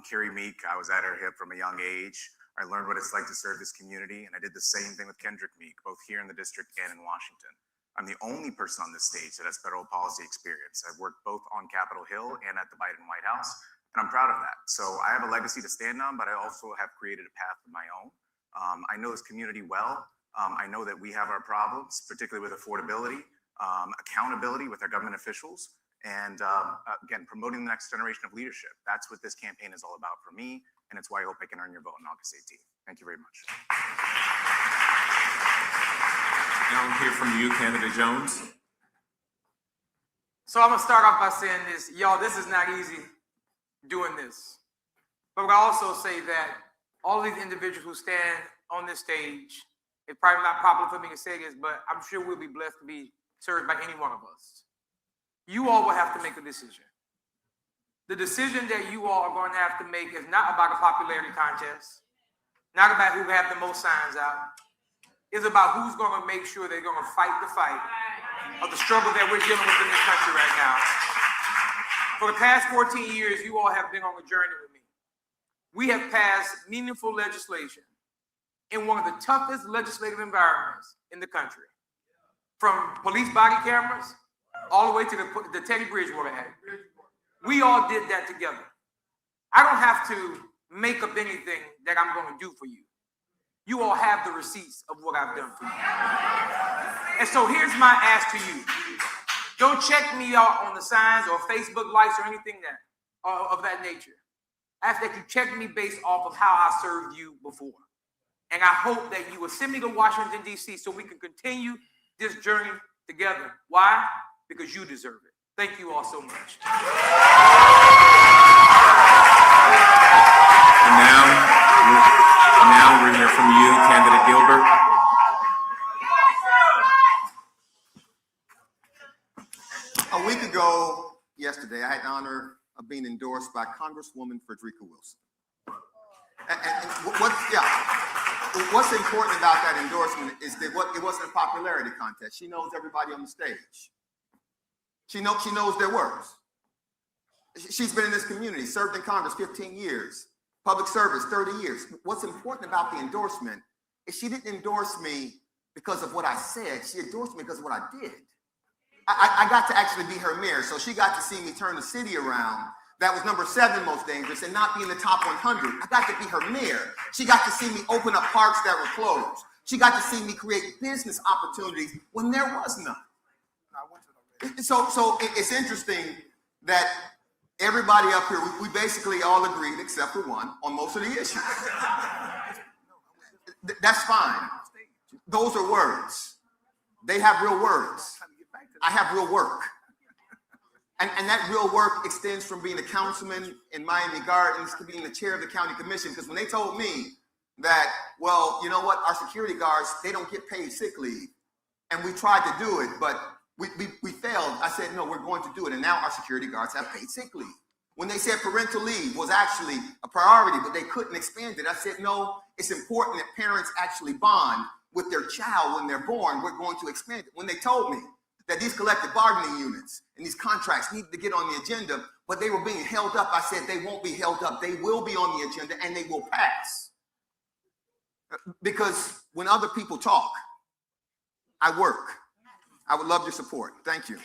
Carrie Meek, I was at her hip from a young age. I learned what it's like to serve this community, and I did the same thing with Kendrick Meek, both here in the district and in Washington. I'm the only person on this stage that has federal policy experience. I've worked both on Capitol Hill and at the Biden White House, and I'm proud of that. So I have a legacy to stand on, but I also have created a path of my own. I know this community well. I know that we have our problems, particularly with affordability, accountability with our government officials, and again, promoting the next generation of leadership. That's what this campaign is all about for me, and it's why I hope I can earn your vote on August 18th. Thank you very much. Now we'll hear from you, candidate Jones. So I'm gonna start off by saying this, y'all, this is not easy doing this. But I also say that all these individuals who stand on this stage, it's probably not popular for me to say this, but I'm sure we'll be blessed to be served by any one of us. You all will have to make a decision. The decision that you all are going to have to make is not about a popularity contest, not about who have the most signs out. It's about who's going to make sure they're going to fight the fight of the struggle that we're dealing with in this country right now. For the past 14 years, you all have been on a journey with me. We have passed meaningful legislation in one of the toughest legislative environments in the country. From police body cameras all the way to the Teddy Bridgewater Act. We all did that together. I don't have to make up anything that I'm going to do for you. You all have the receipts of what I've done for you. And so here's my ask to you. Don't check me out on the signs or Facebook likes or anything of that nature. I ask that you check me based off of how I served you before. And I hope that you will send me to Washington, D.C. so we can continue this journey together. Why? Because you deserve it. Thank you all so much. And now we'll hear from you, candidate Gilbert. A week ago, yesterday, I had the honor of being endorsed by Congresswoman Frederica Wilson. What's important about that endorsement is that it wasn't a popularity contest. She knows everybody on the stage. She knows their words. She's been in this community, served in Congress 15 years, public service 30 years. What's important about the endorsement is she didn't endorse me because of what I said. She endorsed me because of what I did. I got to actually be her mayor, so she got to see me turn the city around. That was number 7 most dangerous and not be in the top 100. I got to be her mayor. She got to see me open up parks that were closed. She got to see me create business opportunities when there was none. So it's interesting that everybody up here, we basically all agreed except for one on most of the issues. That's fine. Those are words. They have real words. I have real work. And that real work extends from being a councilman in Miami Gardens to being the chair of the county commission. Because when they told me that, well, you know what, our security guards, they don't get paid sick leave. And we tried to do it, but we failed. I said, no, we're going to do it. And now our security guards have paid sick leave. When they said parental leave was actually a priority, but they couldn't expand it, I said, no, it's important that parents actually bond with their child when they're born. We're going to expand it. When they told me that these collective bargaining units and these contracts needed to get on the agenda, but they were being held up, I said they won't be held up. They will be on the agenda and they will pass. Because when other people talk, I work. I would love your support. Thank you.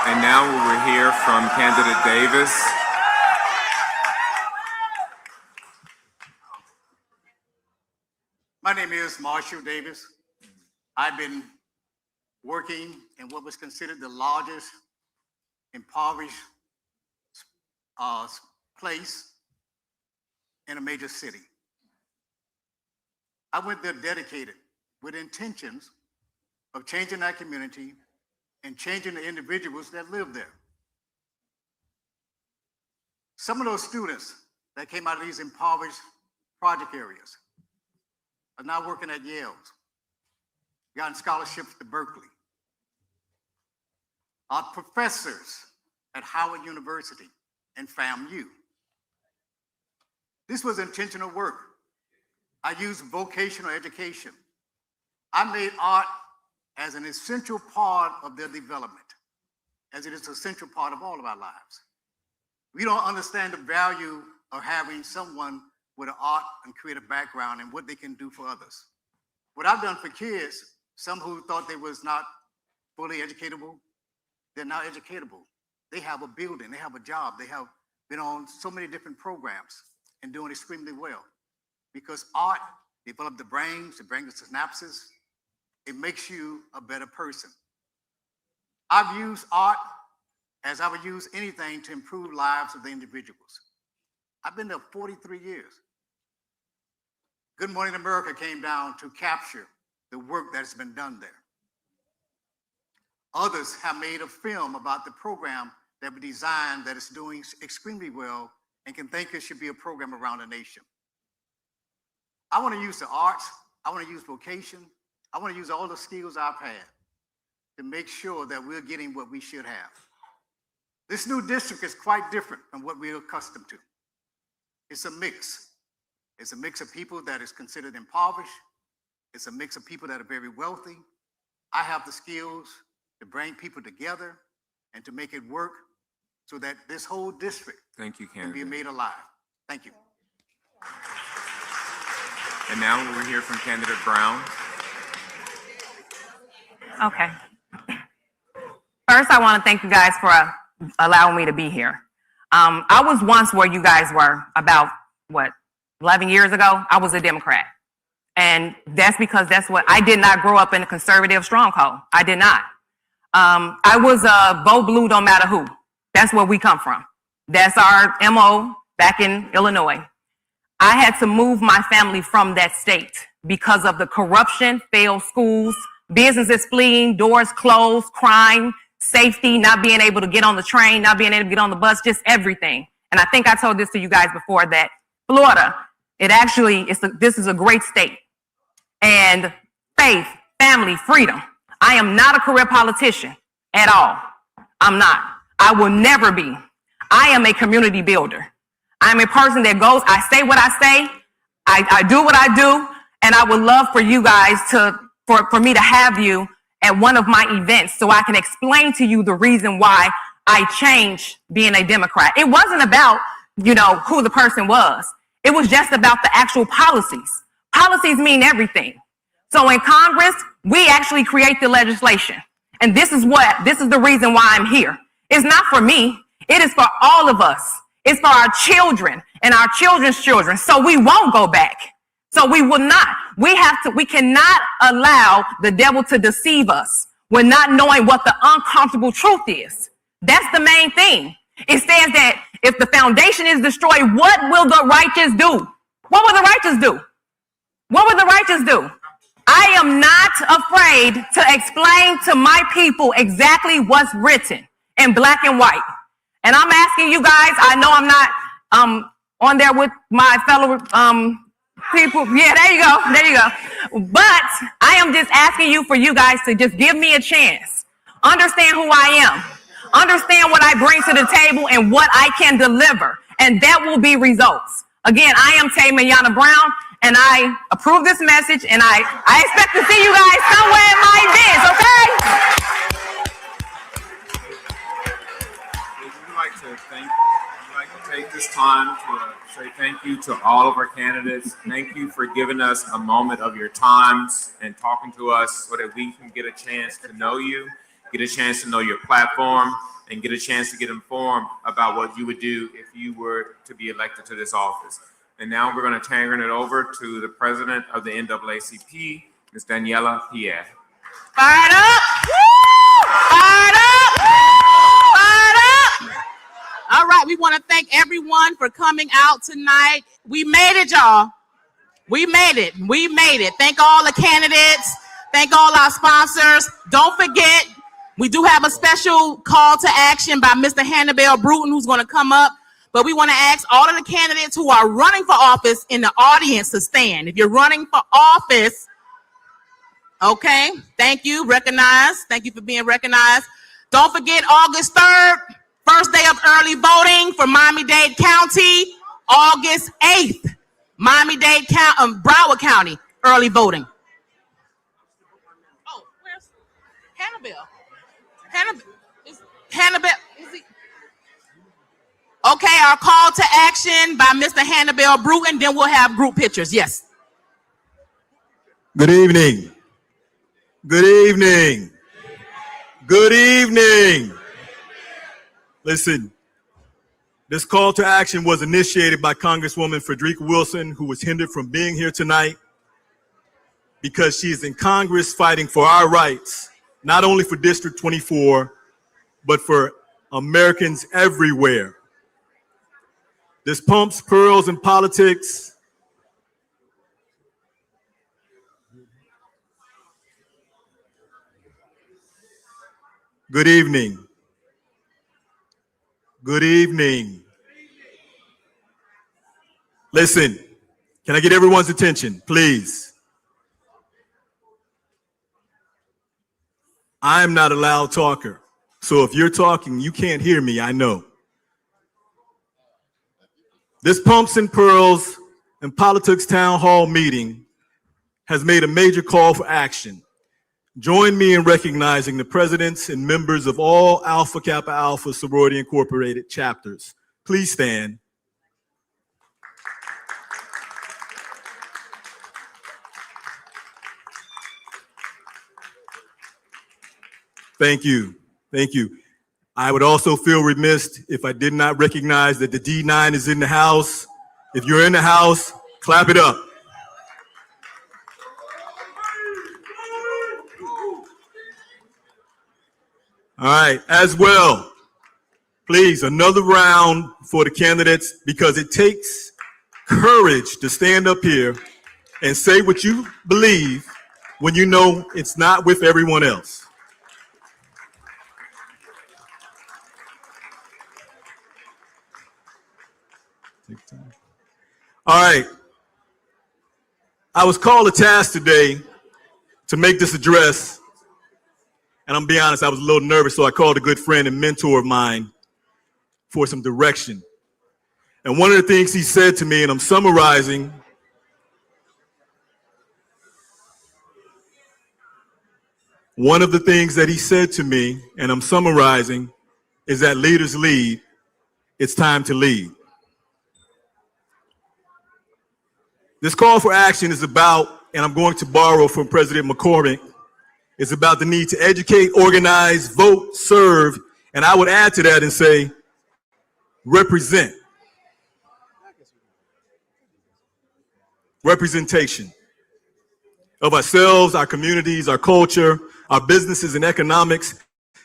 And now we will hear from candidate Davis. My name is Marshall Davis. I've been working in what was considered the largest impoverished place in a major city. I went there dedicated with intentions of changing that community and changing the individuals that live there. Some of those students that came out of these impoverished project areas are now working at Yale's, gotten scholarships to Berkeley. Our professors at Howard University and FAMU. This was intentional work. I used vocational education. I made art as an essential part of their development, as it is an essential part of all of our lives. We don't understand the value of having someone with an art and creative background and what they can do for others. What I've done for kids, some who thought they was not fully educatable, they're now educatable. They have a building, they have a job, they have been on so many different programs and doing extremely well. Because art develops the brains, it brings the synapses, it makes you a better person. I've used art as I would use anything to improve lives of the individuals. I've been there 43 years. Good Morning America came down to capture the work that's been done there. Others have made a film about the program that we designed that is doing extremely well and can think it should be a program around the nation. I want to use the arts, I want to use vocation, I want to use all the skills I've had to make sure that we're getting what we should have. This new district is quite different from what we're accustomed to. It's a mix. It's a mix of people that is considered impoverished. It's a mix of people that are very wealthy. I have the skills to bring people together and to make it work so that this whole district Thank you, can candidate. be made alive. Thank you. And now we will hear from candidate Brown. Okay. First, I want to thank you guys for allowing me to be here. I was once where you guys were about, 11 years ago. I was a Democrat. And that's because I did not grow up in a conservative stronghold. I did not. I was a vote blue, don't matter who. That's where we come from. That's our MO back in Illinois. I had to move my family from that state because of the corruption, failed schools, businesses fleeing, doors closed, crime, safety, not being able to get on the train, not being able to get on the bus, just everything. And I think I told this to you guys before that Florida, this is a great state. And faith, family, freedom. I am not a career politician at all. I'm not. I will never be. I am a community builder. I'm a person that goes, I say what I say, I do what I do, and I would love for you guys for me to have you at one of my events so I can explain to you the reason why I changed being a Democrat. It wasn't about, who the person was. It was just about the actual policies. Policies mean everything. So in Congress, we actually create the legislation. And this is the reason why I'm here. It's not for me. It is for all of us. It's for our children and our children's children. So we won't go back. So we will not. We cannot allow the devil to deceive us. We're not knowing what the uncomfortable truth is. That's the main thing. It says that if the foundation is destroyed, what will the righteous do? What will the righteous do? What will the righteous do? I am not afraid to explain to my people exactly what's written in black and white. And I'm asking you guys, I know I'm not on there with my fellow people. Yeah, there you go. But I am just asking you for you guys to just give me a chance. Understand who I am. Understand what I bring to the table and what I can deliver. And that will be results. Again, I am Tay Mayana Brown, and I approve this message, and I expect to see you guys somewhere in my events, okay? Would you like to take this time to say thank you to all of our candidates. Thank you for giving us a moment of your times and talking to us so that we can get a chance to know you, get a chance to know your platform, and get a chance to get informed about what you would do if you were to be elected to this office. And now we're going to turn it over to the president of the NAACP, Ms. Daniela Pierre. Fired up! Fired up! Fired up! All right, we want to thank everyone for coming out tonight. We made it, y'all. We made it. We made it. Thank all the candidates. Thank all our sponsors. Don't forget, we do have a special call to action by Mr. Hannibal Bruton, who's going to come up. But we want to ask all of the candidates who are running for office in the audience to stand. If you're running for office, okay, thank you, recognized. Thank you for being recognized. Don't forget August 3rd, first day of early voting for Miami-Dade County. August 8th, Miami-Dade County, Broward County, early voting. Oh, where's Hannibal? Hannibal, is he? Okay, our call to action by Mr. Hannibal Bruton, then we'll have group pictures, yes. Good evening. Good evening. Good evening. Listen, this call to action was initiated by Congresswoman Frederica Wilson, who was hindered from being here tonight because she is in Congress fighting for our rights, not only for District 24, but for Americans everywhere. This pumps, pearls, and politics Good evening. Good evening. Listen, can I get everyone's attention, please? I'm not a loud talker, so if you're talking, you can't hear me, I know. This Pumps and Pearls and Politics Town Hall meeting has made a major call for action. Join me in recognizing the presidents and members of all Alpha Kappa Alpha Sorority Incorporated chapters. Please stand. Thank you. Thank you. I would also feel remiss if I did not recognize that the D9 is in the house. If you're in the house, clap it up. All right, as well, please, another round for the candidates, because it takes courage to stand up here and say what you believe when you know it's not with everyone else. All right. I was called a task today to make this address, and I'm gonna be honest, I was a little nervous, so I called a good friend and mentor of mine for some direction. And one of the things he said to me, and I'm summarizing, one of the things that he said to me, and I'm summarizing, is that leaders lead. It's time to lead. This call for action is about, and I'm going to borrow from President McCormick, it's about the need to educate, organize, vote, serve, and I would add to that and say, represent. Representation of ourselves, our communities, our culture, our businesses and economics.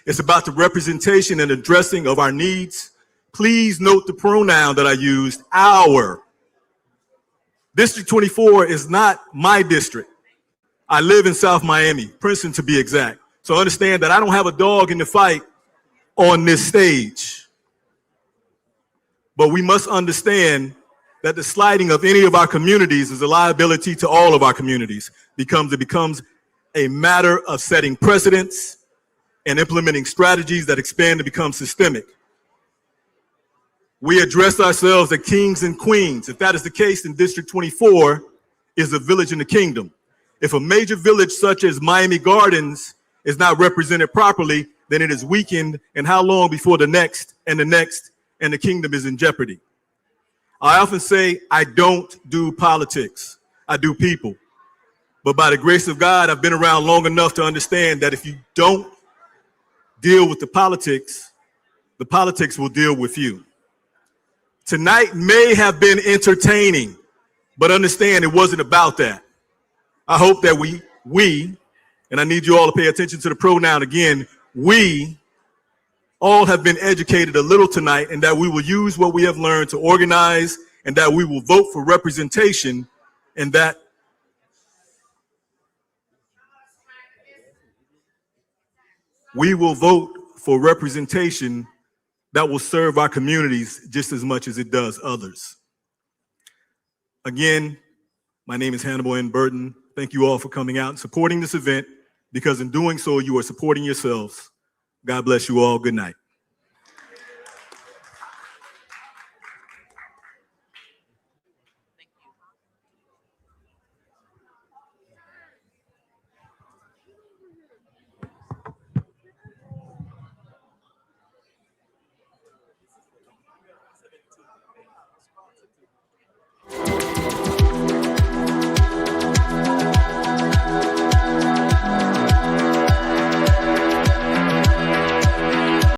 It's about the representation and addressing of our needs. Please note the pronoun that I used, our. District 24 is not my district. I live in South Miami, Princeton to be exact. So understand that I don't have a dog in the fight on this stage. But we must understand that the slighting of any of our communities is a liability to all of our communities. It becomes a matter of setting precedents and implementing strategies that expand to become systemic. We address ourselves as kings and queens. If that is the case, then District 24 is a village in the kingdom. If a major village such as Miami Gardens is not represented properly, then it is weakened, and how long before the next and the kingdom is in jeopardy? I often say I don't do politics, I do people. But by the grace of God, I've been around long enough to understand that if you don't deal with the politics will deal with you. Tonight may have been entertaining, but understand it wasn't about that. I hope that we, and I need you all to pay attention to the pronoun again, we all have been educated a little tonight, and that we will use what we have learned to organize, and that we will vote for representation, and that we will vote for representation that will serve our communities just as much as it does others. Again, my name is Hannibal N. Burton. Thank you all for coming out and supporting this event, because in doing so, you are supporting yourselves. God bless you all. Good night.